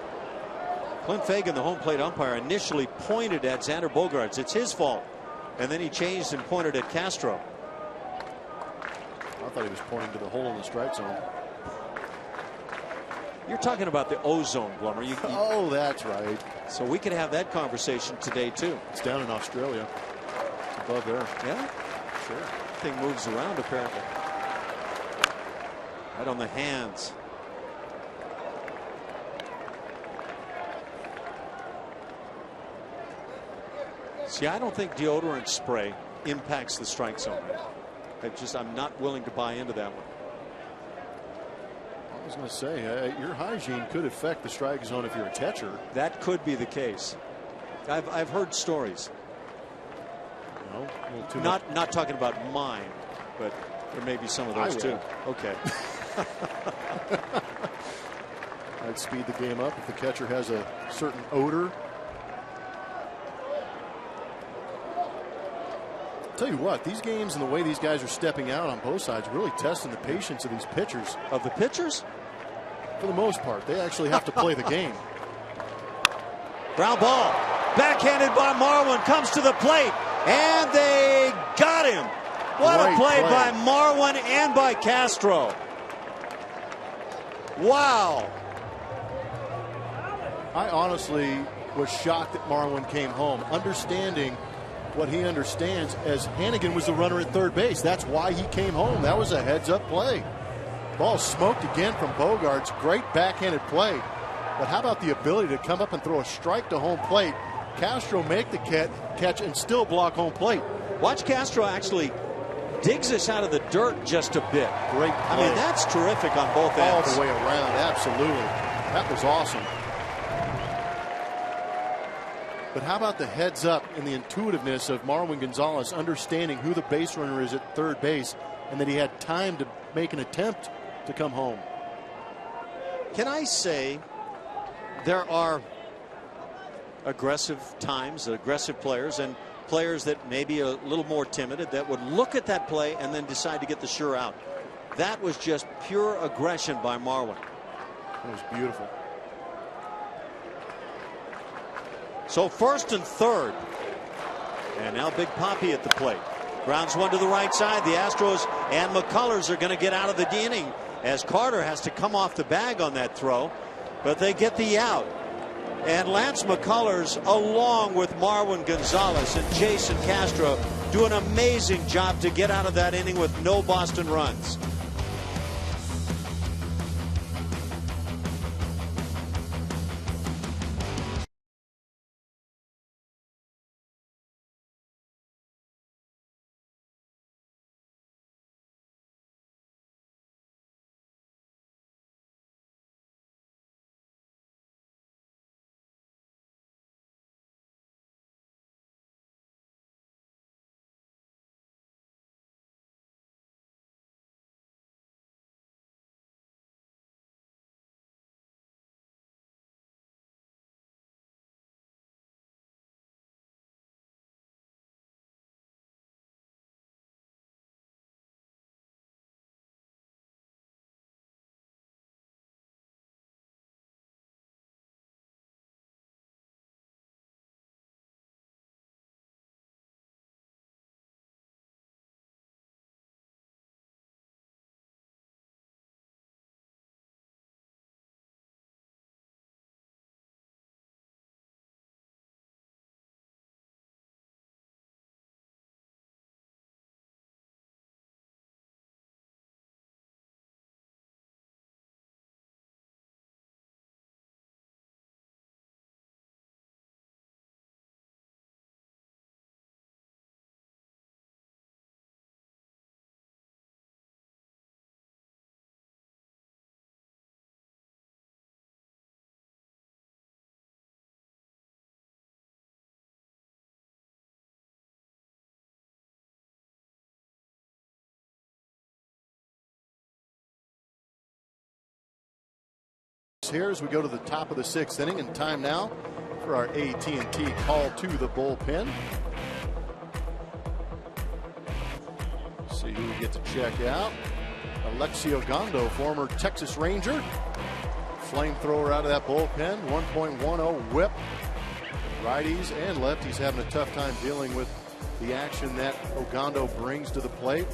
Clint Fagan, the home plate umpire, initially pointed at Xander Bogaerts. It's his fault. And then he changed and pointed at Castro. I thought he was pointing to the hole in the strike zone. You're talking about the ozone, Blummer. Oh, that's right. So we could have that conversation today, too. It's down in Australia. It's above there. Yeah? Sure. Thing moves around, apparently. Right on the hands. See, I don't think deodorant spray impacts the strike zone. I'm not willing to buy into that one. I was going to say, your hygiene could affect the strike zone if you're a catcher. That could be the case. I've heard stories. No, not talking about mine, but there may be some of those too. Okay. I'd speed the game up if the catcher has a certain odor. Tell you what, these games and the way these guys are stepping out on both sides really testing the patience of these pitchers. Of the pitchers? For the most part, they actually have to play the game. Ground ball. Backhanded by Marwin. Comes to the plate. And they got him. What a play by Marwin and by Castro. Wow. I honestly was shocked that Marwin came home, understanding what he understands as Hannigan was the runner at third base. That's why he came home. That was a heads-up play. Ball smoked again from Bogaerts. Great backhanded play. But how about the ability to come up and throw a strike to home plate? Castro make the catch and still block home plate. Watch Castro actually digs us out of the dirt just a bit. Great play. I mean, that's terrific on both ends. All the way around, absolutely. That was awesome. But how about the heads up and the intuitiveness of Marwin Gonzalez understanding who the base runner is at third base and that he had time to make an attempt to come home. Can I say there are aggressive times, aggressive players, and players that may be a little more timid that would look at that play and then decide to get the sure out. That was just pure aggression by Marwin. That was beautiful. So first and third. And now Big Papi at the plate. Grounds one to the right side. The Astros and McCullers are going to get out of the inning as Carter has to come off the bag on that throw. But they get the out. And Lance McCullers, along with Marwin Gonzalez and Jason Castro, do an amazing job to get out of that inning with no Boston runs. Here as we go to the top of the 6th inning, and time now for our AT&T call to the bullpen. See who we get to check out. Alexio Gondo, former Texas Ranger, flamethrower out of that bullpen. 1.10 whip. Righties and lefties having a tough time dealing with the action that Ogando brings to the plate.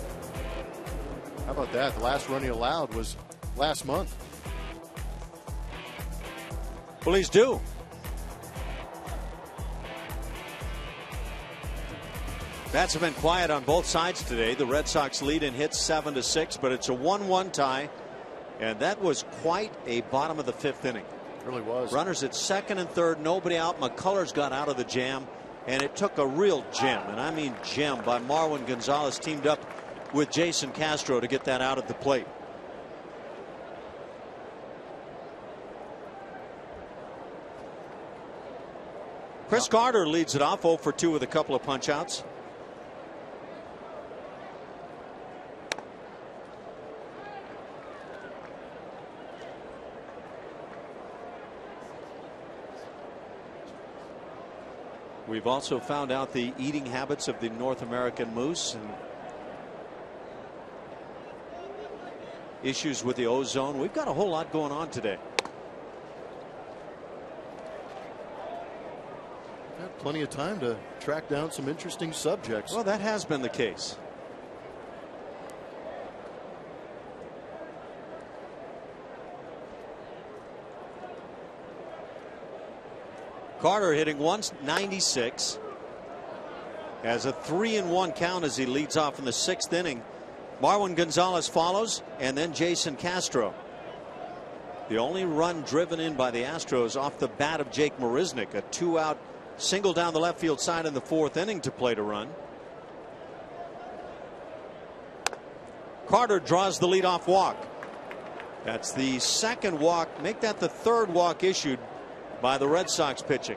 How about that? The last run he allowed was last month. Well, he's due. Bats have been quiet on both sides today. The Red Sox lead in hits 7-6, but it's a 1-1 tie, and that was quite a bottom of the 5th inning. It really was. Runners at 2nd and 3rd, nobody out. McCullers got out of the jam, and it took a real gem, and I mean gem, by Marwin Gonzalez, teamed up with Jason Castro to get that out at the plate. Chris Carter leads it off, 0 for 2 with a couple of punch outs. We've also found out the eating habits of the North American moose and issues with the ozone. We've got a whole lot going on today. Plenty of time to track down some interesting subjects. Well, that has been the case. Carter hitting 196. Has a 3-1 count as he leads off in the 6th inning. Marwin Gonzalez follows, and then Jason Castro. The only run driven in by the Astros off the bat of Jake Marisnick, a 2-out single down the left field side in the 4th inning to plate a run. Carter draws the leadoff walk. That's the 2nd walk. Make that the 3rd walk issued by the Red Sox pitching.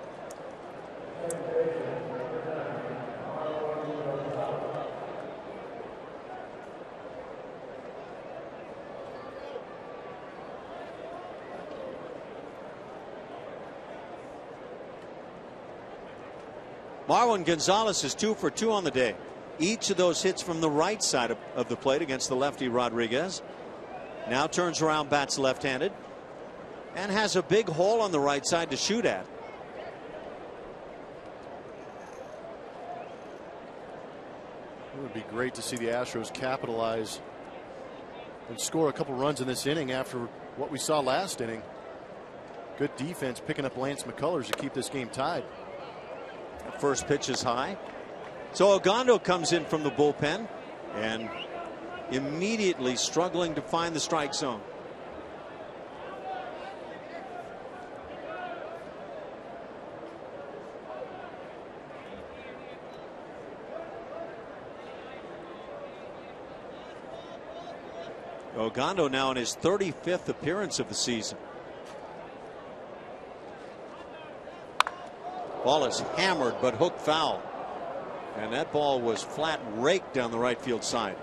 Marwin Gonzalez is 2 for 2 on the day. Each of those hits from the right side of the plate against the lefty Rodriguez. Now turns around, bats left-handed, and has a big hole on the right side to shoot at. It would be great to see the Astros capitalize and score a couple runs in this inning after what we saw last inning. Good defense picking up Lance McCullers to keep this game tied. First pitch is high. So Ogando comes in from the bullpen and immediately struggling to find the strike zone. Ogando now in his 35th appearance of the season. Ball is hammered but hooked foul. And that ball was flat raked down the right field side.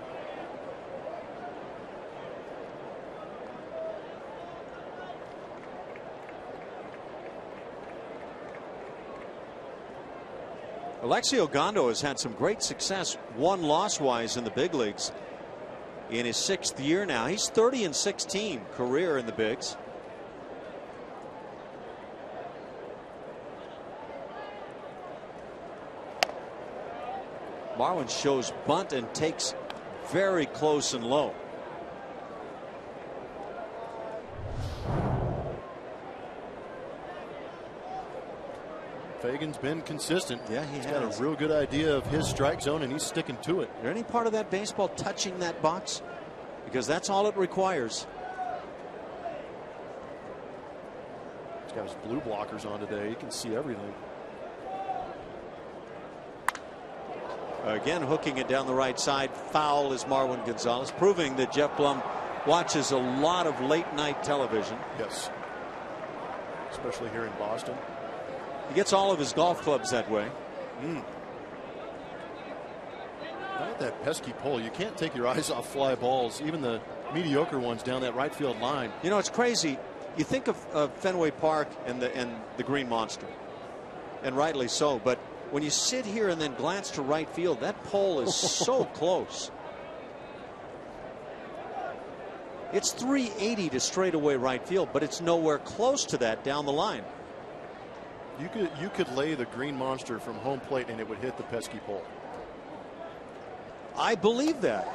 Alexi Ogando has had some great success one-loss wise in the big leagues in his 6th year now. He's 30-16 career in the bigs. Marlins shows bunt and takes very close and low. Fagan's been consistent. Yeah, he's got a real good idea of his strike zone, and he's sticking to it. Is there any part of that baseball touching that box? Because that's all it requires. He's got his blue blockers on today. You can see everything. Again, hooking it down the right side. Foul is Marwin Gonzalez, proving that Jeff Blum watches a lot of late night television. Yes. Especially here in Boston. He gets all of his golf clubs that way. Not that pesky pole. You can't take your eyes off fly balls, even the mediocre ones down that right field line. You know, it's crazy. You think of Fenway Park and the Green Monster, and rightly so. But when you sit here and then glance to right field, that pole is so close. It's 380 to straightaway right field, but it's nowhere close to that down the line. You could lay the Green Monster from home plate and it would hit the pesky pole. I believe that.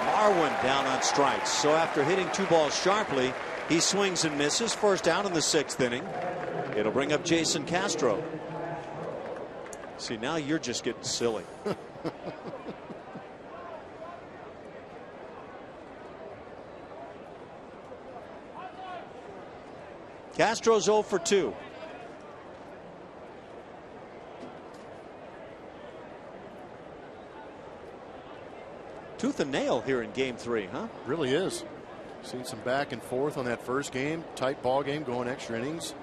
Marwin down on strikes. So after hitting 2 balls sharply, he swings and misses. First out in the 6th inning. It'll bring up Jason Castro. See, now you're just getting silly. Castro's 0 for 2. Tooth and nail here in game 3, huh? Really is. Seen some back and forth on that first game. Tight ball game going extra innings.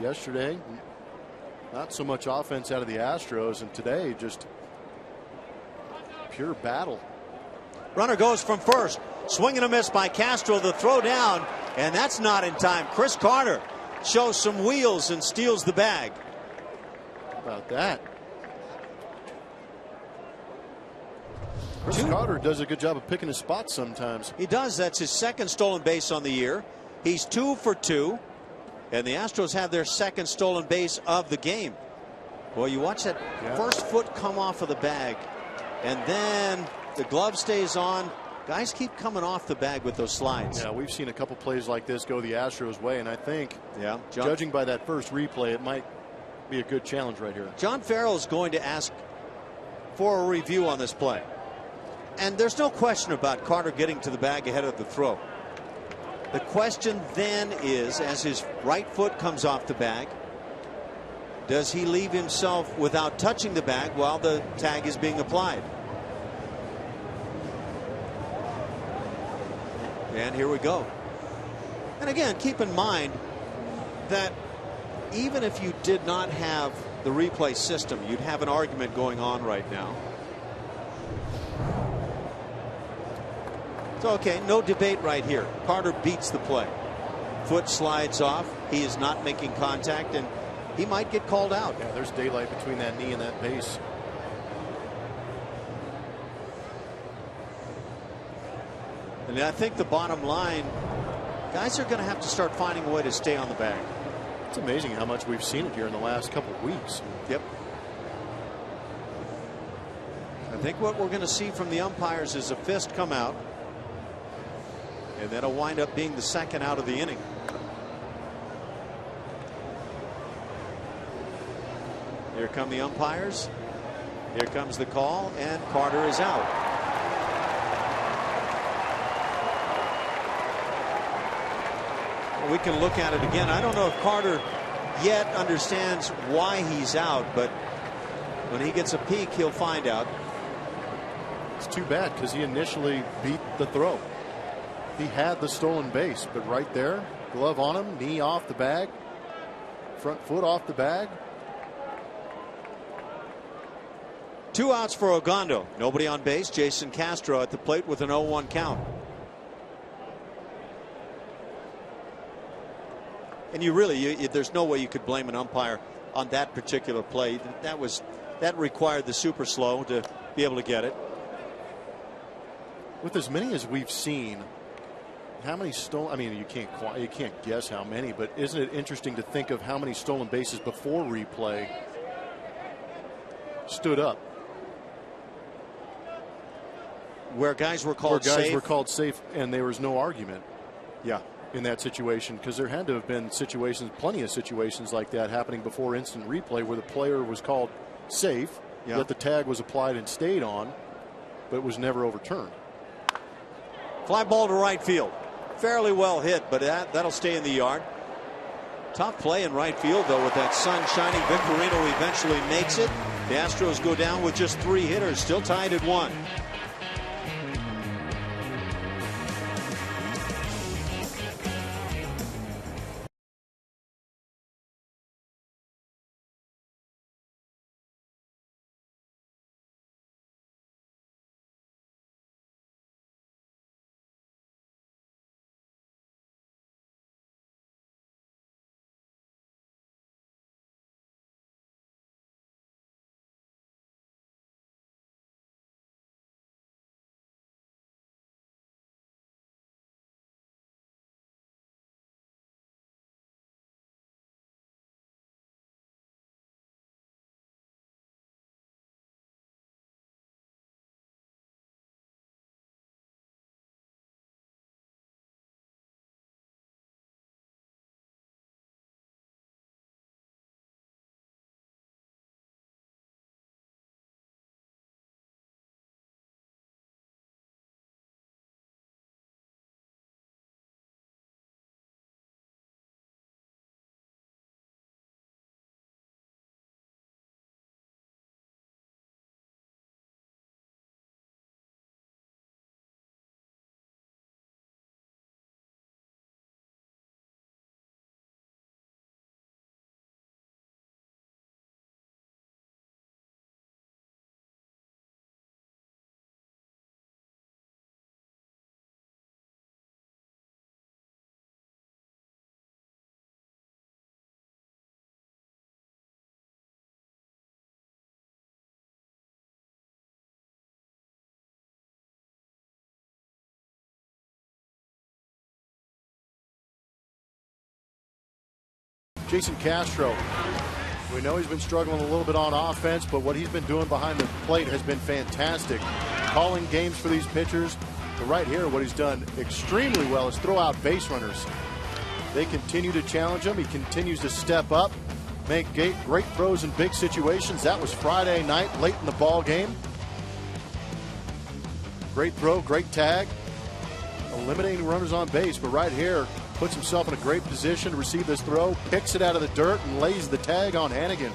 Yesterday, not so much offense out of the Astros, and today just pure battle. Runner goes from first. Swing and a miss by Castro. The throw down, and that's not in time. Chris Carter shows some wheels and steals the bag. How about that? Chris Carter does a good job of picking his spots sometimes. He does. That's his 2nd stolen base on the year. He's 2 for 2. And the Astros have their 2nd stolen base of the game. Well, you watch that first foot come off of the bag, and then the glove stays on. Guys keep coming off the bag with those slides. Yeah, we've seen a couple plays like this go the Astros' way, and I think, judging by that first replay, it might be a good challenge right here. John Farrell is going to ask for a review on this play. And there's no question about Carter getting to the bag ahead of the throw. The question then is, as his right foot comes off the bag, does he leave himself without touching the bag while the tag is being applied? And here we go. And again, keep in mind that even if you did not have the replay system, you'd have an argument going on right now. So, okay, no debate right here. Carter beats the play. Foot slides off. He is not making contact, and he might get called out. Yeah, there's daylight between that knee and that base. And I think the bottom line, guys are going to have to start finding a way to stay on the bag. It's amazing how much we've seen it here in the last couple of weeks. Yep. I think what we're going to see from the umpires is a fist come out, and that'll wind up being the 2nd out of the inning. Here come the umpires. Here comes the call, and Carter is out. Well, we can look at it again. I don't know if Carter yet understands why he's out, but when he gets a peek, he'll find out. It's too bad because he initially beat the throw. He had the stolen base, but right there, glove on him, knee off the bag, front foot off the bag. 2 outs for Ogando. Nobody on base. Jason Castro at the plate with an 0-1 count. And there's no way you could blame an umpire on that particular play. That required the super slow to be able to get it. With as many as we've seen, how many stolen? I mean, you can't guess how many, but isn't it interesting to think of how many stolen bases before replay stood up? Where guys were called safe, and there was no argument. Yeah, in that situation, because there had to have been situations, plenty of situations like that happening before instant replay, where the player was called safe, yet the tag was applied and stayed on, but was never overturned. Fly ball to right field. Fairly well hit, but that'll stay in the yard. Tough play in right field, though, with that sun shining. Victorino eventually makes it. The Astros go down with just 3 hitters, still tied at 1. Jason Castro, we know he's been struggling a little bit on offense, but what he's been doing behind the plate has been fantastic. Calling games for these pitchers. But right here, what he's done extremely well is throw out base runners. They continue to challenge him. He continues to step up, make great throws in big situations. That was Friday night, late in the ball game. Great throw, great tag, eliminating runners on base. But right here, puts himself in a great position to receive this throw, picks it out of the dirt, and lays the tag on Hannigan.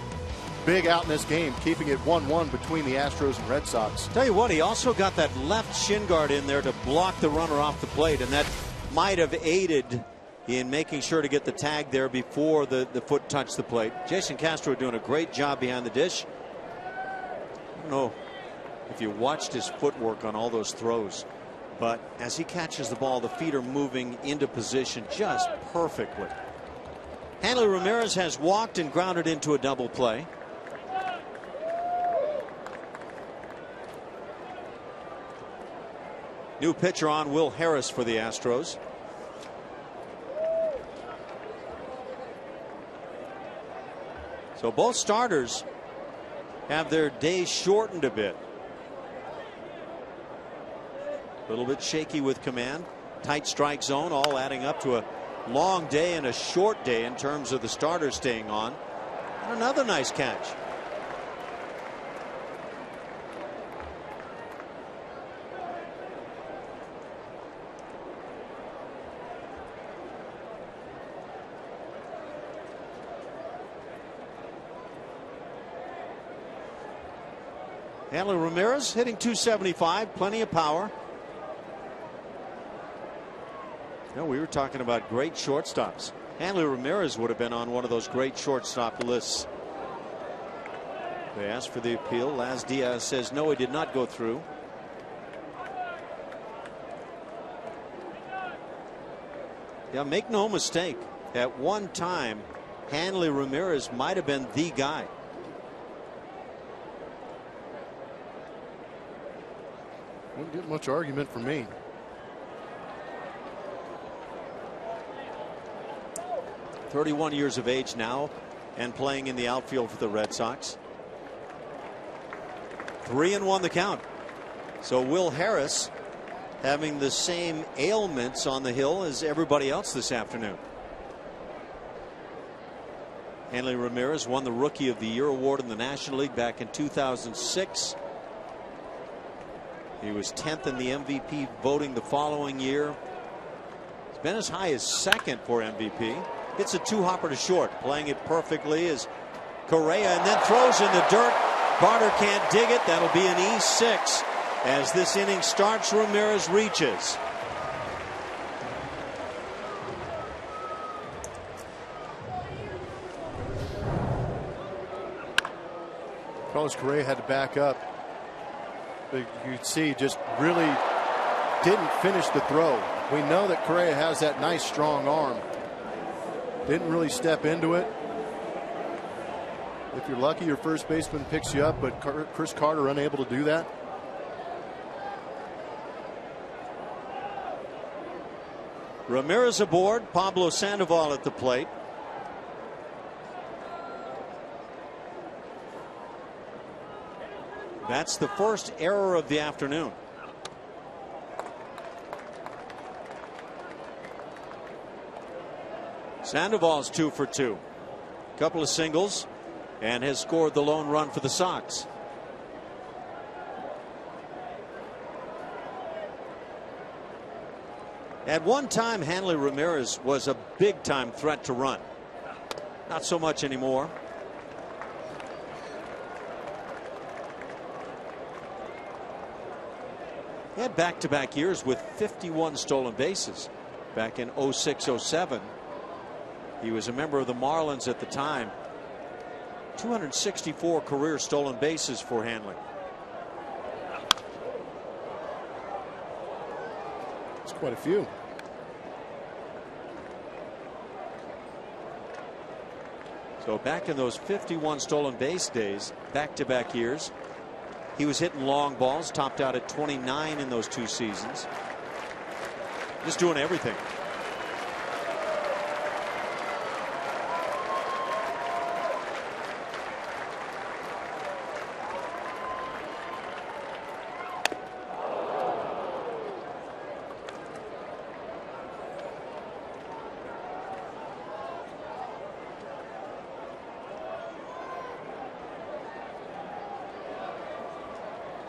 Big out in this game, keeping it 1-1 between the Astros and Red Sox. Tell you what, he also got that left shin guard in there to block the runner off the plate, and that might have aided in making sure to get the tag there before the foot touched the plate. Jason Castro doing a great job behind the dish. I don't know if you watched his footwork on all those throws, but as he catches the ball, the feet are moving into position just perfectly. Hanley Ramirez has walked and grounded into a double play. New pitcher on, Will Harris for the Astros. So both starters have their day shortened a bit. A little bit shaky with command. Tight strike zone, all adding up to a long day and a short day in terms of the starters staying on. And another nice catch. Hanley Ramirez hitting .275, plenty of power. You know, we were talking about great shortstops. Hanley Ramirez would have been on one of those great shortstop lists. They asked for the appeal. Laz Diaz says no, he did not go through. Yeah, make no mistake. At one time, Hanley Ramirez might have been the guy. Wouldn't get much argument from me. .31 years of age now and playing in the outfield for the Red Sox. 3-1 the count. So Will Harris having the same ailments on the hill as everybody else this afternoon. Hanley Ramirez won the Rookie of the Year award in the National League back in 2006. He was 10th in the MVP voting the following year. He's been as high as second for MVP. Hits a two-hopper to short, playing it perfectly as Correa, and then throws in the dirt. Barter can't dig it. That'll be an E6 as this inning starts. Ramirez reaches. Carlos Correa had to back up. But you could see just really didn't finish the throw. We know that Correa has that nice strong arm. Didn't really step into it. If you're lucky, your first baseman picks you up, but Chris Carter unable to do that. Ramirez aboard. Pablo Sandoval at the plate. That's the first error of the afternoon. Sandoval's 2 for 2. Couple of singles and has scored the lone run for the Sox. At one time, Hanley Ramirez was a big time threat to run. Not so much anymore. He had back-to-back years with 51 stolen bases back in 06-07. He was a member of the Marlins at the time. 264 career stolen bases for Hanley. It's quite a few. So back in those 51 stolen base days, back-to-back years, he was hitting long balls, topped out at 29 in those 2 seasons. Just doing everything.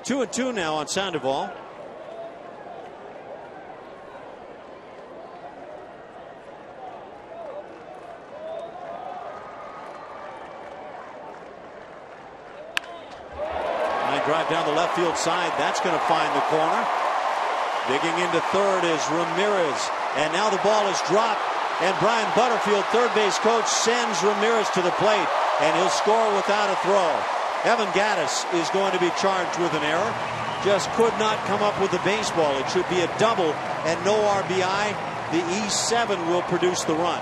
Two and two now on Sandoval. Line drive down the left field side. That's going to find the corner. Digging into third is Ramirez. And now the ball is dropped. And Brian Butterfield, third base coach, sends Ramirez to the plate. And he'll score without a throw. Evan Gattis is going to be charged with an error. Just could not come up with the baseball. It should be a double and no RBI. The E7 will produce the run.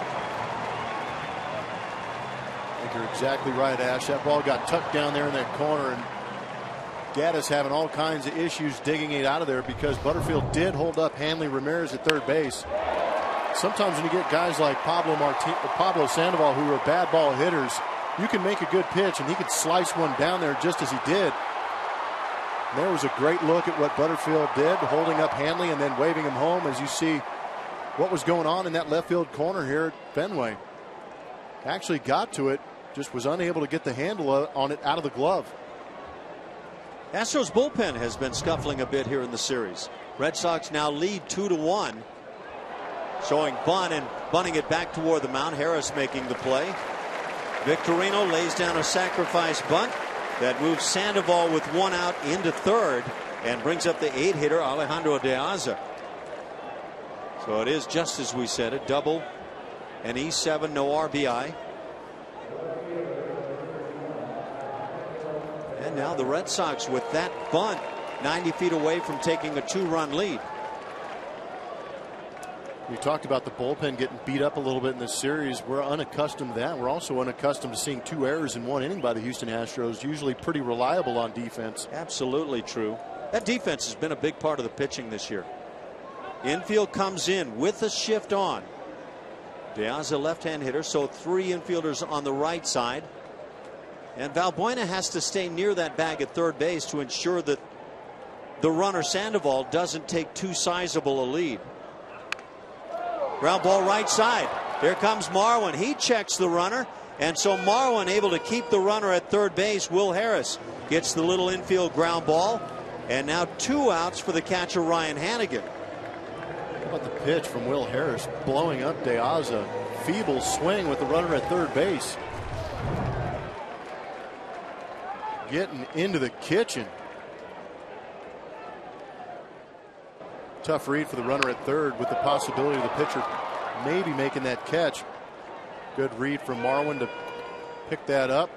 I think you're exactly right, Ash. That ball got tucked down there in that corner, and Gattis having all kinds of issues digging it out of there because Butterfield did hold up Hanley Ramirez at third base. Sometimes when you get guys like Pablo Sandoval who are bad ball hitters, you can make a good pitch and he could slice one down there just as he did. And there was a great look at what Butterfield did, holding up Hanley and then waving him home as you see what was going on in that left field corner here at Fenway. Actually got to it, just was unable to get the handle on it out of the glove. Astros bullpen has been scuffling a bit here in the series. Red Sox now lead 2-1. Showing bunt and bunting it back toward the mound. Harris making the play. Victorino lays down a sacrifice bunt. that moves Sandoval with one out into third and brings up the 8-hitter Alejandro De Aza. So it is just as we said, a double, an E7, no RBI. And now the Red Sox with that bunt 90 feet away from taking a 2-run lead. You talked about the bullpen getting beat up a little bit in this series. We're unaccustomed to that. We're also unaccustomed to seeing 2 errors in 1 inning by the Houston Astros, usually pretty reliable on defense. Absolutely true. That defense has been a big part of the pitching this year. Infield comes in with a shift on. De Aza, left-hand hitter, so 3 infielders on the right side. And Valbuena has to stay near that bag at third base to ensure that the runner Sandoval doesn't take too sizable a lead. Ground ball right side. Here comes Marwin. He checks the runner. And so Marwin able to keep the runner at third base. Will Harris gets the little infield ground ball. And now 2 outs for the catcher Ryan Hanigan. How about the pitch from Will Harris blowing up De Aza? Feeble swing with the runner at third base. Getting into the kitchen. Tough read for the runner at third with the possibility of the pitcher maybe making that catch. Good read from Marwin to pick that up.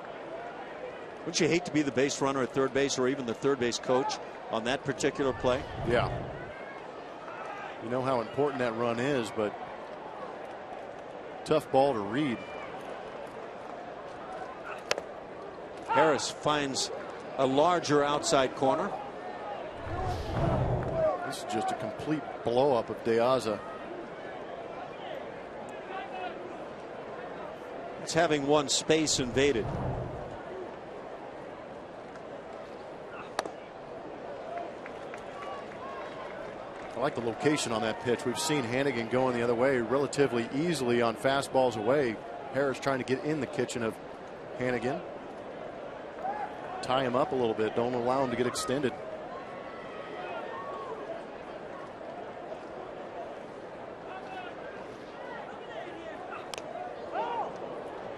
Wouldn't you hate to be the base runner at third base or even the third base coach on that particular play? Yeah. You know how important that run is, but tough ball to read. Harris finds a larger outside corner. This is just a complete blow up of De Aza. It's having one space invaded. I like the location on that pitch. We've seen Hanigan going the other way relatively easily on fastballs away. Harris trying to get in the kitchen of Hanigan. Tie him up a little bit. Don't allow him to get extended.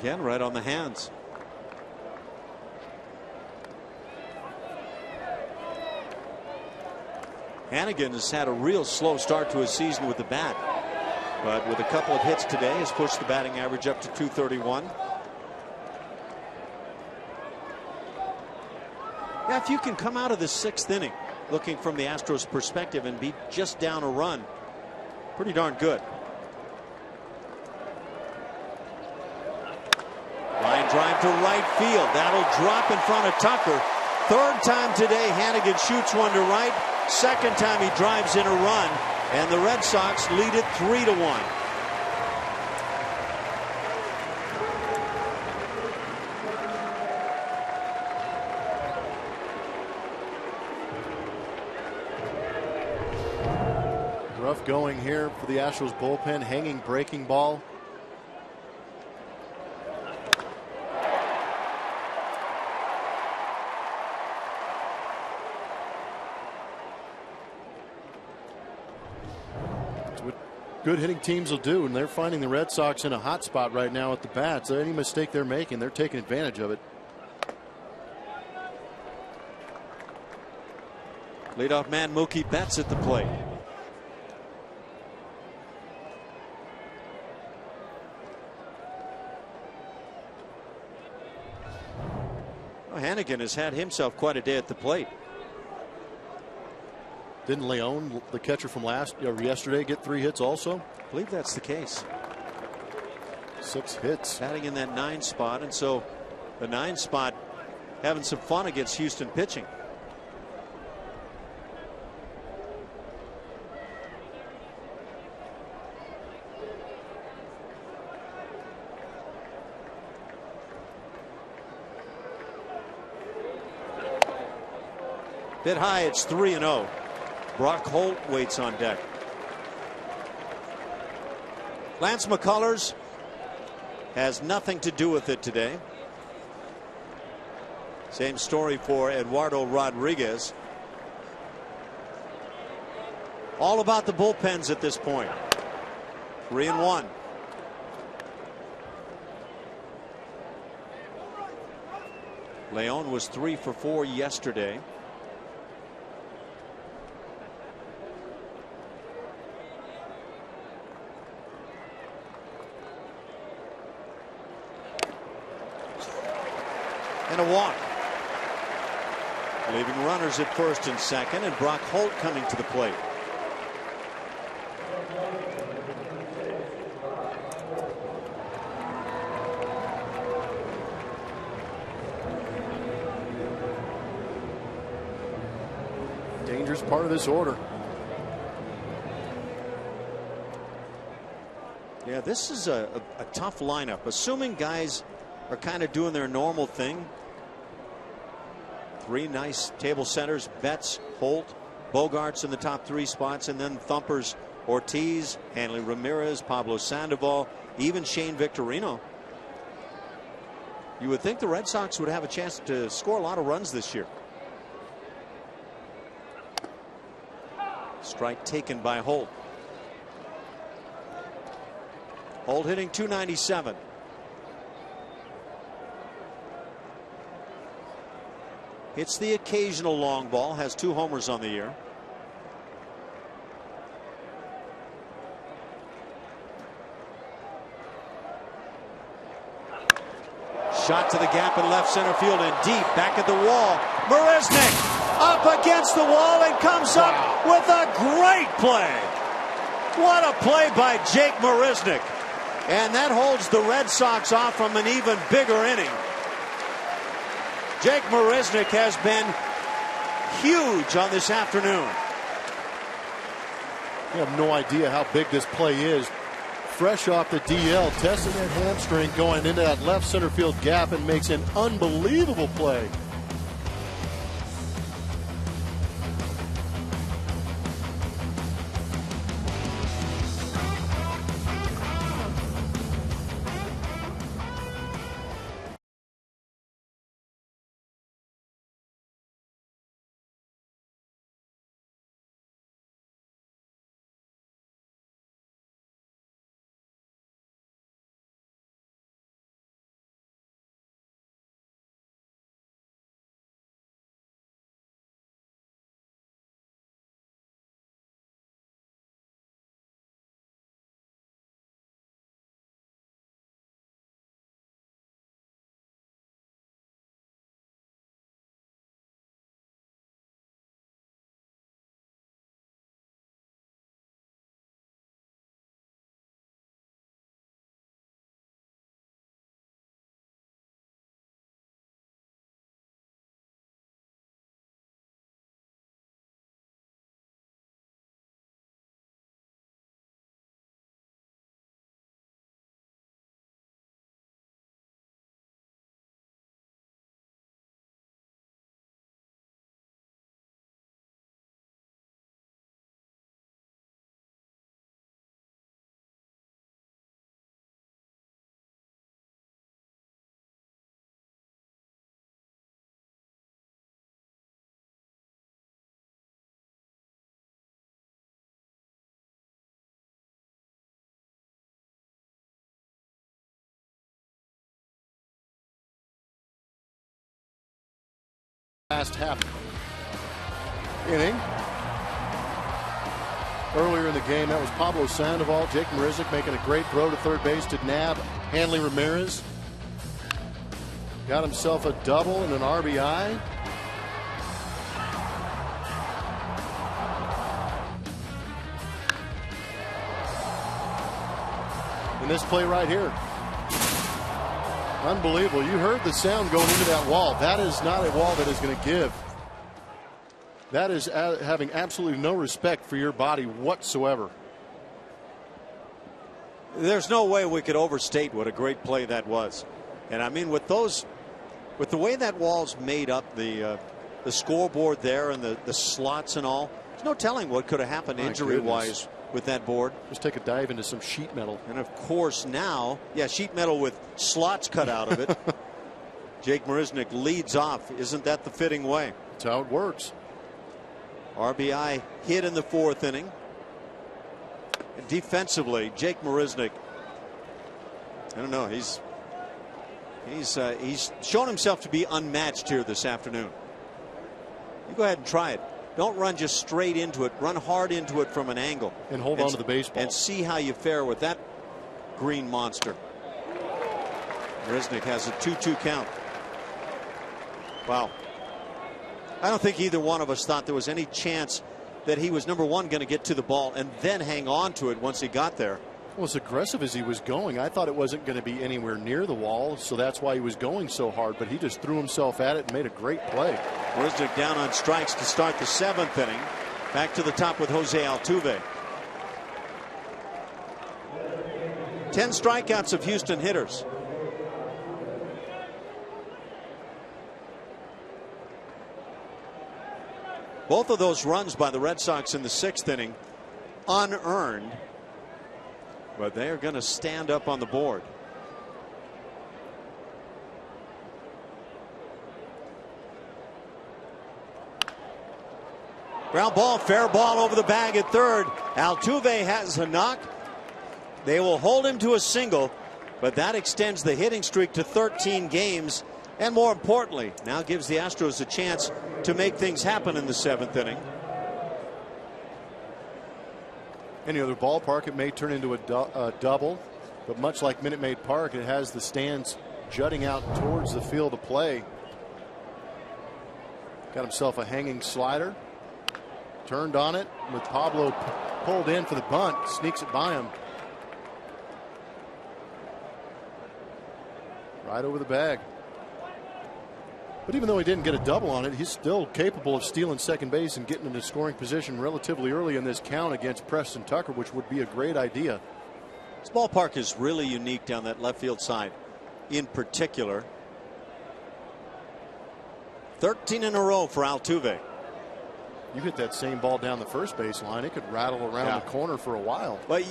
Again, right on the hands. Hanigan has had a real slow start to his season with the bat, but with a couple of hits today has pushed the batting average up to .231. Yeah, if you can come out of the 6th inning looking from the Astros perspective and be just down a run, pretty darn good. Line drive to right field. That'll drop in front of Tucker. 3rd time today Hanigan shoots one to right. 2nd time he drives in a run, and the Red Sox lead it 3-1. Rough going here for the Astros bullpen. Hanging breaking ball. Good hitting teams will do, and they're finding the Red Sox in a hot spot right now at the bats. Any mistake they're making, they're taking advantage of it. Leadoff man Mookie Betts at the plate. Well, Hanigan has had himself quite a day at the plate. Didn't Leon, the catcher from yesterday, get 3 hits also? I believe that's the case. 6 hits. Batting in that 9 spot, and so the 9 spot having some fun against Houston pitching. Bit high, it's 3-0. Brock Holt waits on deck. Lance McCullers has nothing to do with it today. Same story for Eduardo Rodriguez. All about the bullpens at this point. 3-1. Leon was 3 for 4 yesterday. And a walk. Leaving runners at first and second, and Brock Holt coming to the plate. Dangerous part of this order. Yeah, this is a tough lineup. Assuming guys are kind of doing their normal thing. 3 nice table centers: Betts, Holt, Bogarts in the top 3 spots, and then thumpers Ortiz, Hanley Ramirez, Pablo Sandoval, even Shane Victorino. You would think the Red Sox would have a chance to score a lot of runs this year. Strike taken by Holt. Holt hitting .297. Hits the occasional long ball, has 2 homers on the year. Shot to the gap in left center field and deep, back at the wall. Marisnick up against the wall and comes up with a great play. What a play by Jake Marisnick. And that holds the Red Sox off from an even bigger inning. Jake Marisnick has been huge on this afternoon. You have no idea how big this play is. Fresh off the DL, testing that hamstring, going into that left center field gap, and makes an unbelievable play. Last half inning. Earlier in the game, that was Pablo Sandoval. Jake Marisnick making a great throw to third base to nab Hanley Ramirez. Got himself a double and an RBI. And this play right here. Unbelievable. You heard the sound going into that wall. That is not a wall that is going to give. That is having absolutely no respect for your body whatsoever. There's no way we could overstate what a great play that was. And I mean, with the way that wall's made up, the scoreboard there and the slots and all, there's no telling what could have happened injury-wise with that board. Just take a dive into some sheet metal. And of course now, yeah, sheet metal with slots cut out of it. Jake Marisnick leads off. Isn't that the fitting way? That's how it works. RBI hit in the 4th inning. And defensively, Jake Marisnick, I don't know, he's He's shown himself to be unmatched here this afternoon. You go ahead and try it. Don't run just straight into it. Run hard into it from an angle. And hold on to the baseball. And see how you fare with that green monster. Risnick has a 2-2 count. Wow. I don't think either one of us thought there was any chance that he was, number one, going to get to the ball and then hang on to it once he got there. Well, as aggressive as he was going, I thought it wasn't going to be anywhere near the wall, so that's why he was going so hard, but he just threw himself at it and made a great play. Risnick down on strikes to start the 7th inning. Back to the top with Jose Altuve. 10 strikeouts of Houston hitters. Both of those runs by the Red Sox in the 6th inning unearned, but they are going to stand up on the board. Ground ball, fair ball over the bag at third. Altuve has a knock. They will hold him to a single, but that extends the hitting streak to 13 games. And more importantly, now gives the Astros a chance to make things happen in the 7th inning. Any other ballpark, it may turn into a double, but much like Minute Maid Park, it has the stands jutting out towards the field of play. Got himself a hanging slider. Turned on it with Pablo pulled in for the bunt. Sneaks it by him. Right over the bag. But even though he didn't get a double on it, he's still capable of stealing second base and getting into scoring position relatively early in this count against Preston Tucker, which would be a great idea. This ballpark is really unique down that left field side in particular. 13 in a row for Altuve. You hit that same ball down the first base line, it could rattle around the corner for a while. But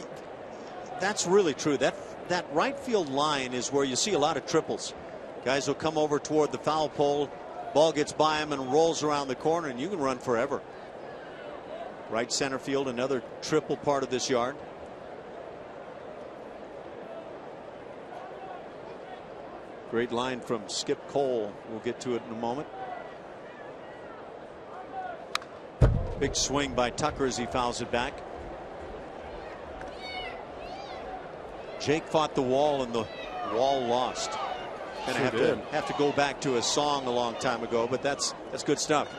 that's really true. That right field line is where you see a lot of triples. Guys will come over toward the foul pole, ball gets by him and rolls around the corner, and you can run forever. Right center field, another triple part of this yard. Great line from Skip Cole. We'll get to it in a moment. Big swing by Tucker as he fouls it back. Jake fought the wall and the wall lost. And Sure have to go back to a song a long time ago, but that's good stuff.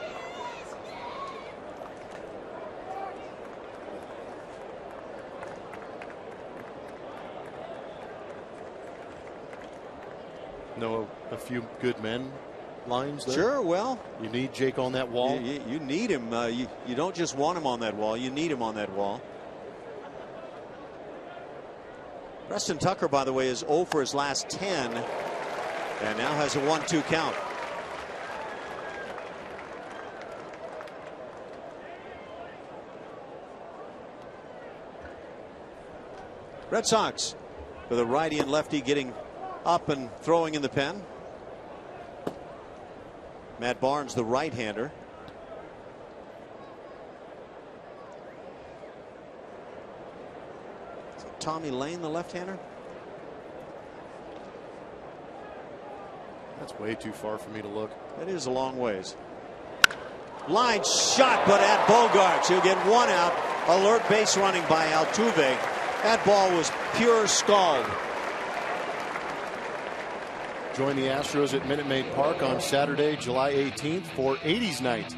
Know a few good men lines there? Sure, well, you need Jake on that wall. You need him. You don't just want him on that wall. You need him on that wall. Preston Tucker, by the way, is 0 for his last 10 and now has a 1-2 count. Red Sox with a righty and lefty getting up and throwing in the pen. Matt Barnes, the right-hander. Tommy Lane, the left-hander. That's way too far for me to look. It is a long ways. Line shot, but at Bogarts. He'll get one out. Alert base running by Altuve. That ball was pure scald. Join the Astros at Minute Maid Park on Saturday, July 18th for 80s night.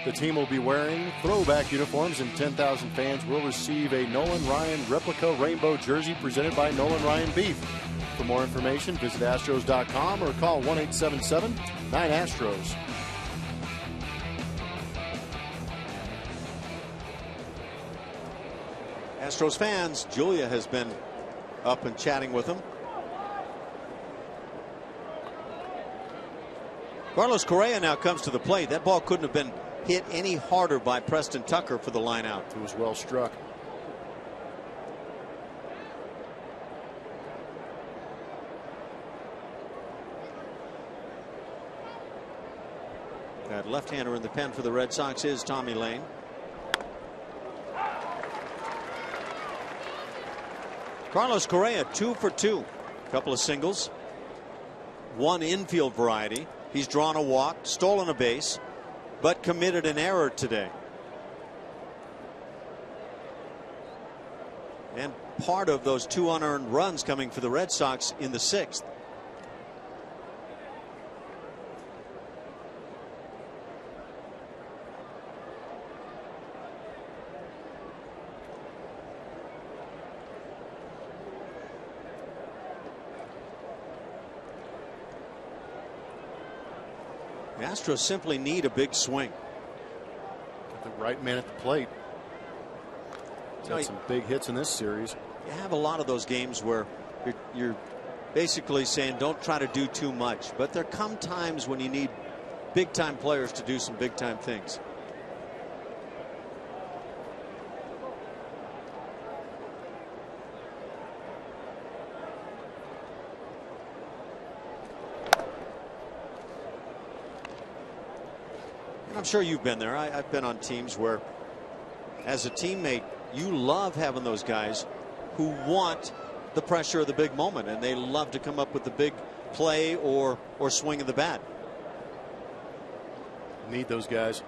The team will be wearing throwback uniforms and 10,000 fans will receive a Nolan Ryan replica rainbow jersey presented by Nolan Ryan Beef. For more information, visit Astros.com or call 1-877-9-ASTROS. Astros fans, Julia has been up and chatting with them. Carlos Correa now comes to the plate. That ball couldn't have been hit any harder by Preston Tucker for the line out. It was well struck. That left-hander in the pen for the Red Sox is Tommy Lane. Carlos Correa 2 for 2. A couple of singles. one infield variety. He's drawn a walk, stolen a base, but committed an error today. And part of those 2 unearned runs coming for the Red Sox in the 6th. The Astros simply need a big swing. Got the right man at the plate. He's had some big hits in this series. You have a lot of those games where you're basically saying don't try to do too much, but there come times when you need big time players to do some big time things. I'm sure you've been there. I've been on teams where, as a teammate, you love having those guys who want the pressure of the big moment, and they love to come up with the big play or swing of the bat. Need those guys.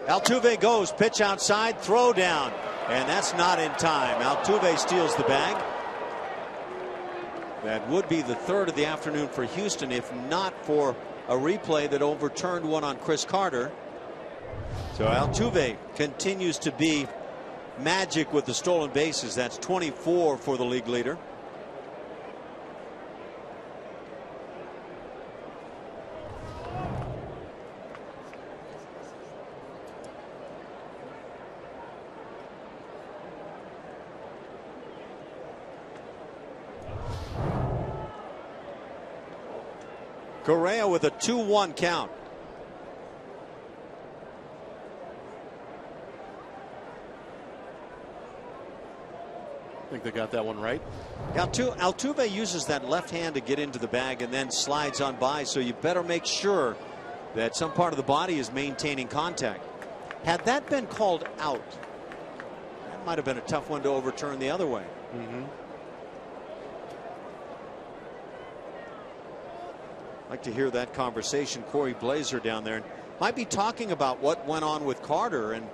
Altuve goes, pitch outside, throw down. And that's not in time. Altuve steals the bag. That would be the 3rd of the afternoon for Houston, if not for a replay that overturned one on Chris Carter. So Altuve continues to be magic with the stolen bases. That's 24 for the league leader. Correa with a 2-1 count. I think they got that one right. Altuve uses that left hand to get into the bag and then slides on by, so you better make sure that some part of the body is maintaining contact. Had that been called out, that might have been a tough one to overturn the other way. Like to hear that conversation. Corey Blazer down there might be talking about what went on with Carter, and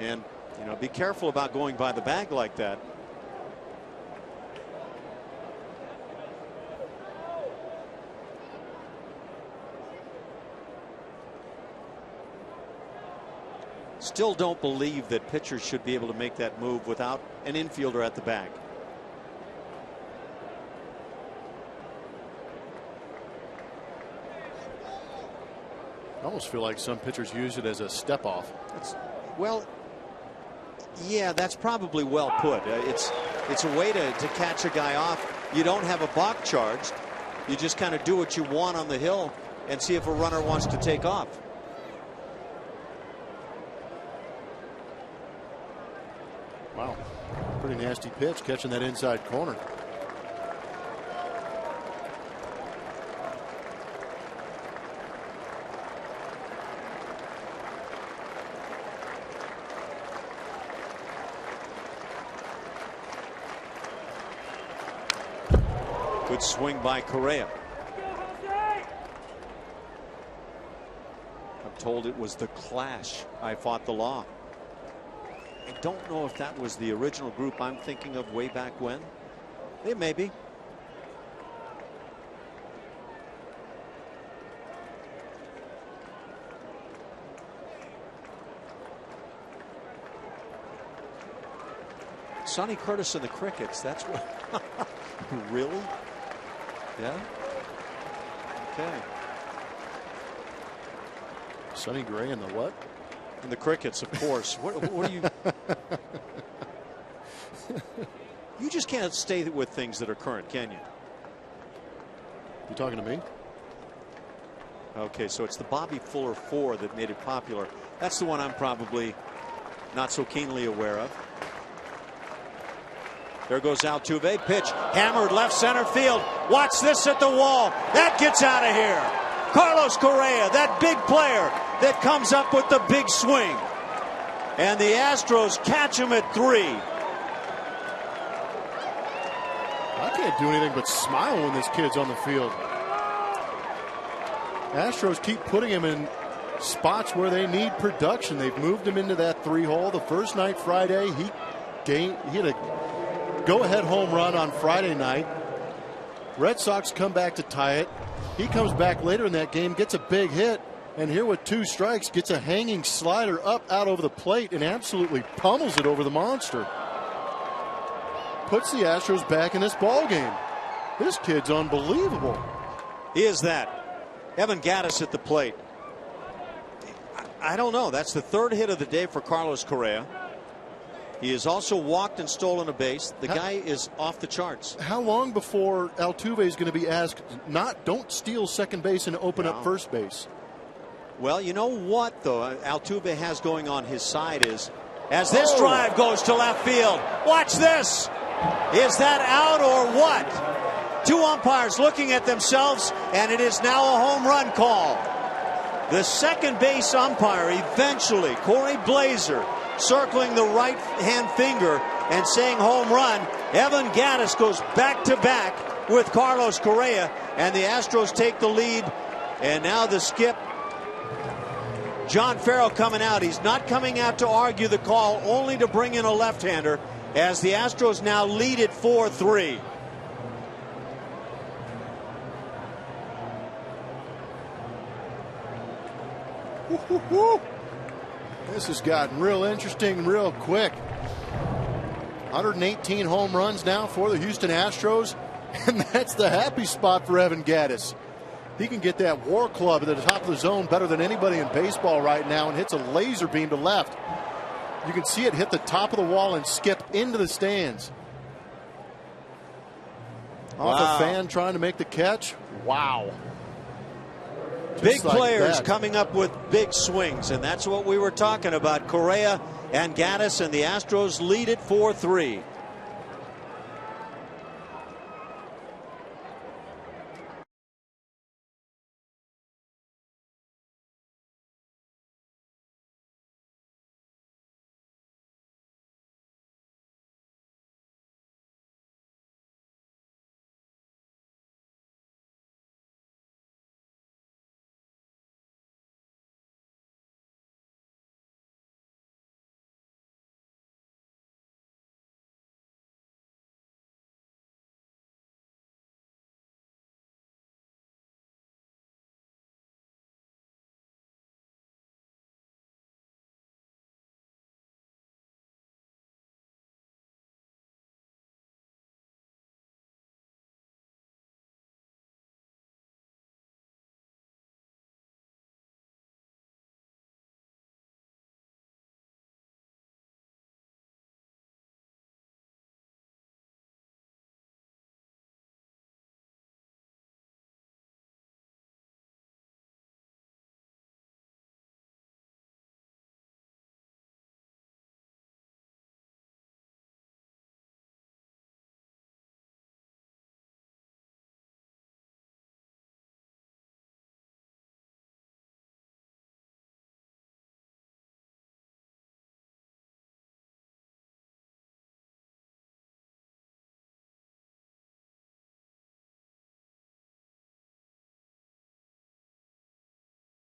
you know, be careful about going by the bag like that. Still don't believe that pitchers should be able to make that move without an infielder at the bag. I almost feel like some pitchers use it as a step off. Well, yeah, that's probably well put. It's a way to catch a guy off. You don't have a balk charged. You just kind of do what you want on the hill and see if a runner wants to take off. Wow, pretty nasty pitch, catching that inside corner. Good swing by Correa. I'm told it was the Clash I Fought the Law. I don't know if that was the original group I'm thinking of way back when. It may be. Sonny Curtis and the Crickets. That's what. Really? Yeah. Okay. Sonny Gray and the what? And the Crickets, of course. What are you? You just can't stay with things that are current, can you? You talking to me? Okay, so it's the Bobby Fuller 4 that made it popular. That's the one I'm probably not so keenly aware of. There goes Altuve. Pitch hammered left center field. Watch this at the wall. That gets out of here. Carlos Correa, that big player, that comes up with the big swing. And the Astros catch him at 3. I can't do anything but smile when this kid's on the field. Astros keep putting him in spots where they need production. They've moved him into that 3-hole. The first night Friday, he had a go-ahead home run on Friday night. Red Sox come back to tie it. He comes back later in that game, gets a big hit, and here with 2 strikes gets a hanging slider up out over the plate and absolutely pummels it over the monster. Puts the Astros back in this ball game. This kid's unbelievable. He is that. Evan Gattis at the plate. I don't know. That's the 3rd hit of the day for Carlos Correa. He has also walked and stolen a base. The guy is off the charts. How long before Altuve is going to be asked, don't steal second base and open up first base? Well, you know what, though, Altuve has going on his side is, as this drive goes to left field, watch this. Is that out or what? 2 umpires looking at themselves, and it is now a home run call. The second base umpire eventually, Corey Blazer, circling the right hand finger and saying home run. Evan Gattis goes back to back with Carlos Correa, and the Astros take the lead. And now the skip, John Farrell, coming out. He's not coming out to argue the call, only to bring in a left-hander, as the Astros now lead it 4-3. This has gotten real interesting real quick. 118 home runs now for the Houston Astros, and that's the happy spot for Evan Gattis. He can get that war club at the top of the zone better than anybody in baseball right now, and hits a laser beam to left. You can see it hit the top of the wall and skip into the stands. Off a fan trying to make the catch. Wow. Big players coming up with big swings, and that's what we were talking about. Correa and Gattis, and the Astros lead it 4-3.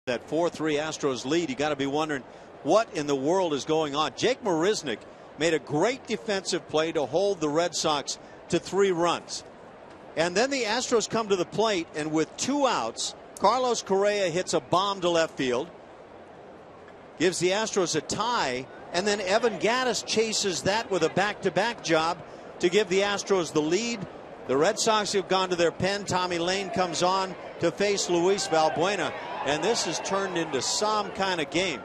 That 4-3 Astros lead, you got to be wondering what in the world is going on. Jake Marisnick made a great defensive play to hold the Red Sox to 3 runs. And then the Astros come to the plate, and with 2 outs, Carlos Correa hits a bomb to left field, gives the Astros a tie, and then Evan Gattis chases that with a back-to-back job to give the Astros the lead. The Red Sox have gone to their pen. Tommy Lane comes on to face Luis Valbuena, and this has turned into some kind of game.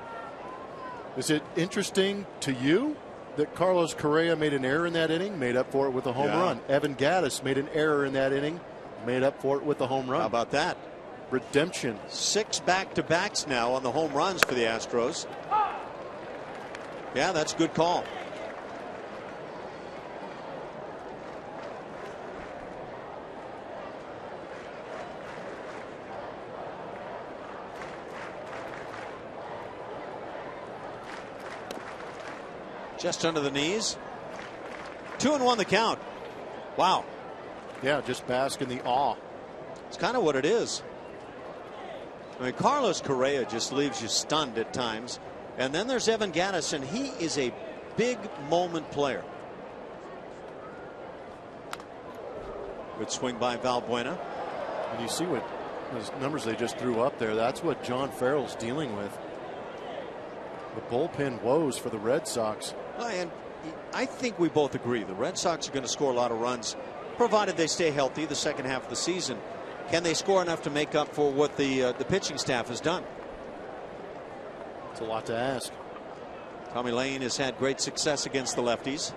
Is it interesting to you that Carlos Correa made an error in that inning, made up for it with a home run? Evan Gattis made an error in that inning, made up for it with a home run. How about that? Redemption. 6 back-to-backs now on the home runs for the Astros. Yeah, that's a good call. Just under the knees. 2-1 the count. Wow. Yeah, just bask in the awe. It's kind of what it is. I mean, Carlos Correa just leaves you stunned at times. And then there's Evan Gattis, and he is a big moment player. Good swing by Valbuena. And you see what those numbers they just threw up there. That's what John Farrell's dealing with. The bullpen woes for the Red Sox. And I think we both agree the Red Sox are going to score a lot of runs, provided they stay healthy the second half of the season. Can they score enough to make up for what the pitching staff has done? It's a lot to ask. Tommy Lane has had great success against the lefties.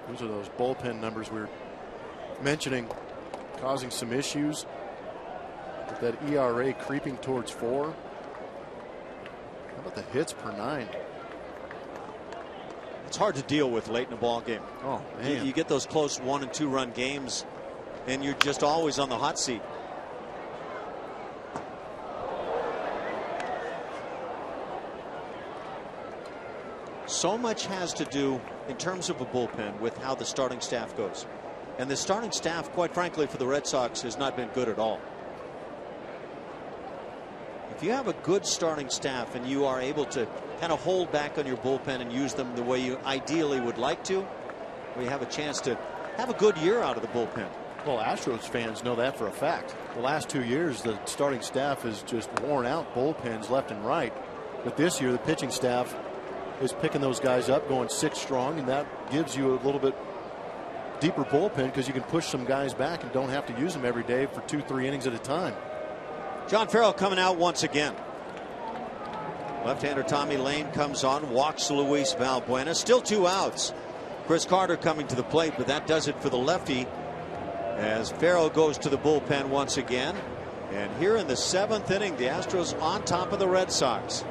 Those are those bullpen numbers we were mentioning, causing some issues with that ERA creeping towards 4. How about the hits per 9? It's hard to deal with late in a ball game. Oh, man. You get those close 1- and 2-run games, and you're just always on the hot seat. So much has to do in terms of a bullpen with how the starting staff goes. And the starting staff, quite frankly, for the Red Sox has not been good at all. If you have a good starting staff and you are able to kind of hold back on your bullpen and use them the way you ideally would like to, we have a chance to have a good year out of the bullpen. Well, Astros fans know that for a fact. The last 2 years, the starting staff has just worn out bullpens left and right. But this year, the pitching staff is picking those guys up, going 6 strong, and that gives you a little bit deeper bullpen because you can push some guys back and don't have to use them every day for 2-3 innings at a time. John Farrell coming out once again. Left-hander Tommy Lane comes on, walks Luis Valbuena. Still 2 outs. Chris Carter coming to the plate, but that does it for the lefty as Farrell goes to the bullpen once again. And here in the 7th inning, the Astros on top of the Red Sox.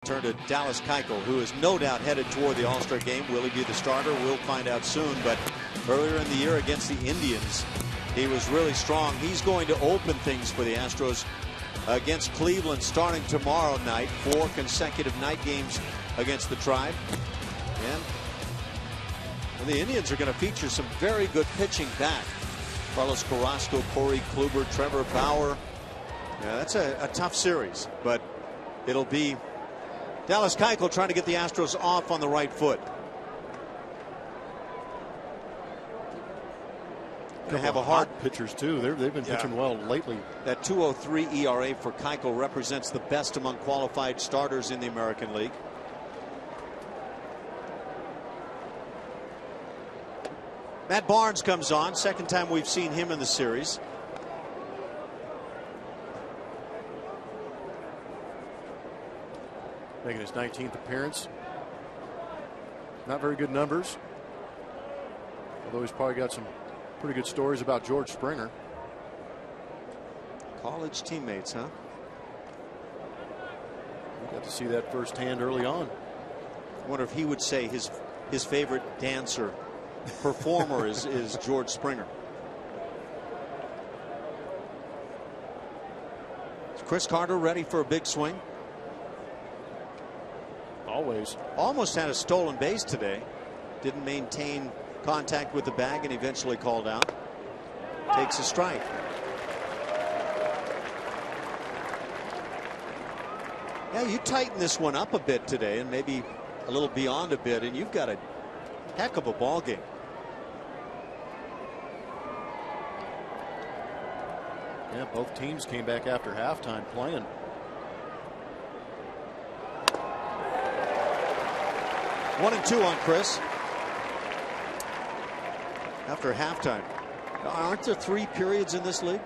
Turn to Dallas Keuchel, who is no doubt headed toward the All-Star game. Will he be the starter? We'll find out soon. But earlier in the year against the Indians, he was really strong. He's going to open things for the Astros against Cleveland starting tomorrow night. 4 consecutive night games against the Tribe. And the Indians are going to feature some very good pitching back. Carlos Carrasco, Corey Kluber, Trevor Bauer. Yeah, that's a tough series, but it'll be Dallas Keuchel trying to get the Astros off on the right foot. They have a hard pitchers too. They've been pitching well lately. That 2.03 ERA for Keuchel represents the best among qualified starters in the American League. Matt Barnes comes on. Second time we've seen him in the series. Making his 19th appearance. Not very good numbers. Although he's probably got some pretty good stories about George Springer. College teammates, huh? We got to see that firsthand early on. I wonder if he would say his favorite dancer, performer is George Springer. Is Chris Carter ready for a big swing? Always. Almost had a stolen base today. Didn't maintain contact with the bag and eventually called out. Takes a strike. Yeah, you tighten this one up a bit today and maybe a little beyond a bit, and you've got a heck of a ball game. Yeah, both teams came back after halftime playing. One and two on Chris. After halftime. Aren't there 3 periods in this league?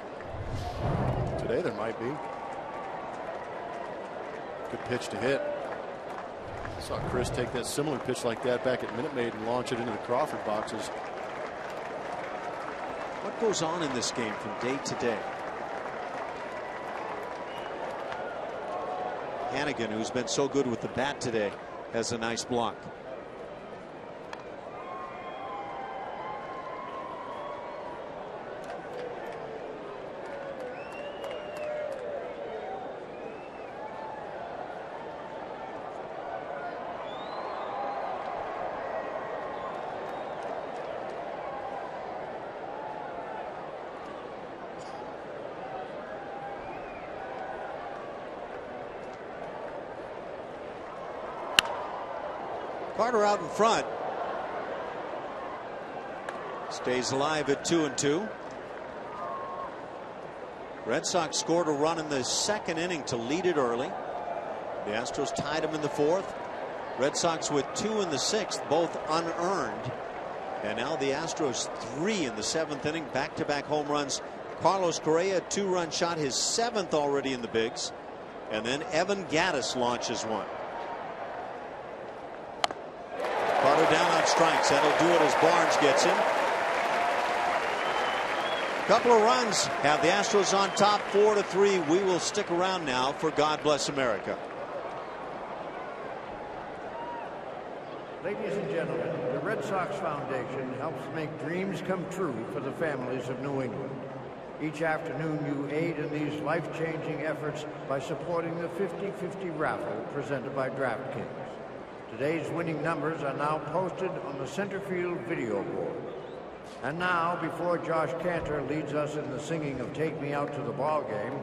Today there might be. Good pitch to hit. I saw Chris take that similar pitch like that back at Minute Maid and launch it into the Crawford boxes. What goes on in this game from day to day? Hannigan, who's been so good with the bat today, has a nice block. Carter out in front. Stays alive at 2-2. Red Sox scored a run in the second inning to lead it early. The Astros tied them in the fourth. Red Sox with 2 in the sixth, both unearned. And now the Astros 3 in the seventh inning. Back-to-back home runs. Carlos Correa, 2-run shot, his 7th already in the bigs. And then Evan Gattis launches one. Carter down on strikes. That'll do it as Barnes gets him. Couple of runs have the Astros on top 4-3. We will stick around now for God Bless America. Ladies and gentlemen, the Red Sox Foundation helps make dreams come true for the families of New England. Each afternoon you aid in these life-changing efforts by supporting the 50-50 raffle presented by DraftKings. Today's winning numbers are now posted on the center field video board. And now, before Josh Cantor leads us in the singing of Take Me Out to the Ball Game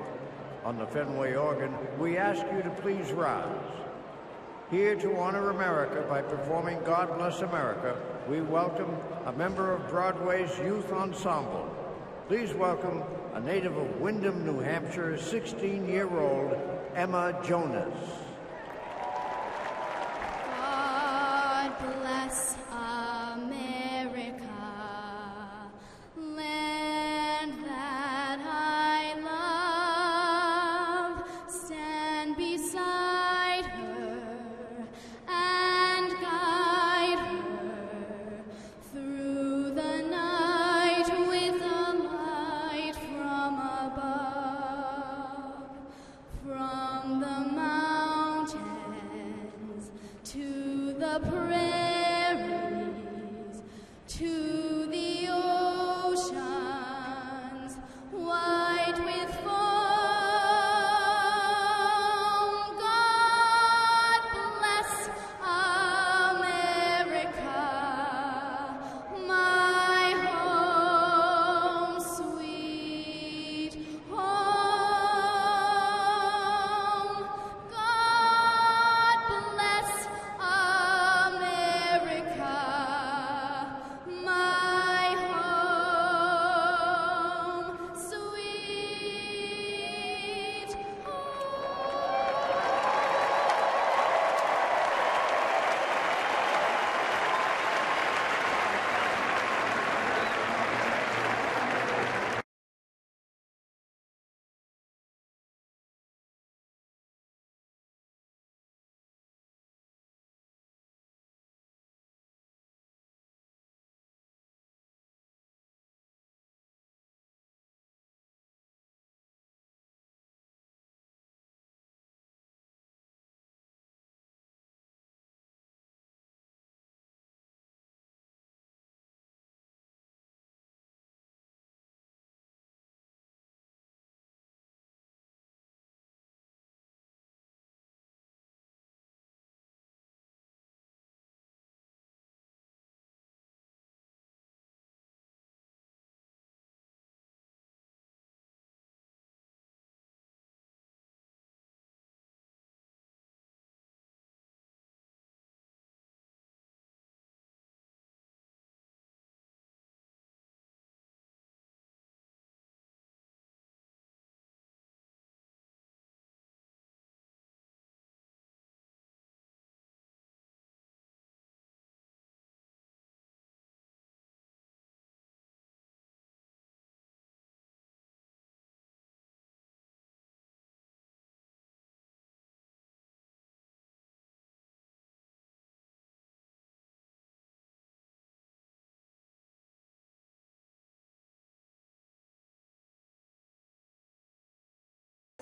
on the Fenway organ, we ask you to please rise. Here to honor America by performing God Bless America, we welcome a member of Broadway's Youth Ensemble. Please welcome a native of Windham, New Hampshire, 16-year-old Emma Jonas. Bless America, land that I love. Stand beside her and guide her through the night with a light from above, from the mountain.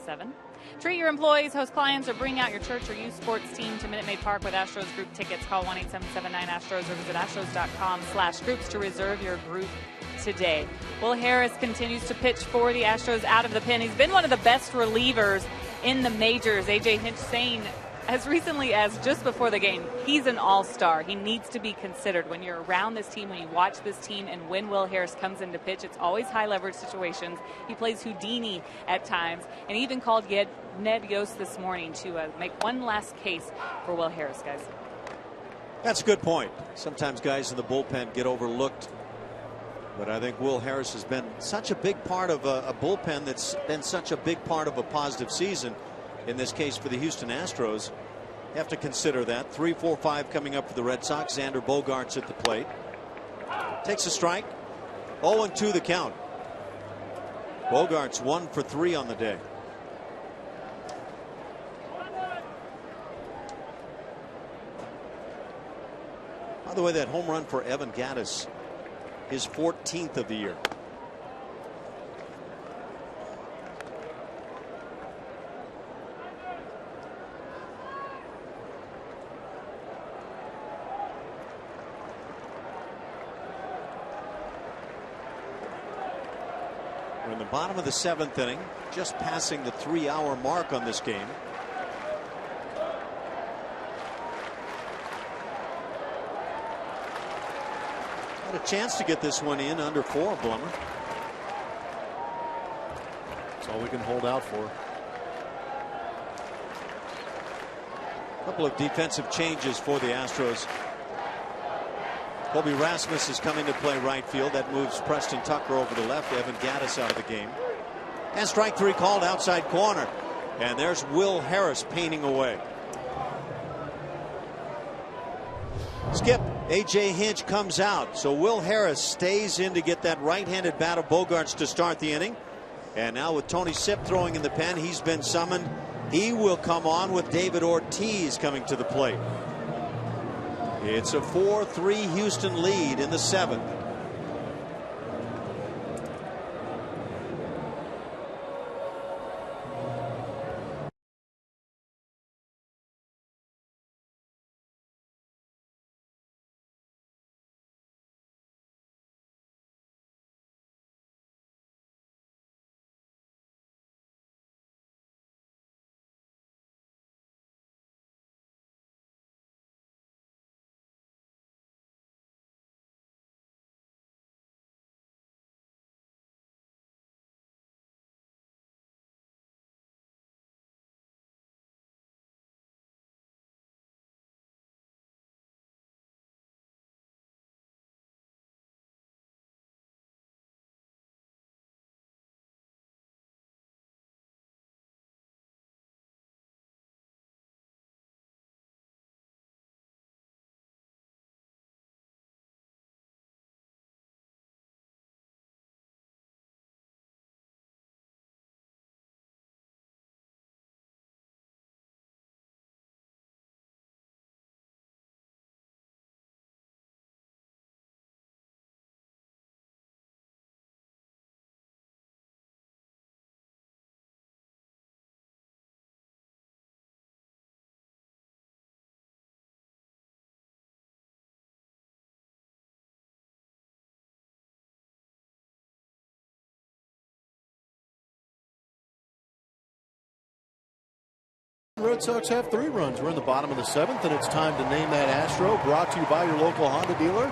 7. Treat your employees, host clients, or bring out your church or youth sports team to Minute Maid Park with Astros group tickets. Call 1-877-9-ASTROS or visit astros.com/groups to reserve your group today. Will Harris continues to pitch for the Astros out of the pen. He's been one of the best relievers in the majors. A.J. Hinch saying as recently as just before the game, he's an all-star. He needs to be considered. When you're around this team, when you watch this team, and when Will Harris comes in to pitch, it's always high-leverage situations. He plays Houdini at times, and he even called Ned Yost this morning to make one last case for Will Harris, guys. That's a good point. Sometimes guys in the bullpen get overlooked, but I think Will Harris has been such a big part of a bullpen that's been such a big part of a positive season. In this case for the Houston Astros, you have to consider that. 3-4-5 coming up for the Red Sox. Xander Bogaerts at the plate. Takes a strike. 0-2 the count. Bogaerts 1 for 3 on the day. By the way, that home run for Evan Gattis, his 14th of the year. We're in the bottom of the 7th inning, just passing the 3-hour mark on this game. Had a chance to get this one in under 4, Blummer. That's all we can hold out for. A couple of defensive changes for the Astros. Kobe Rasmus is coming to play right field. That moves Preston Tucker over to left. Evan Gattis out of the game. And strike 3 called outside corner. And there's Will Harris painting away. Skip. A.J. Hinch comes out. So Will Harris stays in to get that right-handed bat of Bogaerts to start the inning. And now with Tony Sipp throwing in the pen, he's been summoned. He will come on with David Ortiz coming to the plate. It's a 4-3 Houston lead in the 7th. Red Sox have 3 runs. We're in the bottom of the 7th, and it's time to name that Astro. Brought to you by your local Honda dealer.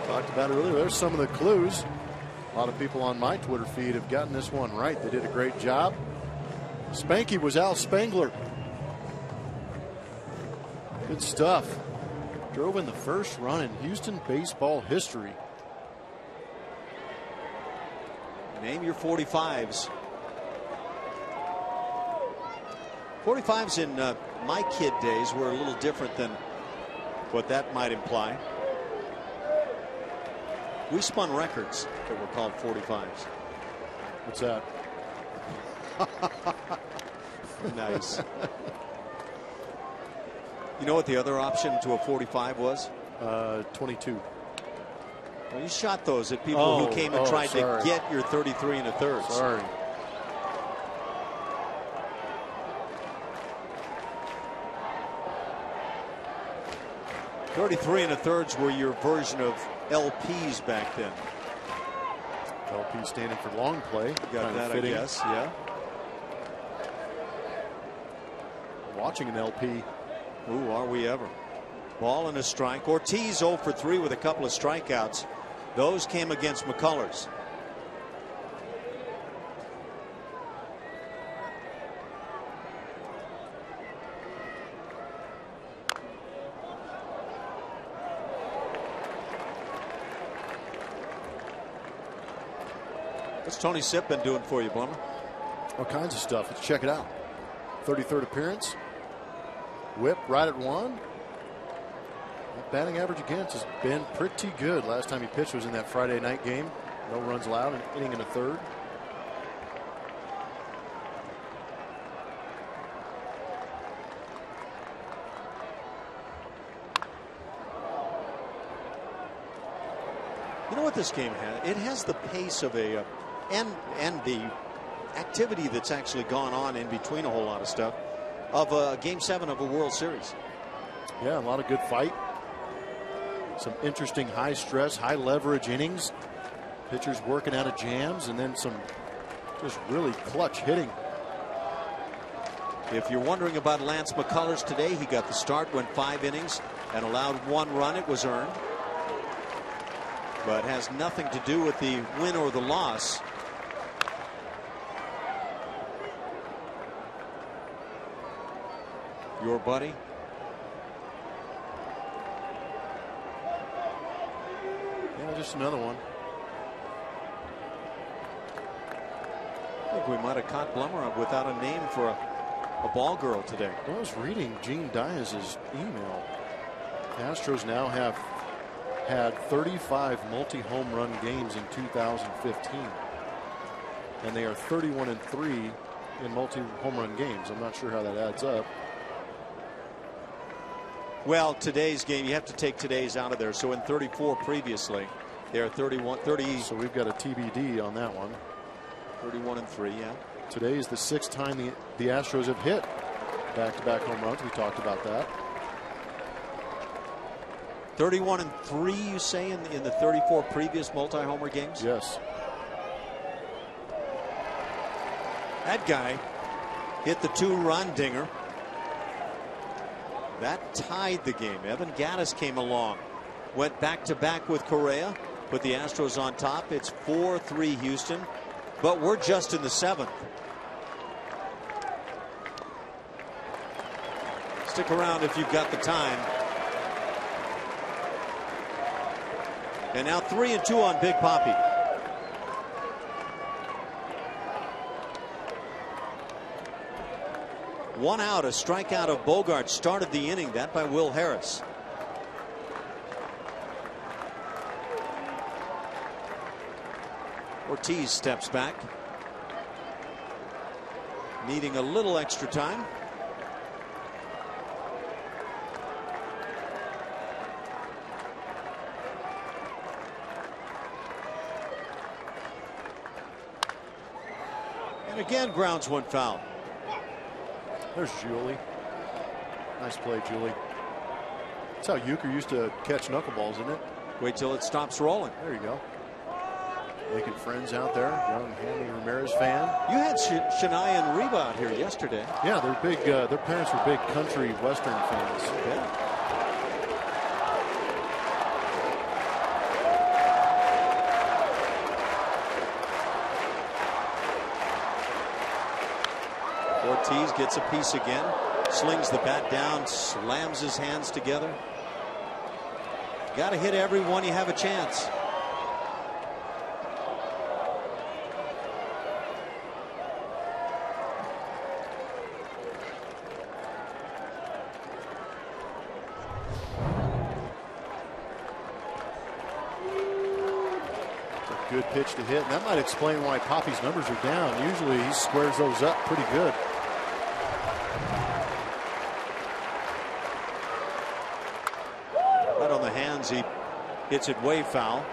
Talked about it earlier. There's some of the clues. A lot of people on my Twitter feed have gotten this one right. They did a great job. Spanky was Al Spangler. Good stuff. Drove in the first run in Houston baseball history. Name your 45s. 45s in my kid days were a little different than what that might imply. We spun records that were called 45s. What's that? Nice. You know what the other option to a 45 was? 22. Well, you shot those at people who came and tried to get your 33 1/3. Sorry. 33 1/3 were your version of LPs back then. LP standing for long play. Got that, I guess. Yeah. Watching an LP. Ooh, are we ever? Ball and a strike. Ortiz 0 for 3 with a couple of strikeouts. Those came against McCullers. What's Tony Sipp been doing for you, Blummer? All kinds of stuff. Let's check it out. 33rd appearance. Whip right at 1. Batting average against has been pretty good. Last time he pitched was in that Friday night game. No runs allowed, an inning and a third. You know what this game has? It has the pace of a and the activity that's actually gone on in between a whole lot of stuff of a Game 7 of a World Series. Yeah, a lot of good fight. Some interesting high stress, high leverage innings. Pitchers working out of jams, and then some just really clutch hitting. If you're wondering about Lance McCullers today, he got the start, went 5 innings and allowed 1 run. It was earned, but has nothing to do with the win or the loss. Your buddy. Yeah, just another one. I think we might have caught Blummer up without a name for a ball girl today. I was reading Gene Diaz's email. The Astros now have had 35 multi-home run games in 2015. And they are 31-3 in multi-home run games. I'm not sure how that adds up. Well, today's game, you have to take today's out of there. So in 34 previously, they are 30. So we've got a TBD on that one. 31-3, yeah. Today is the 6th time the Astros have hit back-to-back home runs. We talked about that. 31-3, you say, in the 34 previous multi-homer games? Yes. That guy hit the 2-run dinger. That tied the game. Evan Gattis came along, went back-to-back with Correa, put the Astros on top. It's 4-3 Houston, but we're just in the 7th. Stick around if you've got the time. And now 3-2 on Big Papi. One out, a strikeout of Bogart started the inning. That by Will Harris. Ortiz steps back, needing a little extra time. And again grounds 1 foul. There's Julie. Nice play, Julie. That's how Euchre used to catch knuckleballs, isn't it? Wait till it stops rolling. There you go. Making friends out there. Young Hanley Ramirez fan. You had Shania and Reba out here yesterday. Yeah, they're big. Their parents were big country western fans. Yeah. Ortiz gets a piece again, slings the bat down, slams his hands together. Got to hit every one you have a chance. It's a good pitch to hit, and that might explain why Papi's numbers are down. Usually he squares those up pretty good. He hits it way foul.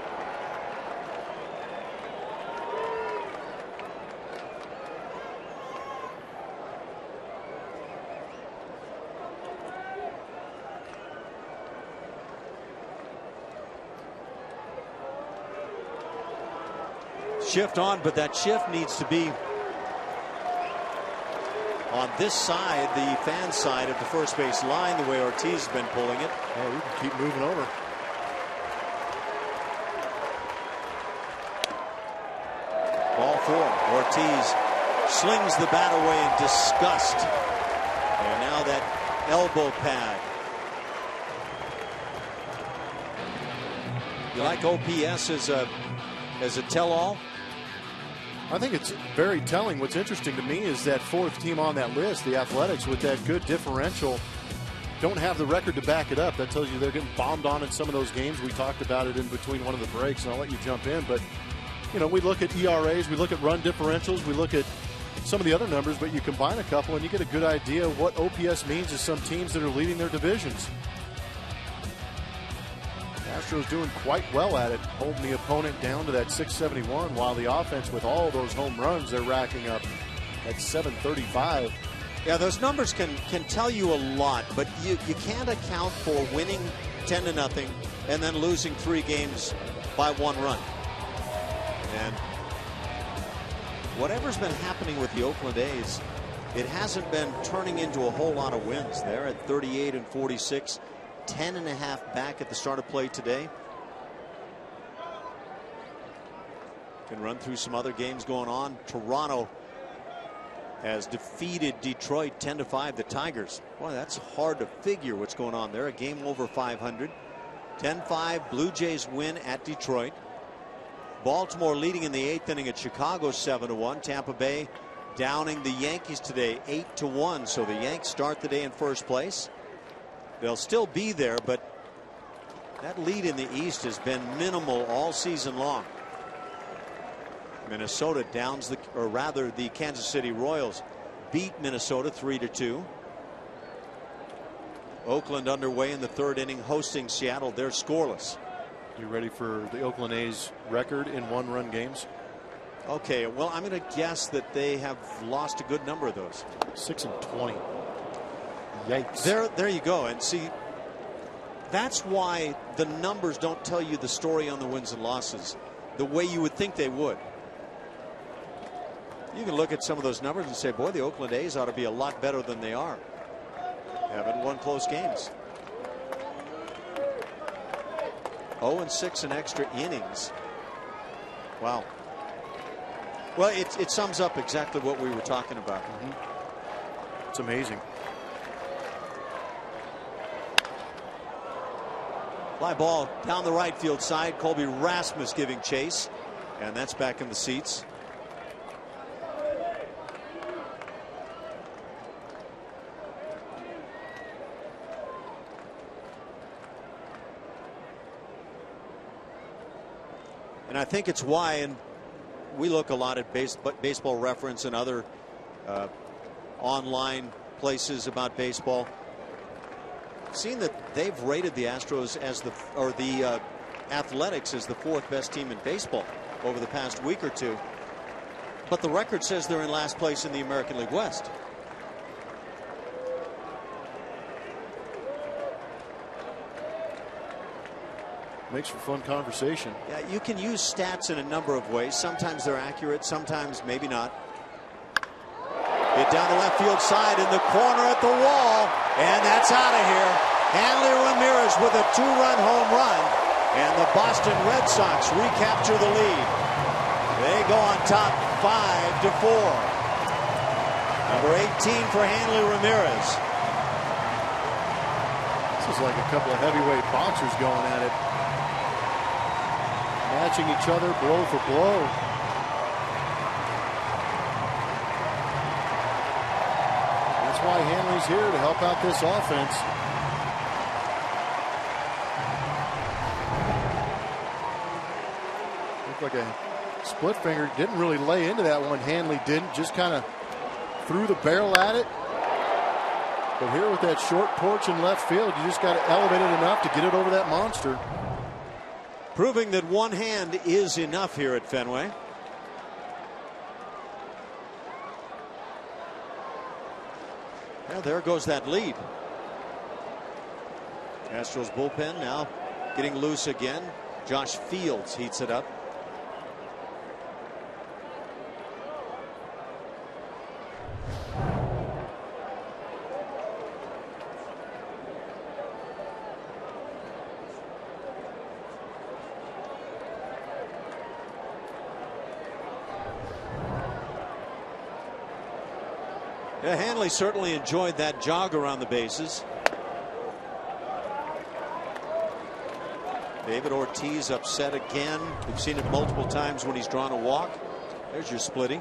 Shift on, but that shift needs to be on this side, the fan side of the first base line, the way Ortiz has been pulling it. Oh, we can keep moving over. Ball 4. Ortiz slings the bat away in disgust. And now that elbow pad. You like OPS as a tell-all? I think it's very telling. What's interesting to me is that fourth team on that list, the Athletics, with that good differential, don't have the record to back it up. That tells you they're getting bombed on in some of those games. We talked about it in between one of the breaks, and I'll let you jump in. But, you know, we look at ERAs, we look at run differentials, we look at some of the other numbers, but you combine a couple and you get a good idea of what OPS means to some teams that are leading their divisions. Astros doing quite well at it, holding the opponent down to that 671, while the offense, with all those home runs they're racking up at 735. Yeah, those numbers can tell you a lot, but you can't account for winning 10-0 and then losing 3 games by 1 run. And whatever's been happening with the Oakland A's, it hasn't been turning into a whole lot of wins. They're at 38-46. 10.5 back at the start of play today. Can run through some other games going on. Toronto has defeated Detroit 10-5. The Tigers. Boy, that's hard to figure what's going on there. A game over 500. 10-5. Blue Jays win at Detroit. Baltimore leading in the 8th inning at Chicago 7-1. Tampa Bay downing the Yankees today 8-1. So the Yanks start the day in first place. They'll still be there, but that lead in the East has been minimal all season long. Minnesota downs the Kansas City Royals beat Minnesota 3-2. Oakland underway in the 3rd inning, hosting Seattle. They're scoreless. You ready for the Oakland A's record in 1-run games? Okay, well, I'm going to guess that they have lost a good number of those. 6-20. Yikes. There you go. And see, that's why the numbers don't tell you the story on the wins and losses the way you would think they would. You can look at some of those numbers and say, boy, the Oakland A's ought to be a lot better than they are. Haven't won close games. 0-6 in extra innings. Wow. Well, it sums up exactly what we were talking about. It's amazing. Fly ball down the right field side. Colby Rasmus giving chase, and that's back in the seats. And I think it's why, and we look a lot at Baseball Reference and other online places about baseball. Seen that they've rated the Astros as the Athletics as the 4th best team in baseball over the past week or two, but the record says they're in last place in the American League West. Makes for fun conversation. Yeah, you can use stats in a number of ways. Sometimes they're accurate, sometimes maybe not. Hit down the left field side in the corner at the wall, and that's out of here. Hanley Ramirez with a 2-run home run, and the Boston Red Sox recapture the lead. They go on top 5-4. Number 18 for Hanley Ramirez. This is like a couple of heavyweight boxers going at it, matching each other blow for blow. Why Hanley's here to help out this offense. Looked like a split finger. Didn't really lay into that one. Hanley didn't. Just kind of threw the barrel at it. But here with that short porch in left field, you just got to elevate it enough to get it over that monster. Proving that one hand is enough here at Fenway. Well, there goes that lead. Astros bullpen now getting loose again. Josh Fields heats it up. Yeah, Hanley certainly enjoyed that jog around the bases. David Ortiz upset again. We've seen it multiple times when he's drawn a walk. There's your splitting.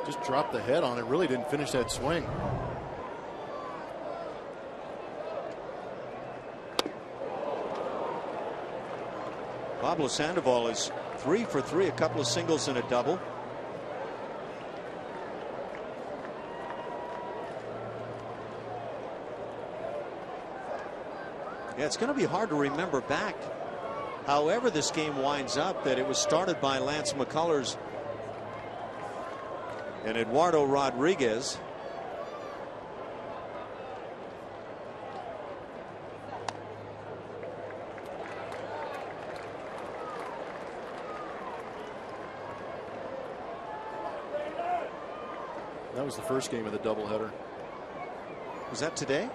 Just dropped the head on it. Really didn't finish that swing. Pablo Sandoval is 3 for 3, a couple of singles and a double. Yeah, it's going to be hard to remember back, however this game winds up, that it was started by Lance McCullers and Eduardo Rodriguez. That was the first game of the doubleheader. Was that today?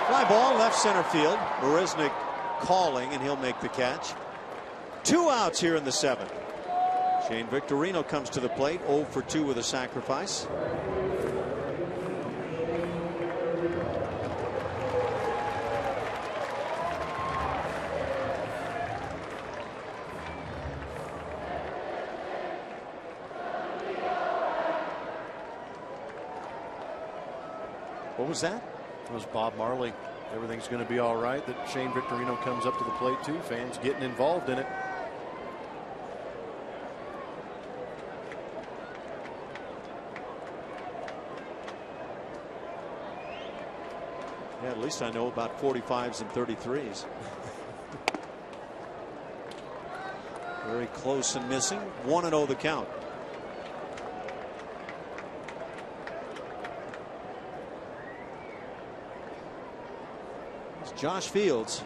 Fly ball left center field. Marisnick calling, and he'll make the catch. 2 outs here in the 7th. Shane Victorino comes to the plate, 0 for 2 with a sacrifice. What was that? It was Bob Marley. Everything's going to be all right. That Shane Victorino comes up to the plate too. Fans getting involved in it. Yeah, at least I know about 45s and 33s. Very close and missing. 1-0 the count. Josh Fields.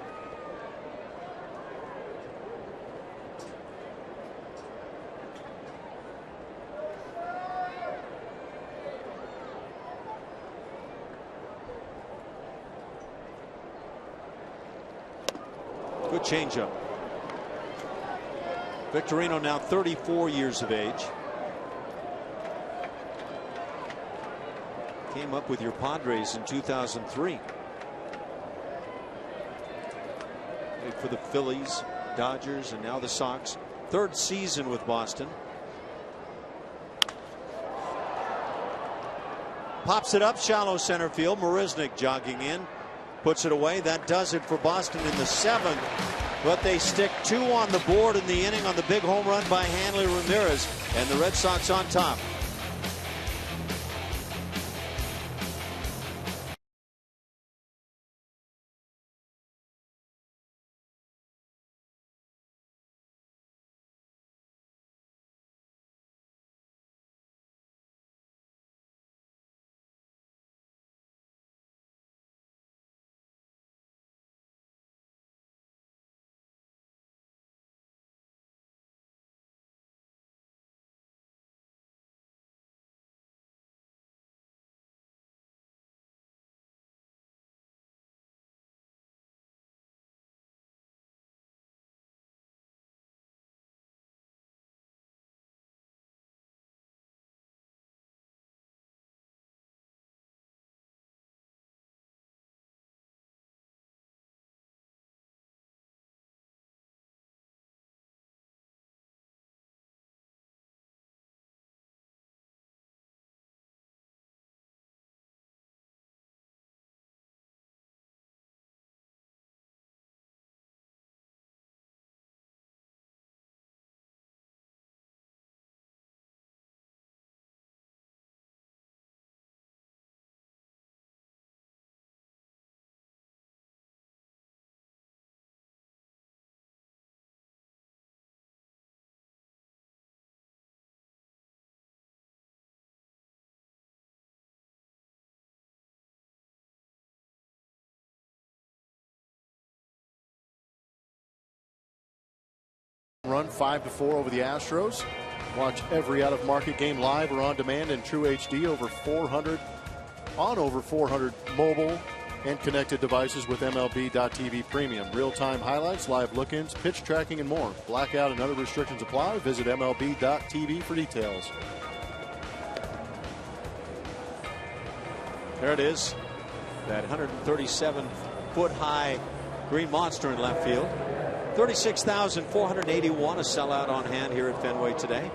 Good changeup. Victorino now 34 years of age. Came up with your Padres in 2003. For the Phillies, Dodgers, and now the Sox. 3rd season with Boston. Pops it up, shallow center field. Marisnick jogging in, puts it away. That does it for Boston in the 7th. But they stick 2 on the board in the inning on the big home run by Hanley Ramirez, and the Red Sox on top. Run 5-4 over the Astros. Watch every out-of-market game live or on demand in True HD over 400 mobile and connected devices with MLB.TV Premium. Real-time highlights, live look-ins, pitch tracking, and more. Blackout and other restrictions apply. Visit MLB.TV for details. There it is. That 137-foot-high green monster in left field. 36,481, a sellout on hand here at Fenway today.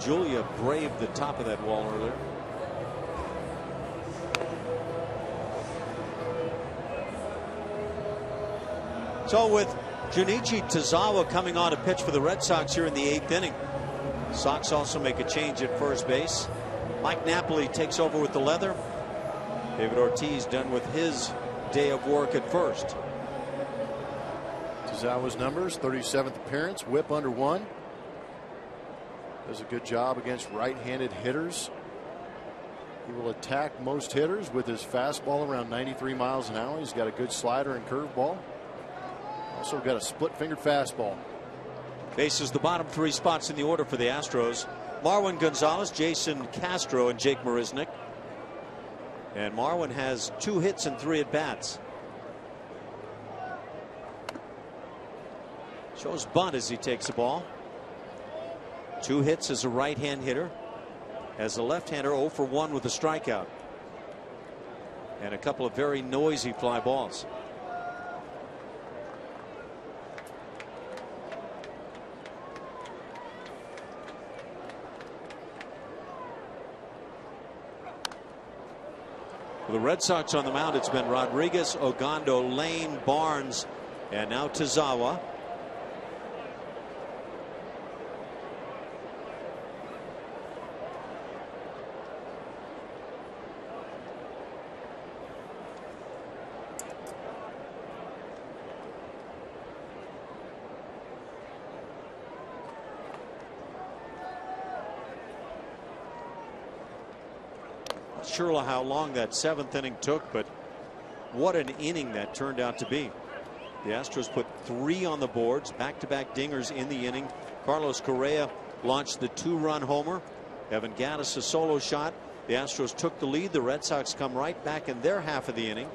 Julia braved the top of that wall earlier. So with Junichi Tazawa coming on to pitch for the Red Sox here in the 8th inning. Sox also make a change at first base. Mike Napoli takes over with the leather. David Ortiz done with his day of work at first. Tazawa's numbers: 37th appearance, whip under 1. Does a good job against right-handed hitters. He will attack most hitters with his fastball around 93 miles an hour. He's got a good slider and curveball. Also got a split-fingered fastball. Faces the bottom 3 spots in the order for the Astros. Marwin Gonzalez, Jason Castro, and Jake Marisnick. And Marwin has 2 hits and 3 at-bats. Shows bunt as he takes the ball. 2 hits as a right-hand hitter. As a left-hander, 0 for 1 with a strikeout. And a couple of very noisy fly balls. For the Red Sox on the mound, it's been Rodriguez, Ogando, Lane, Barnes, and now Tazawa. Not sure how long that 7th inning took, but what an inning that turned out to be. The Astros put 3 on the boards, back-to-back dingers in the inning. Carlos Correa launched the 2-run homer. Evan Gattis a solo shot. The Astros took the lead. The Red Sox come right back in their half of the inning.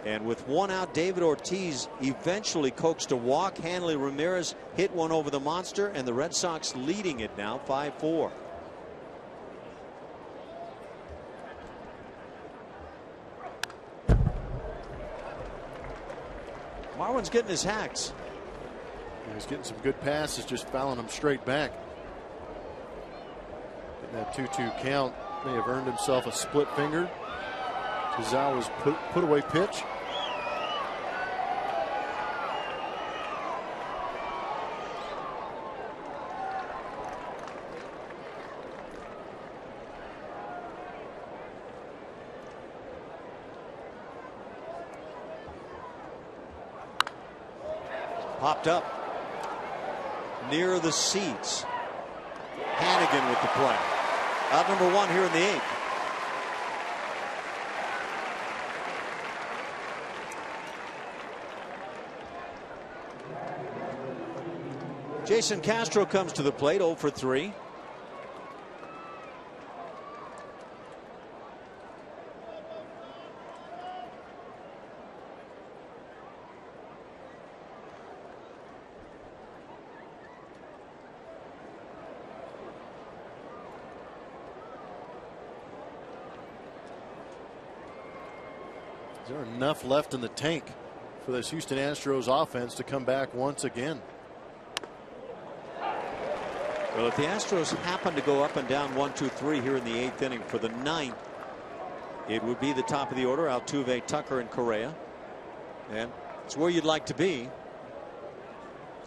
And with 1 out, David Ortiz eventually coaxed a walk. Hanley Ramirez hit one over the monster, and the Red Sox leading it now 5-4. Marwin's getting his hacks. He's getting some good passes, just fouling them straight back. Getting that 2-2 count. May have earned himself a split finger. Tazawa's put away pitch. Popped up near the seats. Hannigan with the play. Out number 1 here in the 8th. Jason Castro comes to the plate, 0 for 3. Is there enough left in the tank for this Houston Astros offense to come back once again? Well, if the Astros happen to go up and down 1, 2, 3 here in the 8th inning for the 9th, it would be the top of the order: Altuve, Tucker, and Correa. And it's where you'd like to be.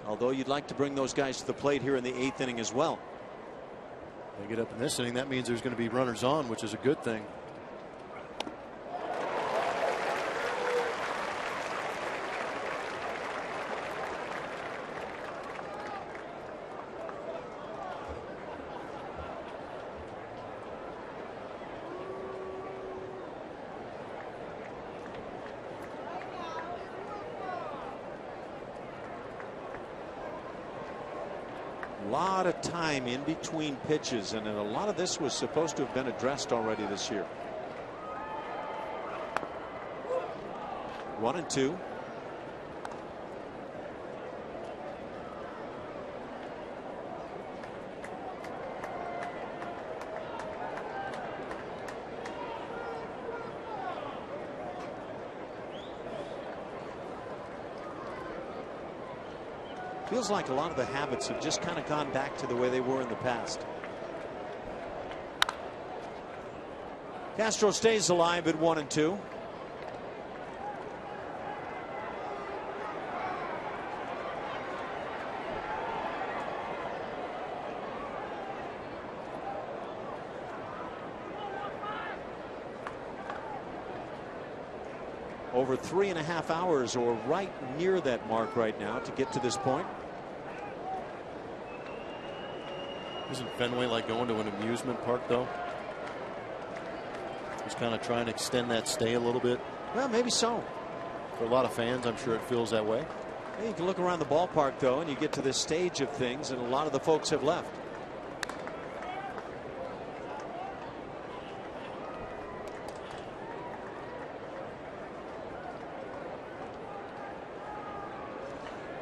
Although you'd like to bring those guys to the plate here in the 8th inning as well. They get up in this inning, that means there's going to be runners on, which is a good thing. lot of time in between pitches, and a lot of this was supposed to have been addressed already this year. 1-2. Feels like a lot of the habits have just kind of gone back to the way they were in the past. Castro stays alive at 1-2. Over 3.5 hours, or right near that mark right now, to get to this point. Isn't Fenway like going to an amusement park, though? Just kind of trying to extend that stay a little bit. Well, maybe so. For a lot of fans, I'm sure it feels that way. Yeah, you can look around the ballpark, though, and you get to this stage of things, and a lot of the folks have left.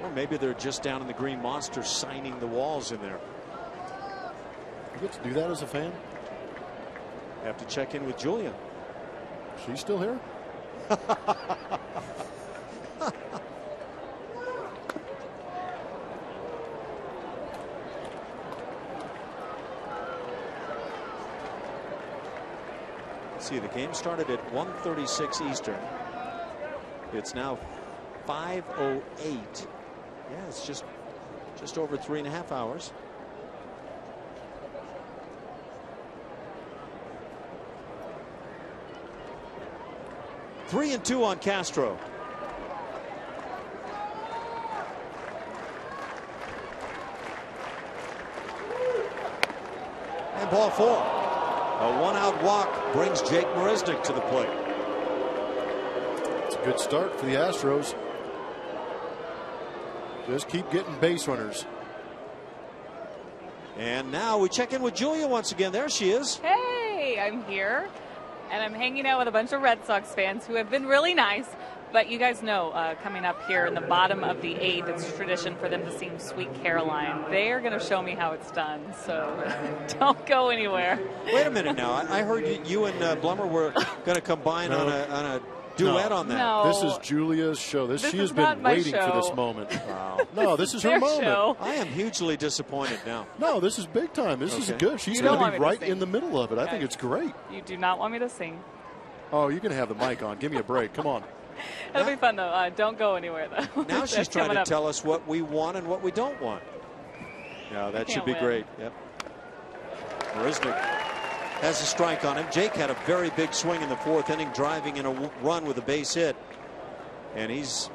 Or maybe they're just down in the Green Monster signing the walls in there. You get to do that as a fan? Have to check in with Julia. She's still here? See, the game started at 1:36 Eastern. It's now 5:08. Yeah, it's just over 3.5 hours. Three and 2 on Castro. And ball 4. A 1-out walk brings Jake Marisnick to the plate. It's a good start for the Astros. Just keep getting base runners. And now we check in with Julia once again. There she is. Hey, I'm here. And I'm hanging out with a bunch of Red Sox fans who have been really nice. But you guys know, coming up here in the bottom of the 8th, it's tradition for them to sing Sweet Caroline. They are going to show me how it's done. So don't go anywhere. Wait a minute now. I heard you and Blummer were going to combine on a duet on that. No. This is Julia's show. She has been waiting for this moment. Wow. No, this is her moment. Show. I am hugely disappointed now. No, this is big time. This is good. She's You going don't to be want me to right sing. in the middle of it. I think Guys. it's great. You do not want me to sing. Oh, you can have the mic on. Give me a break. Come on. It'll be fun, though. Don't go anywhere, though. Now she's That's trying coming to up. tell us what we want and what we don't want. Yeah, that should can't be win. great. Yep. Marisnick has a strike on him. Jake had a very big swing in the 4th inning, driving in a run with a base hit. And he's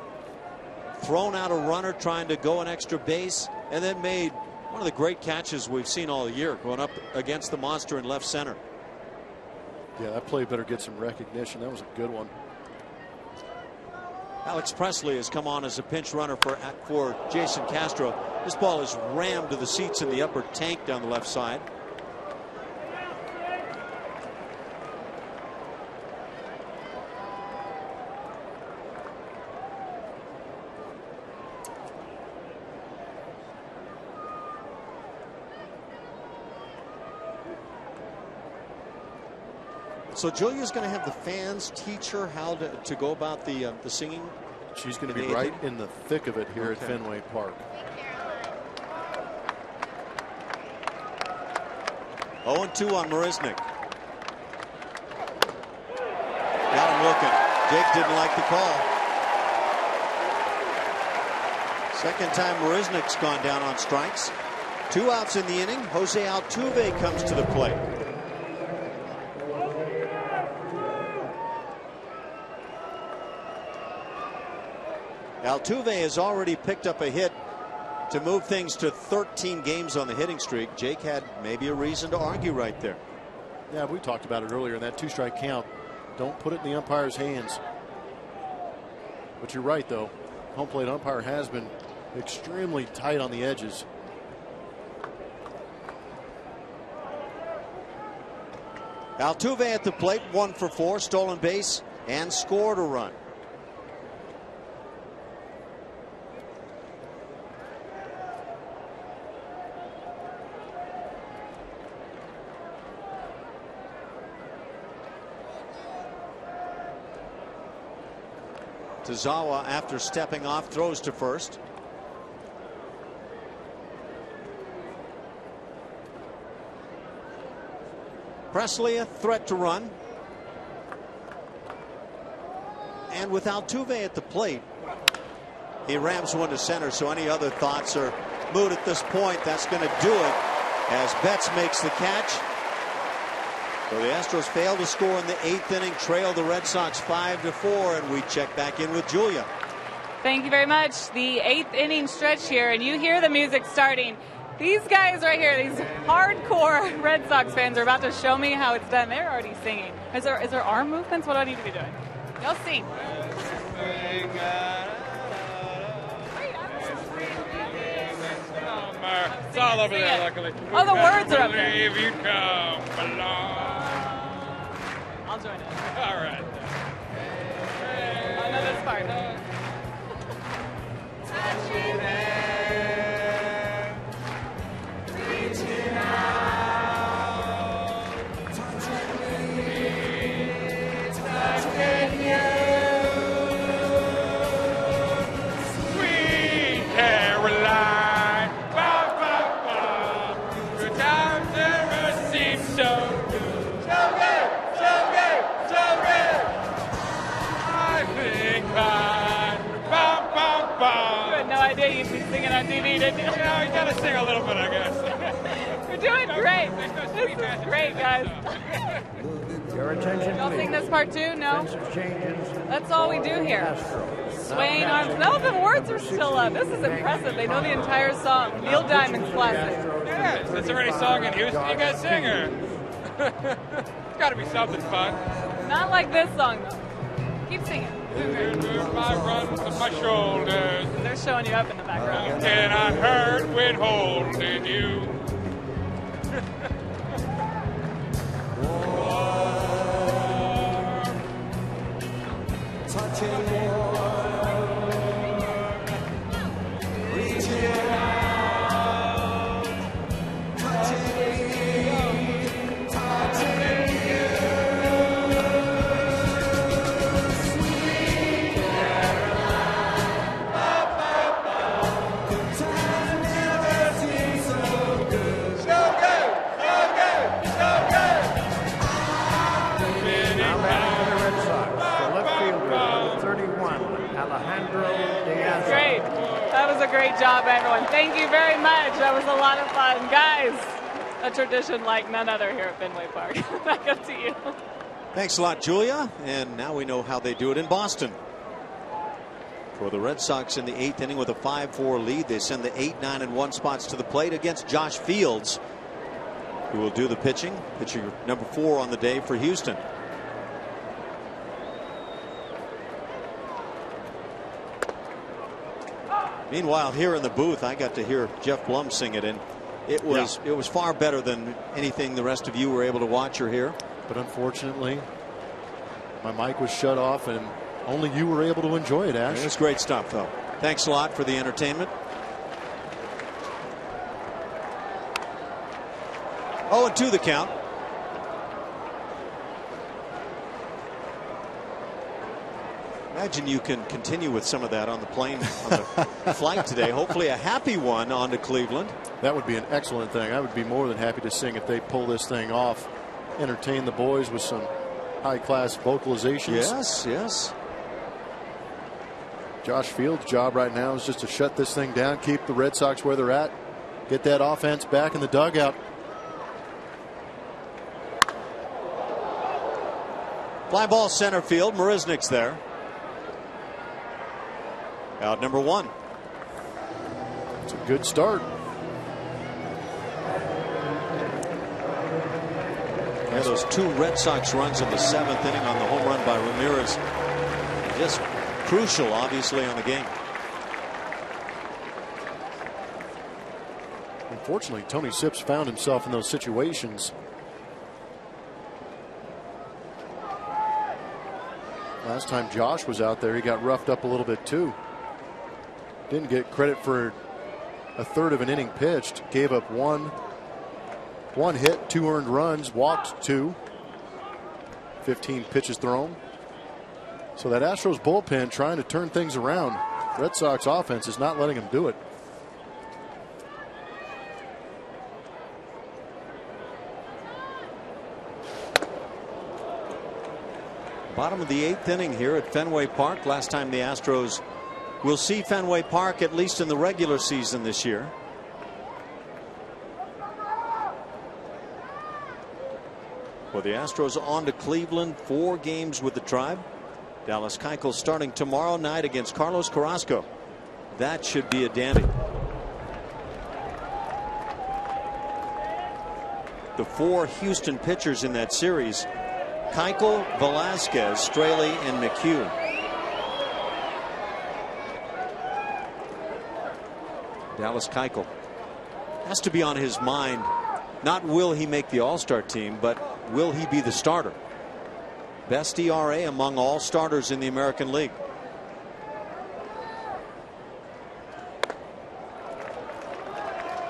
thrown out a runner trying to go an extra base, and then made one of the great catches we've seen all year, going up against the monster in left center. Yeah, that play better get some recognition. That was a good one. Alex Presley has come on as a pinch runner for Jason Castro. This ball is rammed to the seats in the upper tank down the left side. So Julia's going to have the fans teach her how to go about the singing. She's going to be right in the thick of it here at Okay. Fenway Park. 0-2 on Marisnick. Got him looking. Jake didn't like the call. Second time Marisnick's gone down on strikes. 2 outs in the inning. Jose Altuve comes to the plate. Altuve has already picked up a hit to move things to 13 games on the hitting streak. Jake had maybe a reason to argue right there. Yeah, we talked about it earlier in that 2-strike count. Don't put it in the umpire's hands. But you're right, though. Home plate umpire has been extremely tight on the edges. Altuve at the plate, 1 for 4, stolen base, and scored a run. Tazawa, after stepping off, throws to first. Presley, a threat to run. And with Altuve at the plate, he rams one to center, so any other thoughts are moot at this point. That's going to do it as Betts makes the catch. So the Astros fail to score in the 8th inning, trail the Red Sox 5-4, and we check back in with Julia. Thank you very much. The 8th inning stretch here, and you hear the music starting. These guys right here, these hardcore Red Sox fans are about to show me how it's done. They're already singing. Is there arm movements? What do I need to be doing? Y'all sing. It's all over there, luckily. Oh, the words are up there. Believe you come along. I'll join it. All right. I know this part. Touching hand, reaching out, touching me, touching you. Sweet Caroline, ba, ba, ba. Good times never seem so good. So good, so good, so good. I think ba, ba, ba. You had no idea you'd be singing on TV, didn't you? Yeah, you gotta sing a little bit, I guess. You're doing great. This is great, guys. Your attention, Y'all please. sing this part too? No? Defensive changes. That's all we do here. Astros. Swaying arms. No, the words are still up. This is impressive. They know the entire song. Neil Diamond's classic. Yes, it's already sung in Houston. You guys sing her. It's gotta be something fun. Not like this song, though. Keep singing. My runs on my shoulders. They're showing you up in the background. And I hurt when holding you. Touching reaching out, touching me, touching you. Sweet Caroline, ba, ba, ba. Good times never seem so good. So good, so good, so good. Now back to the Red Sox. The left fielder, number 31, Alejandro Diaz. Great. That was a great job, everyone. Thank you very much. That was a lot of fun. Guys, a tradition like none other here at Fenway Park. Back up to you. Thanks a lot, Julia. And now we know how they do it in Boston. For the Red Sox in the 8th inning with a 5-4 lead, they send the 8, 9, and 1 spots to the plate against Josh Fields, who will do the pitching. Pitcher number 4 on the day for Houston. Meanwhile, here in the booth, I got to hear Jeff Blum sing it, and it was far better than anything the rest of you were able to watch or hear. But unfortunately, my mic was shut off, and only you were able to enjoy it, Ash. It's great stuff, though. Thanks a lot for the entertainment. 0-2 the count. Imagine you can continue with some of that on the plane on the flight today. Hopefully a happy one on to Cleveland. That would be an excellent thing. I would be more than happy to sing if they pull this thing off. Entertain the boys with some high-class vocalizations. Yes, yes. Josh Fields' job right now is just to shut this thing down, keep the Red Sox where they're at, get that offense back in the dugout. Fly ball center field. Marisnick's there. Out number 1. It's a good start. Yeah, those 2 Red Sox runs in the 7th inning on the home run by Ramirez. Just crucial, obviously, on the game. Unfortunately, Tony Sips found himself in those situations. Last time Josh was out there, he got roughed up a little bit too. Didn't get credit for a third of an inning pitched. Gave up one hit, 2 earned runs, walked 2. 15 pitches thrown. So that Astros bullpen trying to turn things around. Red Sox offense is not letting them do it. Bottom of the 8th inning here at Fenway Park. Last time the Astros will see Fenway Park, at least in the regular season this year. Well, the Astros on to Cleveland, 4 games with the Tribe. Dallas Keuchel starting tomorrow night against Carlos Carrasco. That should be a dandy. The 4 Houston pitchers in that series: Keuchel, Velasquez, Straley, and McHugh. Dallas Keuchel has to be on his mind. Not will he make the All-Star team, but will he be the starter? Best ERA among all starters in the American League.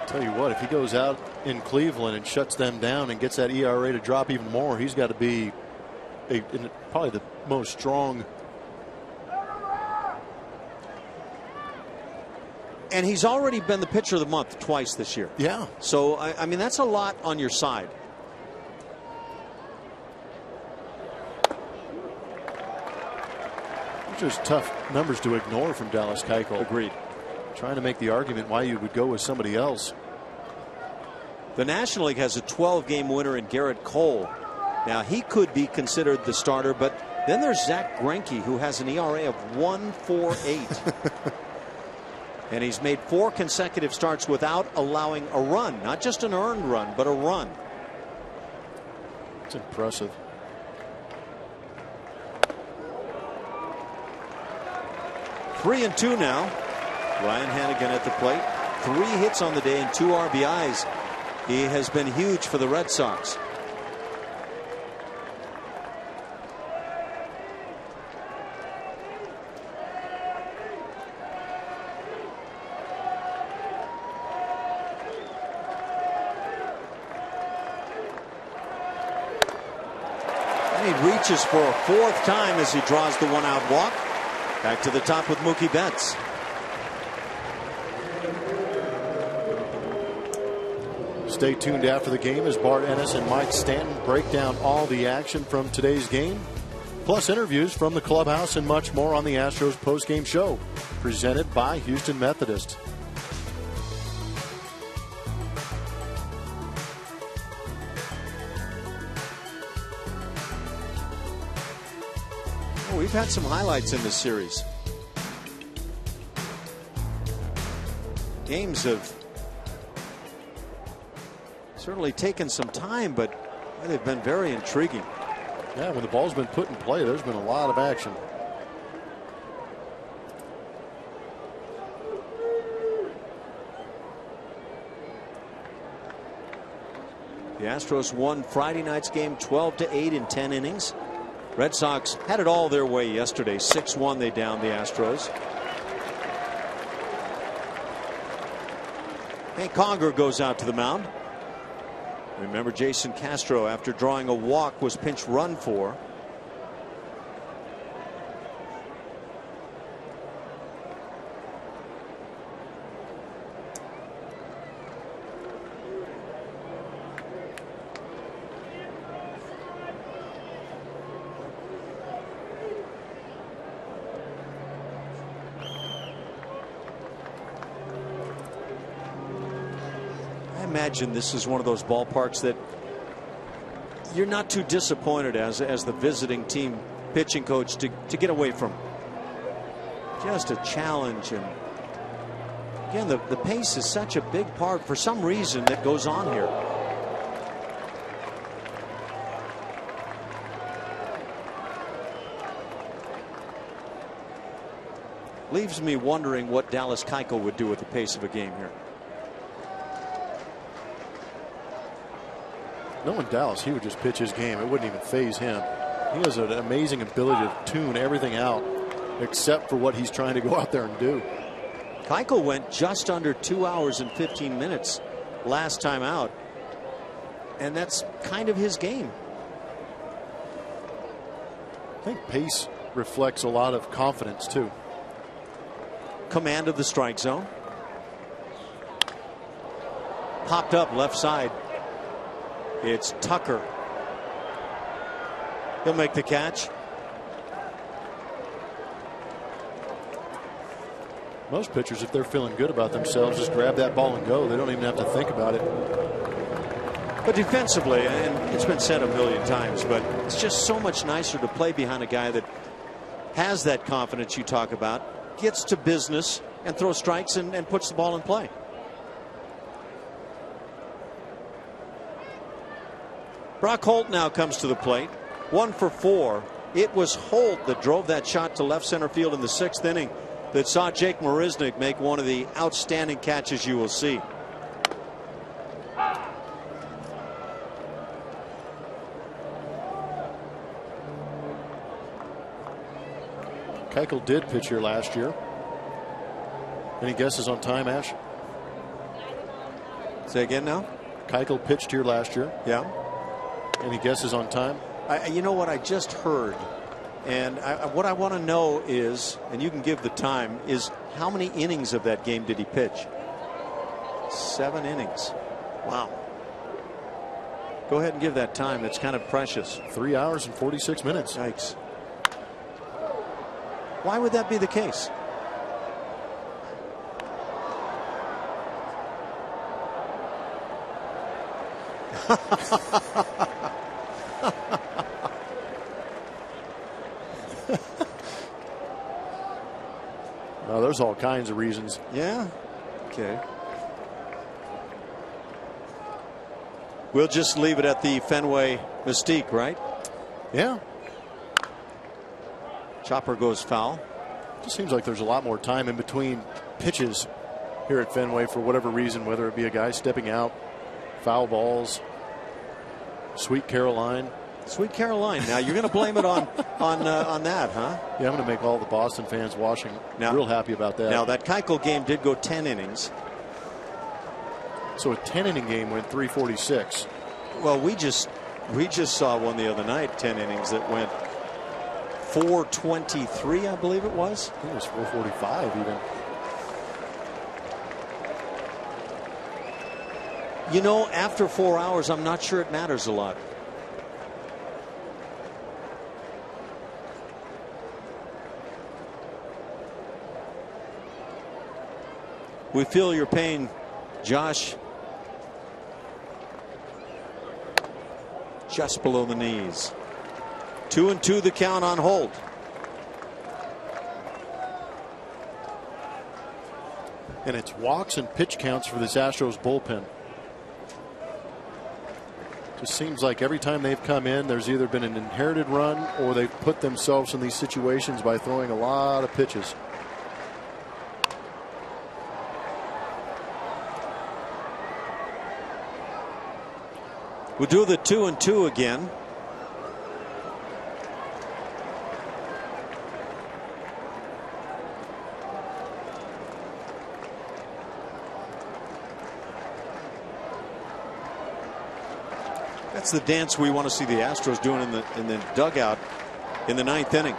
Tell you what, if he goes out in Cleveland and shuts them down and gets that ERA to drop even more, he's got to be probably the most strong. And he's already been the pitcher of the month twice this year. Yeah. So, I mean, that's a lot on your side. Just tough numbers to ignore from Dallas Keuchel. Agreed. Trying to make the argument why you would go with somebody else. The National League has a 12-game winner in Garrett Cole. Now, he could be considered the starter, but then there's Zach Greinke, who has an ERA of 1.48. And he's made 4 consecutive starts without allowing a run. Not just an earned run, but a run. It's impressive. Three and 2 now. Ryan Hanigan at the plate. 3 hits on the day and 2 RBIs. He has been huge for the Red Sox. And he reaches for a 4th time as he draws the 1-out walk. Back to the top with Mookie Betts. Stay tuned after the game as Bart Ennis and Mike Stanton break down all the action from today's game, plus interviews from the clubhouse and much more on the Astros postgame show, presented by Houston Methodist. We've had some highlights in this series. Games have certainly taken some time, but they've been very intriguing. Yeah, when the ball's been put in play, there's been a lot of action. The Astros won Friday night's game 12-8 in 10 innings. Red Sox had it all their way yesterday. 6-1 they downed the Astros. Hank Conger goes out to the mound. Remember, Jason Castro, after drawing a walk, was pinch run for. I imagine this is one of those ballparks that you're not too disappointed as the visiting team pitching coach to get away from. Just a challenge, and again the pace is such a big part for some reason that goes on here. Leaves me wondering what Dallas Keuchel would do with the pace of a game here. Knowing Dallas, he would just pitch his game. It wouldn't even faze him. He has an amazing ability to tune everything out except for what he's trying to go out there and do. Keuchel went just under 2 hours and 15 minutes last time out, and that's kind of his game. I think pace reflects a lot of confidence too. Command of the strike zone. Popped up left side. It's Tucker. He'll make the catch. Most pitchers, if they're feeling good about themselves, just grab that ball and go. They don't even have to think about it. But defensively, and it's been said a million times, but it's just so much nicer to play behind a guy that has that confidence you talk about, gets to business and throws strikes and puts the ball in play. Brock Holt now comes to the plate. 1 for 4. It was Holt that drove that shot to left center field in the 6th inning that saw Jake Marisnick make one of the outstanding catches you will see. Keuchel did pitch here last year. Any guesses on time, Ash? Say again now? Keuchel pitched here last year. Yeah. Any guesses on time? You know what I just heard, and what I want to know is, and you can give the time, is how many innings of that game did he pitch? 7 innings. Wow. Go ahead and give that time. It's kind of precious. 3 hours and 46 minutes. Yikes. Why would that be the case? Well, there's all kinds of reasons. Yeah. Okay. We'll just leave it at the Fenway mystique, right? Yeah. Chopper goes foul. Just seems like there's a lot more time in between pitches here at Fenway for whatever reason, whether it be a guy stepping out, foul balls, Sweet Caroline. Sweet Caroline. Now you're going to blame it on that, huh? Yeah, I'm going to make all the Boston fans watching real happy about that. Now that Keuchel game did go 10 innings. So a 10-inning game went 346. Well, we just saw one the other night, 10 innings that went 423, I believe it was. I think it was 445 even. You know, after 4 hours, I'm not sure it matters a lot. We feel your pain, Josh. Just below the knees. 2-2 the count on Holt. And it's walks and pitch counts for this Astros bullpen. Just seems like every time they've come in, there's either been an inherited run or they've put themselves in these situations by throwing a lot of pitches. We'll do the 2-2 again. That's the dance we want to see the Astros doing in the dugout in the 9th inning.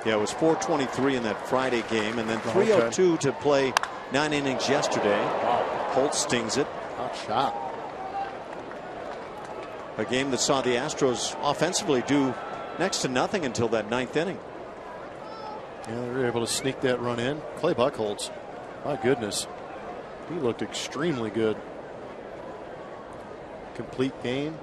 Yeah, it was 423 in that Friday game, and then 302 to play 9 innings yesterday. Wow. Holt stings it. Hot shot. A game that saw the Astros offensively do next to nothing until that 9th inning. Yeah, they were able to sneak that run in. Clay Buchholz, my goodness, he looked extremely good. Complete game.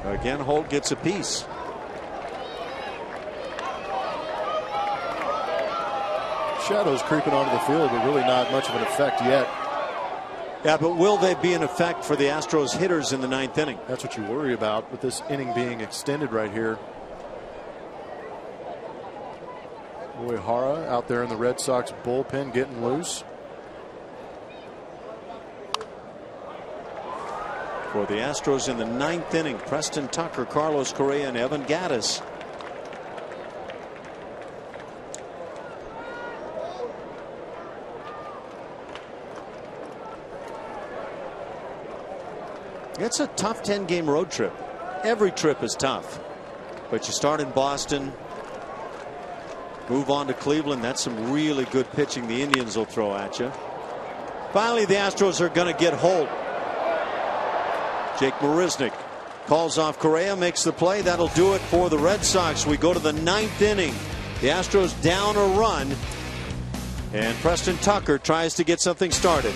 Again, Holt gets a piece. Shadows creeping onto the field, but really not much of an effect yet. Yeah, but will they be in effect for the Astros hitters in the 9th inning? That's what you worry about with this inning being extended right here. Uehara out there in the Red Sox bullpen getting loose. For the Astros in the 9th inning, Preston Tucker, Carlos Correa, and Evan Gattis. It's a tough 10-game road trip. Every trip is tough. But you start in Boston, move on to Cleveland. That's some really good pitching the Indians will throw at you. Finally, the Astros are going to get Holt. Jake Marisnick calls off Correa, makes the play. That'll do it for the Red Sox. We go to the 9th inning. The Astros down a run, and Preston Tucker tries to get something started.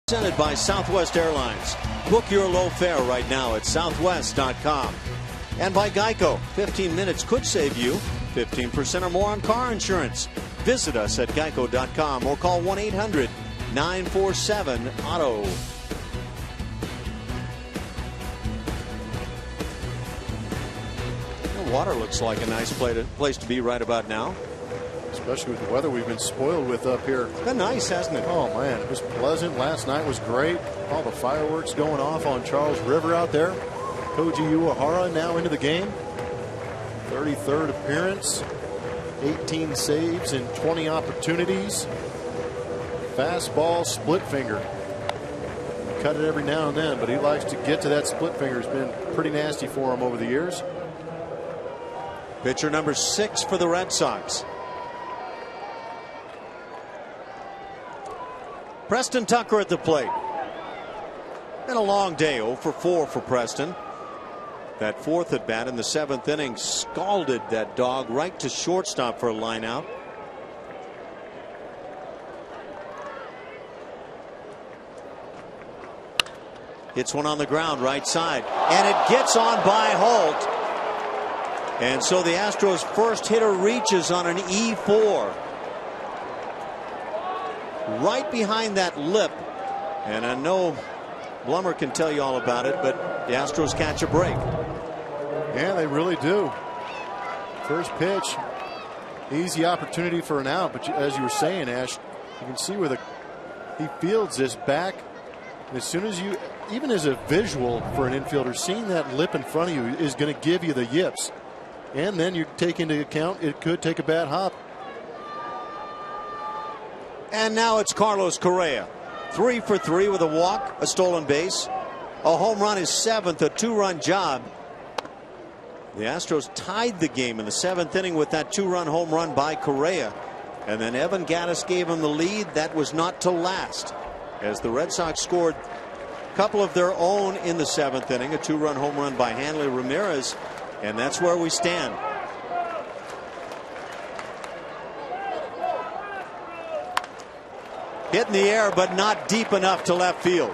Presented by Southwest Airlines. Book your low fare right now at southwest.com. And by Geico. 15 minutes could save you 15% or more on car insurance. Visit us at geico.com or call 1-800-947-AUTO. The water looks like a nice place to be right about now. Especially with the weather we've been spoiled with up here. It's been nice, hasn't it? Oh, man, it was pleasant. Last night was great. All the fireworks going off on Charles River out there. Koji Uehara now into the game. 33rd appearance. 18 saves and 20 opportunities. Fastball, split finger. Cut it every now and then, but he likes to get to that split finger. It's been pretty nasty for him over the years. Pitcher number 6 for the Red Sox. Preston Tucker at the plate. Been a long day. 0 for 4 for Preston. That 4th at bat in the 7th inning scalded that dog right to shortstop for a line out. Hits one on the ground right side, and it gets on by Holt. And so the Astros' first hitter reaches on an E4. Right behind that lip, and I know Blummer can tell you all about it, but the Astros catch a break. Yeah, they really do. First pitch, easy opportunity for an out, but as you were saying, Ash, you can see where he fields this back. And as soon as you, even as a visual for an infielder, seeing that lip in front of you is going to give you the yips. And then you take into account it could take a bad hop. And now it's Carlos Correa. 3 for 3 with a walk, a stolen base. A home run, his 7th, a 2-run job. The Astros tied the game in the 7th inning with that 2-run home run by Correa. And then Evan Gattis gave him the lead. That was not to last, as the Red Sox scored a couple of their own in the 7th inning. A 2-run home run by Hanley Ramirez. And that's where we stand. Hit in the air, but not deep enough to left field.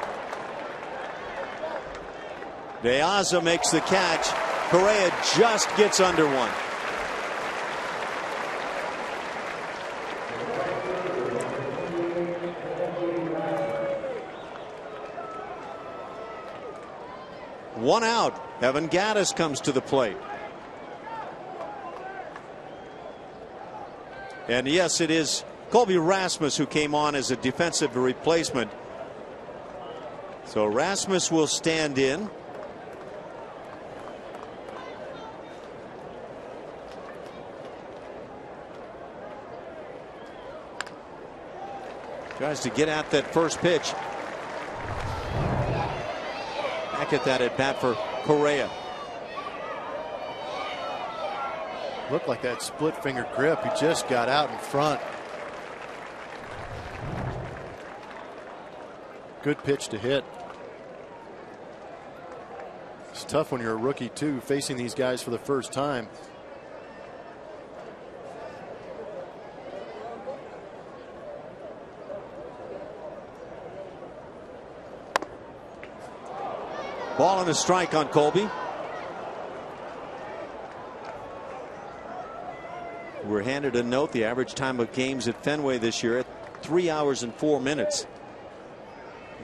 De Aza makes the catch. Correa just gets under one. One out. Evan Gattis comes to the plate. And yes, it is Colby Rasmus who came on as a defensive replacement. So Rasmus will stand in. Tries to get at that first pitch. Back at that at bat for Correa. Looked like that split finger grip. He just got out in front. Good pitch to hit. It's tough when you're a rookie too, facing these guys for the first time. Ball and a strike on Colby. We're handed a note. The average time of games at Fenway this year at 3 hours and 4 minutes.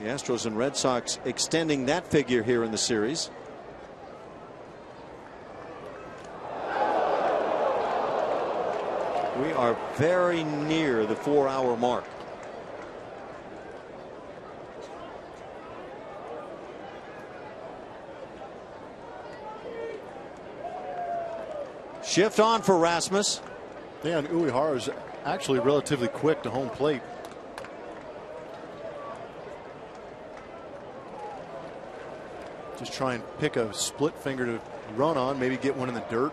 The Astros and Red Sox extending that figure here in the series. We are very near the 4-hour mark. Shift on for Rasmus. Dan Uehara is actually relatively quick to home plate. Just try and pick a split finger to run on, maybe get one in the dirt.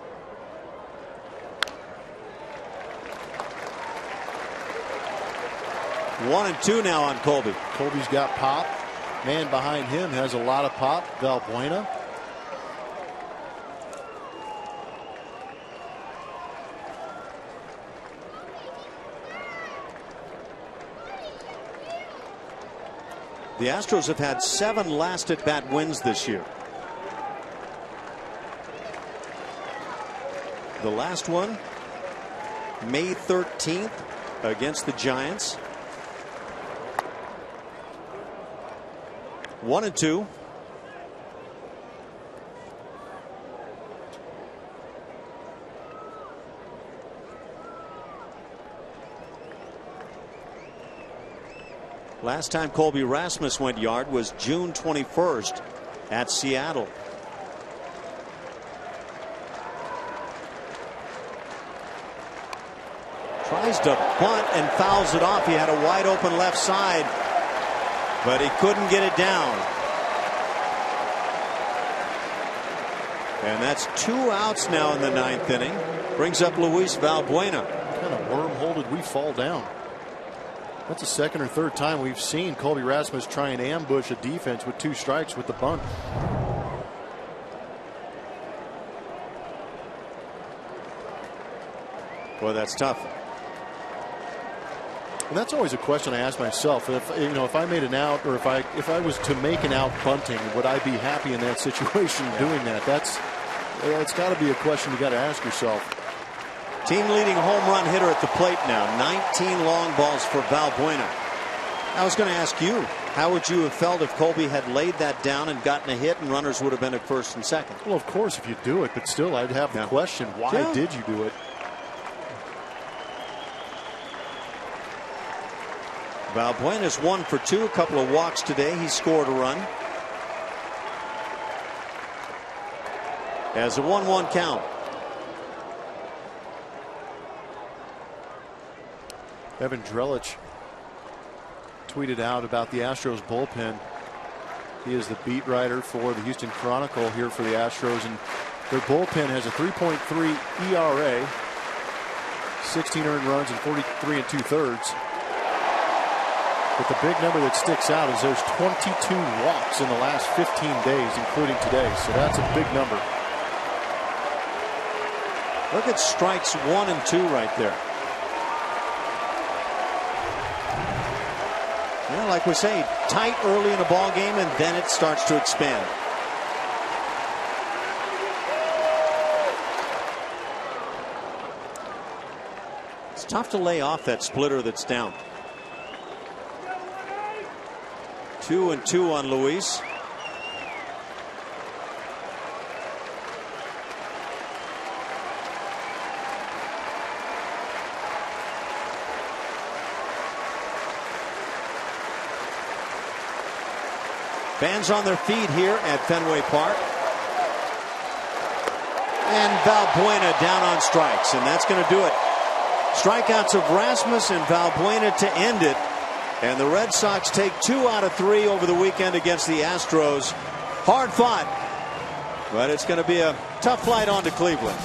One and two now on Colby. Colby's got pop. Man behind him has a lot of pop. Valbuena. The Astros have had 7 last at bat wins this year. The last one May 13th against the Giants. 1 and 2. Last time Colby Rasmus went yard was June 21st at Seattle. Tries to bunt and fouls it off. He had a wide open left side, but he couldn't get it down. And that's 2 outs now in the 9th inning. Brings up Luis Valbuena. What kind of wormhole did we fall down? That's the second or third time we've seen Colby Rasmus try and ambush a defense with 2 strikes with the bunt. Boy, that's tough. And that's always a question I ask myself. If I made an out, or if I was to make an out bunting, would I be happy in that situation doing that? It's got to be a question you got to ask yourself. Team leading home run hitter at the plate now. 19 long balls for Valbuena. I was going to ask you, how would you have felt if Colby had laid that down and gotten a hit and runners would have been at first and second? Well, of course, if you do it, but still, I'd have the question, why did you do it? Valbuena's 1 for 2, a couple of walks today. He scored a run. As a 1-1 count. Evan Drellich tweeted out about the Astros bullpen. He is the beat writer for the Houston Chronicle here for the Astros, and their bullpen has a 3.3 ERA, 16 earned runs, and 43 2/3. But the big number that sticks out is there's 22 walks in the last 15 days, including today. So that's a big number. Look at strikes 1 and 2 right there. Yeah, like we say, tight early in a ball game, and then it starts to expand. It's tough to lay off that splitter that's down. 2-2 on Luis. Fans on their feet here at Fenway Park. And Valbuena down on strikes, and that's going to do it. Strikeouts of Rasmus and Valbuena to end it. And the Red Sox take 2 out of 3 over the weekend against the Astros. Hard fought, but it's going to be a tough flight on to Cleveland.